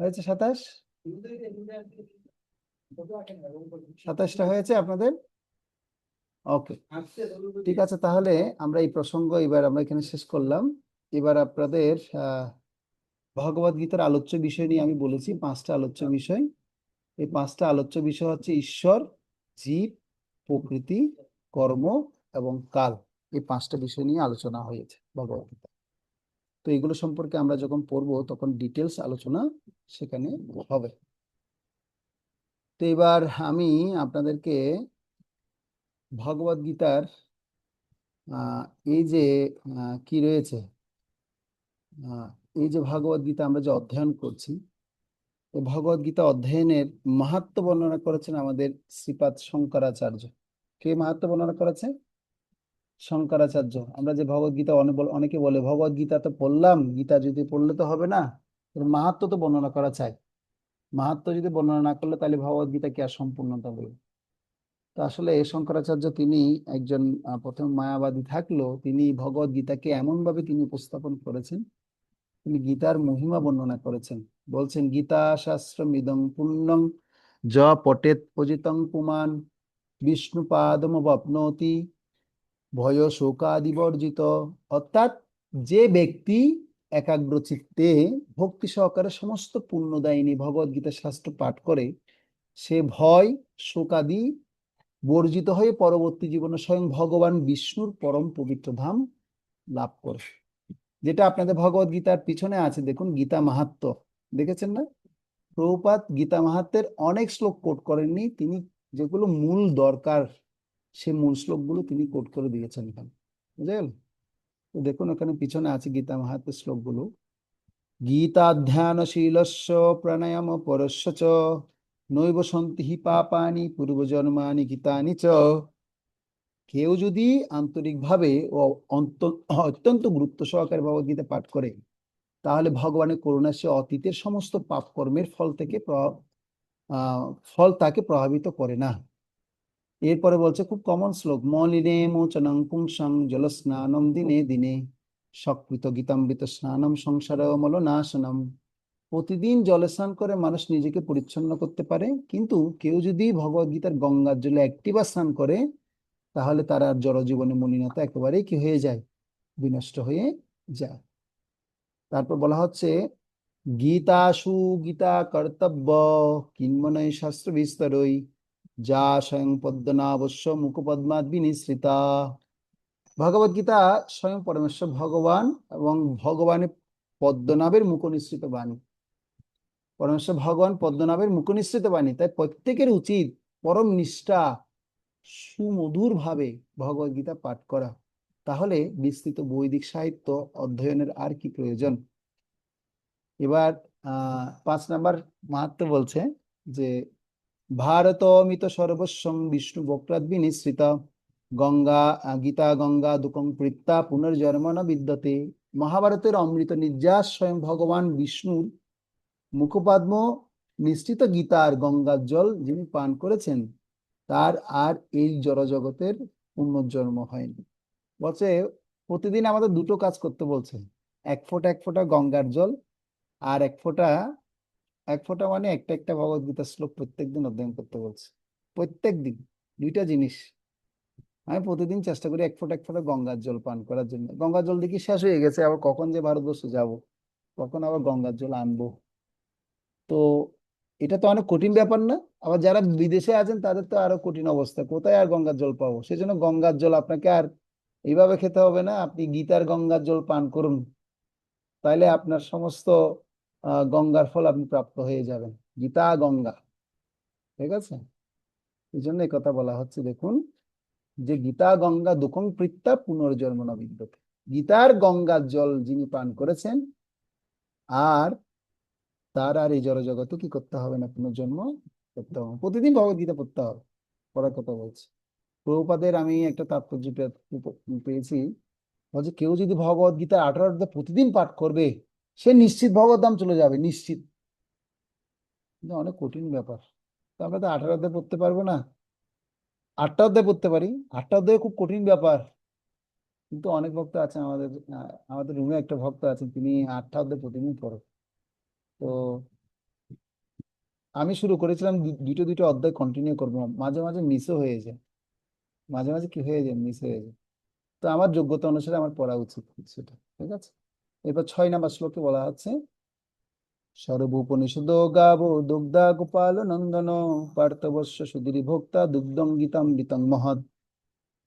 Speaker 1: হয়েছে 27? 27টা হয়েছে আপনাদের? ওকে, ঠিক আছে। তাহলে আমরা এই প্রসঙ্গ এবার আমরা এখানে শেষ করলাম। এবার আপনাদের ভগবদ গীতার আলোচ্য বিষয় নিয়ে আমি বলেছি 5টা আলোচ্য বিষয়। এই 5টা আলোচ্য বিষয় হচ্ছে ঈশ্বর, জীব, প্রকৃতি, কর্ম এবং কাল। এই 5টা বিষয় নিয়ে আলোচনা হয়েছে ভগবদ গীতা। তো এগুলো সম্পর্কে আমরা যখন পড়বো তখন ডিটেলস আলোচনা সেখানে হবে। তো এবার আমি আপনাদেরকে ভগবদ গীতার এই যে কি রয়েছে, এই যে ভগবদ গীতা আমরা যে অধ্যয়ন করছি, এই ভগবদ গীতা অধ্যয়নের মাহাত্ম্য বর্ণনা করেছেন আমাদের শ্রীপাদ শঙ্করাচার্য। কে মাহাত্ম্য বর্ণনা করেছে? শঙ্করাচার্য। আমরা যে ভগবদ গীতা অনেকে বলে ভগবদ গীতা তো পড়লাম, গীতা যদি পড়লে তো হবে না, এর মাহাত্ম্য তো বর্ণনা করা চাই। মাহাত্ম্য যদি বর্ণনা না করলে তাহলে ভগবদ গীতা কি আর সম্পূর্ণতা বলবে? তো আসলে শঙ্করাচার্য তিনি একজন প্রথম মায়াবাদী থাকলো, তিনি ভগবদ গীতাকে এমন ভাবে তিনি উপস্থাপন করেছেন, তিনি গীতার মহিমা বর্ণনা করেছেন। বলছেন গীতা শাস্ত্রমিদং পুণ্যং য পঠেৎ পজিতং পুমান বিষ্ণুপাদমবপ্নোতি ভয় শোকাদিবর্জিত। অর্থাৎ যে ব্যক্তি একাগ্র চিত্তে ভক্তি সহকারে সমস্ত পুণ্যদায়িনী ভগবদ গীতা শাস্ত্র পাঠ করে, সে ভয় শোকাদি বর্জিত হয়ে পরবর্তী জীবনে স্বয়ং ভগবান বিষ্ণুর পরম পবিত্র ধাম লাভ করে। যেটা আপনাদের ভগবদ গীতার পিছনে আছে, দেখুন গীতা মাহাত্ম্য, দেখেছেন না? প্রভুপাদ গীতা মাহাত্ম্যের অনেক শ্লোক কোট করেননি, তিনি যেগুলো মূল দরকার সে মূল শ্লোকগুলো তিনি কোট করে দিয়েছেন এখানে, বুঝলেন? তো দেখুন ওখানে পিছনে আছে গীতা মাহাত্ম্যের শ্লোকগুলো। গীতাধ্যানশীলস্য প্রাণায়াম পরস্য চ নৈব সন্তি হি পাপানি পূর্বজন্মানি গীতানি চ। কেউ যদি আন্তরিকভাবে ও অত্যন্ত গুরুত্ব সহকারে ভগবদ্গীতা পাঠ করে, তাহলে ভগবানের করুণা সে অতীতের সমস্ত পাপ কর্মের ফল তাকে প্রভাবিত করে না। এরপরে বলছে খুব কমন শ্লোক, মলিনে মোচনং পুংসং জলস্নানম দিনে দিনে সকৃত গীতামৃত স্নানম সংসার মলনাশনম। প্রতিদিন জলে স্নান করে মানুষ নিজেকে পরিচ্ছন্ন করতে পারে, কিন্তু কেউ যদি ভগবদ্গীতার গঙ্গার জলে একটিবার স্নান করে, তাহলে তার আর জড়জীবনে মলিনতা একেবারেই কি হয়ে যায়? বিনষ্ট হয়ে যায়। তারপর বলা হচ্ছে গীতাসু গীতা কর্তব্য কিন্মনয় শাস্ত্র বিস্তরই যা স্বয়ং পদ্মনাভস্য মুখপদ্মাদ বিনিসৃতা। ভগবদ গীতা স্বয়ং পরমেশ্বর ভগবান এবং ভগবানের পদ্মনাভের মুখনিসৃত বাণী। পরমেশ্বর ভগবান পদ্মনাভের মুখনিসৃত বাণী, তাই প্রত্যেকের উচিত পরম নিষ্ঠা সুমধুর ভাবে ভগবদ গীতা পাঠ করা। তাহলে বিস্তৃত বৈদিক সাহিত্য অধ্যয়নের আর কি প্রয়োজন? এবার 5 নাম্বার মাহাত্ম্য বলছে যে ভারতমিত সর্বস্বং বিষ্ণু বক্রাদ বিনিসৃত গঙ্গা গীতা গঙ্গা দুকং পৃত্তা পুনর্জন্ম ন বিদ্যতে। মহাভারতের অমৃত নির্যাস স্বয়ং ভগবান বিষ্ণুর মুখপদ্ম নিশ্চিত গীতার গঙ্গার জল যিনি পান করেছেন, তার আর এই জড়জগতের পুনর্জন্ম হয়নি। বলছে প্রতিদিন আমাদের দুটো কাজ করতে বলছে, এক ফোঁটা গঙ্গার জল, আর এক ফোঁটা মানে একটা ভগবদ গীতার শ্লোক প্রত্যেকদিন অধ্যয়ন করতে বলছে। প্রত্যেকদিন দুইটা জিনিস। আমি প্রতিদিন চেষ্টা করি এক ফোঁটা গঙ্গার জল পান করার জন্য। গঙ্গার জল দেখি শেষ হয়ে গেছে, আবার কখন যে ভারতবর্ষ যাব, কখন আবার গঙ্গার জল আনবো। তো এটা তো অনেক কঠিন ব্যাপার না? আবার যারা বিদেশে আছেন তাদের তো আরো কঠিন অবস্থা, কোথায় আর গঙ্গার জল পাবো? সেজন্য গঙ্গার জল আপনাকে আর এইভাবে খেতে হবে না, আপনি গীতার গঙ্গার জল পান করুন, তাইলে আপনার সমস্ত গঙ্গার ফল আপনি প্রাপ্ত হয়ে যাবেন। গীতা গঙ্গা, ঠিক আছে? এই জন্য এই কথা বলা হচ্ছে। দেখুন যে গীতা গঙ্গা দুকং পৃত্তা পুনর্জন্ম ন বিদ্যতে। গীতার গঙ্গার জল যিনি পান করেছেন, আর তার আর এই জড়জগতে কি করতে হবে না, পুনর্জন্ম করতে হবে। প্রতিদিন ভগবদ গীতা পড়তে হবে, পড়ার কথা বলছে। প্রভুপাদের আমি একটা তাৎপর্য পেয়েছি, বলছে কেউ যদি ভগবদ গীতার 18 অধ্যায় প্রতিদিন পাঠ করবে, সে নিশ্চিত ভগবত ধাম চলে যাবে, নিশ্চিত। অনেক কঠিন ব্যাপার। তো আমরা তো 18 অধ্যায় পড়তে পারবো না, 8টা অধ্যায় পড়তে পারি। 8টা অধ্যায় খুব কঠিন ব্যাপার, কিন্তু অনেক ভক্ত আছে আমাদের রুমে একটা ভক্ত আছেন, তিনি 8টা অধ্যায় প্রতিদিন পড়ে। তো আমি শুরু করেছিলাম দুটো অধ্যায় কন্টিনিউ করবো, মাঝে মাঝে মিসও হয়ে যায়, মাঝে মাঝে কি হয়ে যায়, মিস হয়ে যায়। তো আমার যোগ্যতা অনুসারে আমার পড়া উচিত সেটা, ঠিক আছে? এবার 6 নম্বর শ্লোকে বলা আছে, সর্বোপনিষদ গাবো দুগ্ধা গোপাল নন্দন পার্থবস্য সুধীর ভোক্তা দুগ্ধং গীতামৃতং মহৎ।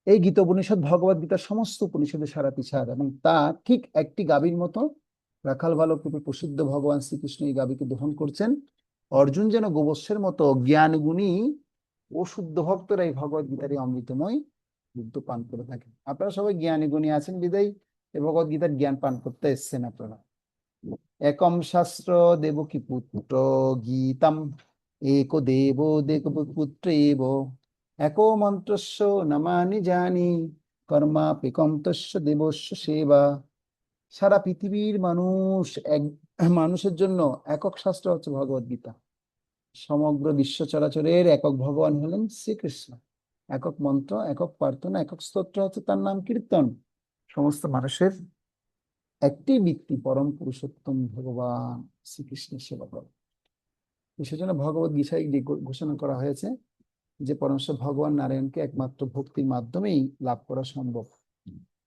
Speaker 1: এই গীত উপনিষদ ভগবত গীতার সমস্ত উপনিষদের সারা পিছার, এবং তা ঠিক একটি গাভীর মতো রাখাল বালক রূপে প্রসিদ্ধ ভগবান শ্রীকৃষ্ণ এই গাভীকে দহন করছেন। অর্জুন যেন গোবৎসের মতো জ্ঞান গুণী ও শুদ্ধ ভক্তরা এই ভগবত গীতার এই অমৃতময় দুগ্ধ পান করে থাকেন। আপনারা সবাই জ্ঞানী গুণী আছেন বিদায় এই ভগবত গীতার জ্ঞান পান করতে এসছেন আপনারা। একম শাস্ত্র দেবকী পুত্র গীতম এক দেব পুত্র এব একো মন্ত্রস্য নমানি জানি কর্মাপিকম তস্য দেবস্য সেবা। সারা পৃথিবীর মানুষের জন্য একক শাস্ত্র হচ্ছে ভগবত গীতা। সমগ্র বিশ্ব চরাচরের একক ভগবান হলেন শ্রীকৃষ্ণ। একক মন্ত্র, একক প্রার্থনা, একক স্তোত্র হচ্ছে তার নাম কীর্তন। সমস্ত মানুষের একটি বৃত্তি পরম পুরুষোত্তম ভগবান শ্রীকৃষ্ণের সেবা করা। সেজন্য ভগবত গীতায় ঘোষণা করা হয়েছে যে পরমেশ্বর ভগবান নারায়ণকে একমাত্র ভক্তির মাধ্যমেই লাভ করা সম্ভব,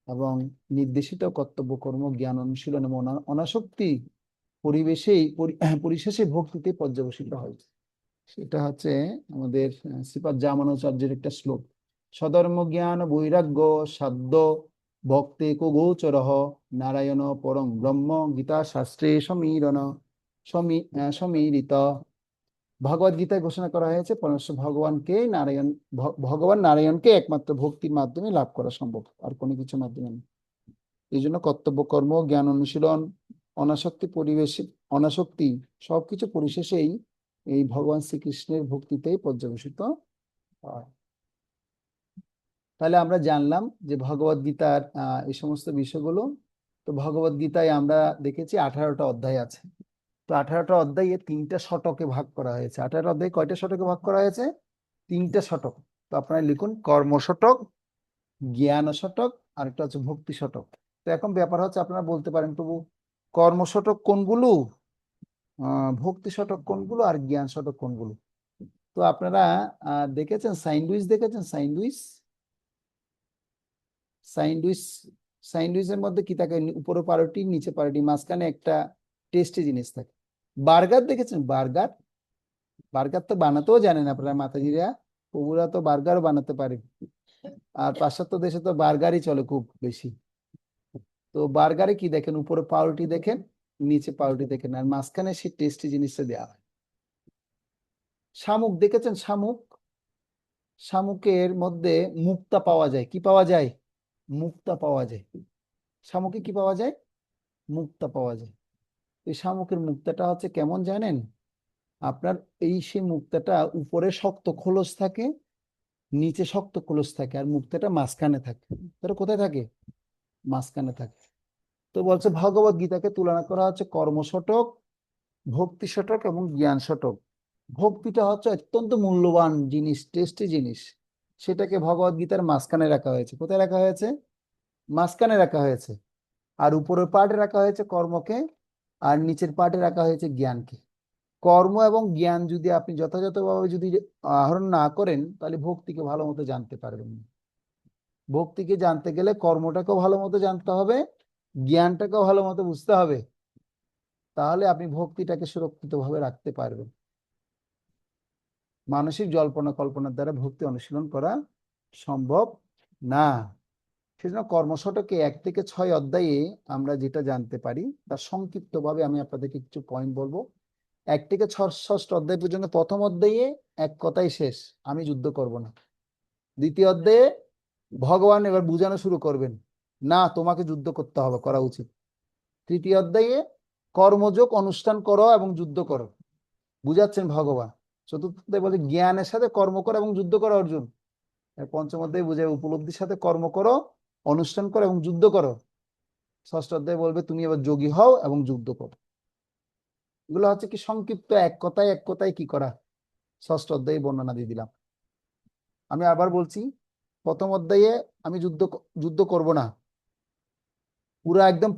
Speaker 1: এবং নির্দেশিত কর্তব্য কর্ম জ্ঞান অনুশীলন এবং অনাসক্তি পরিশেষে ভক্তিতে পর্যবসিত হয়েছে। সেটা হচ্ছে আমাদের শ্রীপাদ জামানুচার্যের একটা শ্লোক। সধর্ম জ্ঞান বৈরাগ্য সাধ্য ভক্তে কো গোচরঃ নারায়ণ পরং ব্রহ্ম গীতা শাস্ত্রে সমীরিত। ভগবত গীতায় ঘোষণা করা হয়েছে পরমেশ্বর ভগবান নারায়ণকে একমাত্র ভক্তির মাধ্যমে লাভ করা সম্ভব, আর কোনো কিছু মাধ্যমে না। এই জন্য কর্তব্য কর্ম জ্ঞান অনুশীলন অনাসক্তি সবকিছু পরিশেষেই এই ভগবান শ্রীকৃষ্ণের ভক্তিতেই পর্যবসিত হয়। তাহলে আমরা জানলাম যে ভগবত গীতার এই সমস্ত বিষয়গুলো। তো ভগবত গীতায় আমরা দেখেছি 18টা অধ্যায় আছে। তো 18টা অধ্যায়ে 3টা শতকে ভাগ করা হয়েছে। 18টা অধ্যায়ে কয়টা শতকে ভাগ করা হয়েছে? 3টা শতক। তো আপনারা লিখুন কর্ম শতক, জ্ঞান শতক, আর একটা হচ্ছে ভক্তি শতক। তো এখন ব্যাপার হচ্ছে আপনারা বলতে পারেন প্রভু কর্ম শতক কোনগুলো, ভক্তি শতক কোনগুলো, আর জ্ঞান শতক কোনগুলো? তো আপনারা দেখেছেন সাইন্ডউইচ, দেখেছেন সাইন্ডউইচের মধ্যে কি থাকে? উপরে পাউরুটি, নিচে পাউরুটি, মাঝখানে একটা টেস্টি জিনিস থাকে। বার্গার দেখেছেন? বার্গার তো বানাতেও জানেন আপনারা মাতাজিরা, প্রভুরা তো বার্গারও বানাতে পারে। আর পাশ্চাত্য দেশে তো বার্গারই চলে খুব বেশি। তো বার্গারে কি দেখেন? উপরে পাউরুটি দেখেন, নিচে পাউরুটি দেখেন, আর মাঝখানে সেই টেস্টি জিনিসটা দেওয়া হয়। শামুক দেখেছেন? শামুকের মধ্যে মুক্তা পাওয়া যায়। কি পাওয়া যায়? মুক্তা পাওয়া যায়। শামুকে কি পাওয়া যায়? মুক্তা পাওয়া যায়। এই শামুকের মুক্তাটা হচ্ছে কেমন জানেন? আপনার সেই মুক্তাটা উপরে শক্ত খোলস থাকে, নিচে শক্ত খোলস থাকে, আর মুক্তাটা মাঝখানে থাকে। তাহলে কোথায় থাকে? মাঝখানে থাকে। তো বলছে ভগবত গীতাকে তুলনা করা হচ্ছে কর্ম শতক, ভক্তি শতক এবং জ্ঞান শতক। ভক্তিটা হচ্ছে অত্যন্ত মূল্যবান জিনিস, টেস্টি জিনিস। সেটাকে ভগবত গীতার মাঝখানে রাখা হয়েছে। কোথায় রাখা হয়েছে? মাঝখানে রাখা হয়েছে। আর উপরের পার্টে রাখা হয়েছে কর্মকে, আর নিচের পার্টে রাখা হয়েছে জ্ঞানকে। কর্ম এবং জ্ঞান যদি আপনি যথাযথভাবে যদি আহরণ না করেন, তাহলে ভক্তিকে ভালো মতো জানতে পারবেন না। ভক্তিকে জানতে গেলে কর্মটাকেও ভালো মতো জানতে হবে, জ্ঞানটাকেও ভালো মতো বুঝতে হবে। তাহলে আপনি ভক্তিটাকে সুরক্ষিতভাবে রাখতে পারবেন। মানসিক জল্পনা কল্পনার দ্বারা ভক্তি অনুশীলন করা সম্ভব না। সেজন্য কর্মশতকে 1 থেকে 6 অধ্যায়ে আমরা যেটা জানতে পারি তার সংক্ষিপ্তভাবে আমি আপনাদেরকে কিছু পয়েন্ট বলবো। 1 থেকে 6 অধ্যায় পর্যন্ত প্রথম অধ্যায়ে এক কথাই শেষ, আমি যুদ্ধ করব না। দ্বিতীয় অধ্যায়ে ভগবান এবার বুঝানো শুরু করবেন, না তোমাকে যুদ্ধ করতে হবে, করা উচিত। তৃতীয় অধ্যায়ে কর্মযোগ অনুষ্ঠান করো এবং যুদ্ধ করো, বুঝাচ্ছেন ভগবান। চতুর্থ অধ্যায়ে বলে জ্ঞানের সাথে কর্ম করো এবং যুদ্ধ করো অর্জুন। পঞ্চম অধ্যায়ে বুঝায় উপলব্ধির সাথে কর্ম করো, অনুষ্ঠান করো এবং যুদ্ধ করো। ষষ্ঠ অধ্যায়ে বলবে তুমি এবার যোগী হও এবং যুদ্ধ করো। এগুলো হচ্ছে কি সংক্ষিপ্ত এক কথায় কি করা, ষষ্ঠ অধ্যায়ে বর্ণনা দিয়ে দিলাম। আমি আবার বলছি, প্রথম অধ্যায়ে আমি যুদ্ধ করব না,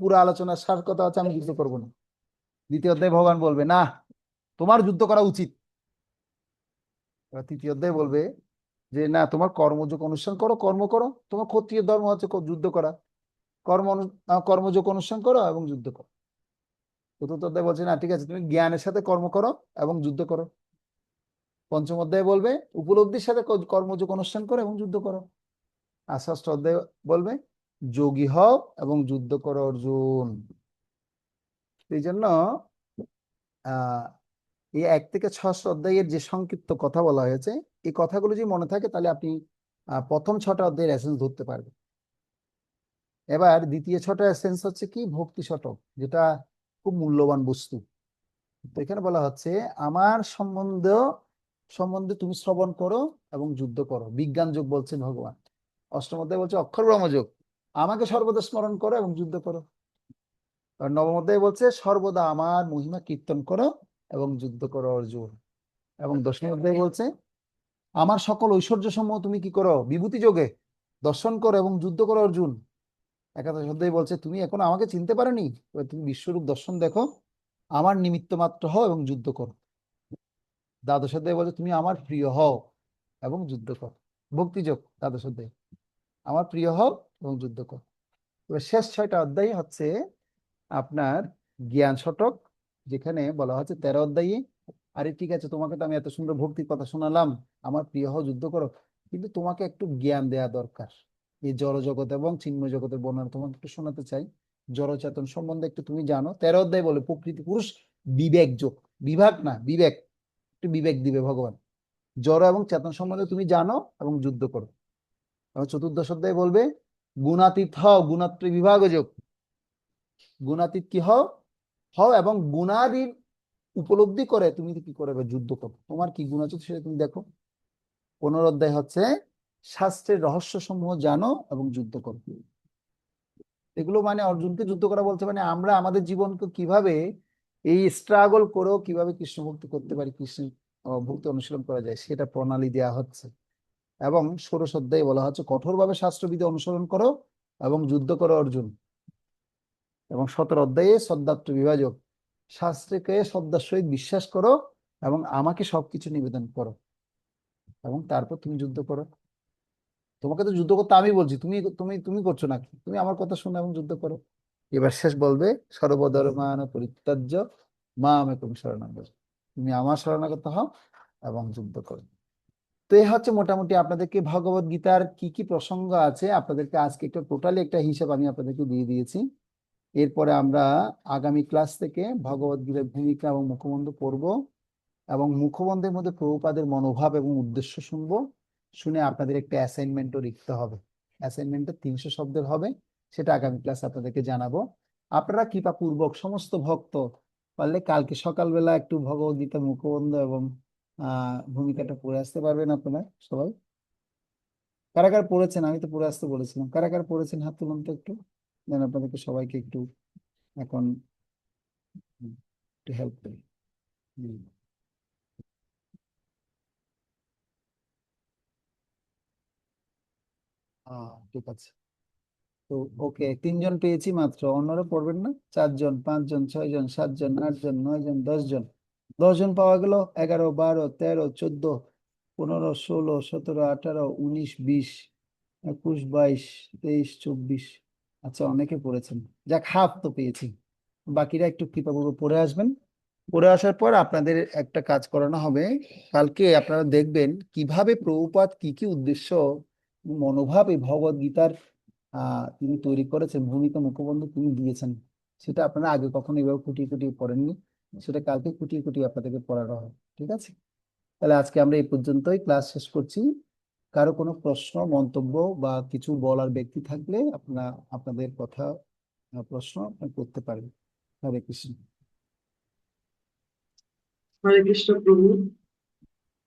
Speaker 1: পুরো আলোচনার সার কথা হচ্ছে আমি যুদ্ধ করব না। দ্বিতীয় অধ্যায়ে ভগবান বলবে না তোমার যুদ্ধ করা উচিত। তৃতীয় অধ্যায়ে বলবে যে না তোমার কর্মযোগ অনুষ্ঠান করো, কর্ম করো, তোমার ক্ষত্রিয় ধর্ম হচ্ছে যুদ্ধ করা। কর্মযোগ অনুষ্ঠান করো এবং যুদ্ধ করো। চতুর্থ অধ্যায় বলছে না ঠিক আছে তুমি জ্ঞানের সাথে কর্ম করো এবং যুদ্ধ করো। পঞ্চম অধ্যায় বলবে উপলব্ধির সাথে কর্মযোগ অনুষ্ঠান করো এবং যুদ্ধ করো। আর ষষ্ঠ অধ্যায় বলবে যোগী হও এবং যুদ্ধ করো অর্জুন। এই জন্য এই 1 থেকে 6 অধ্যায়ের যে সংক্ষিপ্ত কথা বলা হয়েছে এই কথাগুলো যদি মনে থাকে তাহলে আপনি প্রথম 6টা অধ্যায়ের এসেন্স ধরতে পারবেন। এবার দ্বিতীয় 6টা এসেন্স হচ্ছে কি ভক্তি শতক, যেটা খুব মূল্যবান বস্তু। তো এখানে বলা হচ্ছে আমার সম্বন্ধে তুমি শ্রবণ করো এবং যুদ্ধ করো, বিজ্ঞান যোগ বলছেন ভগবান। অষ্টম অধ্যায় বলছে অক্ষর ব্রহ্মযোগ, আমাকে সর্বদা স্মরণ করো এবং যুদ্ধ করো। আর নবম অধ্যায় বলছে সর্বদা আমার মহিমা কীর্তন করো এবং যুদ্ধ করো অর্জুন। এবং দশম অধ্যায় বলছে আমার সকল ঐশ্বর্য সমূহ তুমি কি করো বিভূতি যোগে দর্শন করো এবং যুদ্ধ করো অর্জুন। একাদশ অধ্যায় বলছে তুমি এখনো আমাকে চিনতে পারোনি, এবার তুমি বিশ্বরূপ দর্শন দেখো, আমার নিমিত্ত মাত্র হও এবং যুদ্ধ করো। দ্বাদশ অধ্যায় বলছে তুমি আমার প্রিয় হও এবং যুদ্ধ করো, ভক্তিযোগ। দ্বাদশ অধ্যায় আমার প্রিয় হও এবং যুদ্ধ করো। এবার শেষ 6টা অধ্যায় হচ্ছে আপনার জ্ঞান শতক, যেখানে বলা হচ্ছে 13 অধ্যায়ে আরে ঠিক আছে তোমাকে তো আমি এত সুন্দর ভক্তির কথা শোনালাম, আমার প্রিয় হও যুদ্ধ করো, কিন্তু তোমাকে একটু জ্ঞান দেয়া দরকার। এই জড় জগৎ এবং চিন্ময় জগতের বর্ণনা তোমাকে একটু শোনাতে চাই, জড় চেতন সম্বন্ধে একটু তুমি জানো। 13 অধ্যায় বলে প্রকৃতি পুরুষ বিবেক যোগ, বিভাগ না বিবেক, একটু বিবেক দিবে ভগবান। জড় এবং চেতন সম্বন্ধে তুমি জানো এবং যুদ্ধ করো। এবং চতুর্দশ অধ্যায় বলবে গুণাতীত হও, গুণাত্রী বিভাগ যোগ, গুণাতীত কি হও এবং গুণাদির উপলব্ধি করে তুমি কি করবে যুদ্ধ করো, তোমার কি গুণ আছে সেটা তুমি দেখো। 15 অধ্যায় হচ্ছে শাস্ত্রের রহস্য সমূহ জানো এবং যুদ্ধ করো। এগুলো মানে অর্জুনকে যুদ্ধ করা বলতে মানে আমরা আমাদের জীবনকে কিভাবে এই স্ট্রাগল করেও কিভাবে কৃষ্ণ ভক্তি করতে পারি, কৃষ্ণ ভক্তি অনুশীলন করা যায় সেটা প্রণালী দেওয়া হচ্ছে। এবং 16 অধ্যায়ে বলা হচ্ছে কঠোরভাবে শাস্ত্রবিধি অনুসরণ করো এবং যুদ্ধ করো অর্জুন। এবং 17 অধ্যায়ে শ্রদ্ধাত্ম বিভাজক, শাস্ত্রকে শ্রদ্ধার সহিত বিশ্বাস করো এবং আমাকে সবকিছু নিবেদন করো এবং তারপর তুমি যুদ্ধ করো। তোমাকে তো যুদ্ধ করতে আমি বলছি, তুমি তুমি তুমি করছো নাকি, তুমি আমার কথা শোনো এবং যুদ্ধ করো। এবার শেষ বলবে সর্বধর্মান পরিত্যাজ্য মামেকং শরণং ব্রজ, তুমি আমার শরণাগত হও এবং যুদ্ধ করো। তো এই হচ্ছে মোটামুটি আপনাদেরকে ভগবত গীতার কি কি প্রসঙ্গ আছে আপনাদেরকে আজকে একটা টোটালি একটা হিসাব আমি আপনাদেরকে দিয়ে দিয়েছি। এরপরে আমরা আগামী ক্লাস থেকে ভগবত গীতার ভূমিকা এবং মুখবন্ধ পড়ব এবং মুখবন্ধের মধ্যে প্রভুপাদের মনোভাব এবং উদ্দেশ্য শুনবো, শুনে আপনাদের একটা অ্যাসাইনমেন্টও লিখতে হবে। অ্যাসাইনমেন্টটা 300 শব্দের হবে, সেটা আগামী ক্লাস আপনাদেরকে জানাবো। আপনারা কৃপাপূর্বক সমস্ত ভক্ত পারলে কালকে সকালবেলা একটু ভগবত গীতা মুখবন্ধ এবং ভূমিকাটা পড়ে আসতে পারবেন আপনারা সবাই। কারা কারা পড়েছেন, আমি তো পড়ে আসতে বলেছিলাম, কারা কারা পড়েছেন হাত তুলুন তো একটু, যেন আপনাদেরকে সবাইকে একটু এখন একটু হেল্প করি। ঠিক আছে, তো ওকে 3 জন পেয়েছি মাত্র, অন্যরা পড়বেন না? 4 জন, 5 জন, 6 জন, 7 জন, 8 জন, 9 জন, 10 জন, 10 জন পাওয়া গেল। 11, 12, 13, 14, 15, 16, 17, 18, 19, 20, 21, 22, 23, 24। আচ্ছা অনেকে পড়েছেন, যাক হাফ তো পেয়েছি। বাকিরা একটু কৃপাপূর্বক পড়ে আসবেন। পড়ে আসার পর আপনাদের একটা কাজ করানো হবে, কালকে আপনারা দেখবেন কিভাবে প্রভুপাদ কি কি উদ্দেশ্য মনোভাব এই ভগবত গীতার তিনি তৈরি করেছেন, ভূমিকা মুখবন্ধ তিনি দিয়েছেন, সেটা আপনারা আগে কখনো এভাবে খুঁটিয়ে খুঁটিয়ে পড়েননি, সেটা কালকে খুঁটিয়ে খুঁটিয়ে আপনাদেরকে পড়ানো হবে। ঠিক আছে, তাহলে আজকে আমরা এই পর্যন্তই ক্লাস শেষ করছি। কারো কোনো প্রশ্ন মন্তব্য বা কিছু বলার ব্যক্তি থাকলে আপনারা আপনাদের কথা প্রশ্ন করতে পারেন। হরে কৃষ্ণ।
Speaker 11: হরে কৃষ্ণ প্রভু।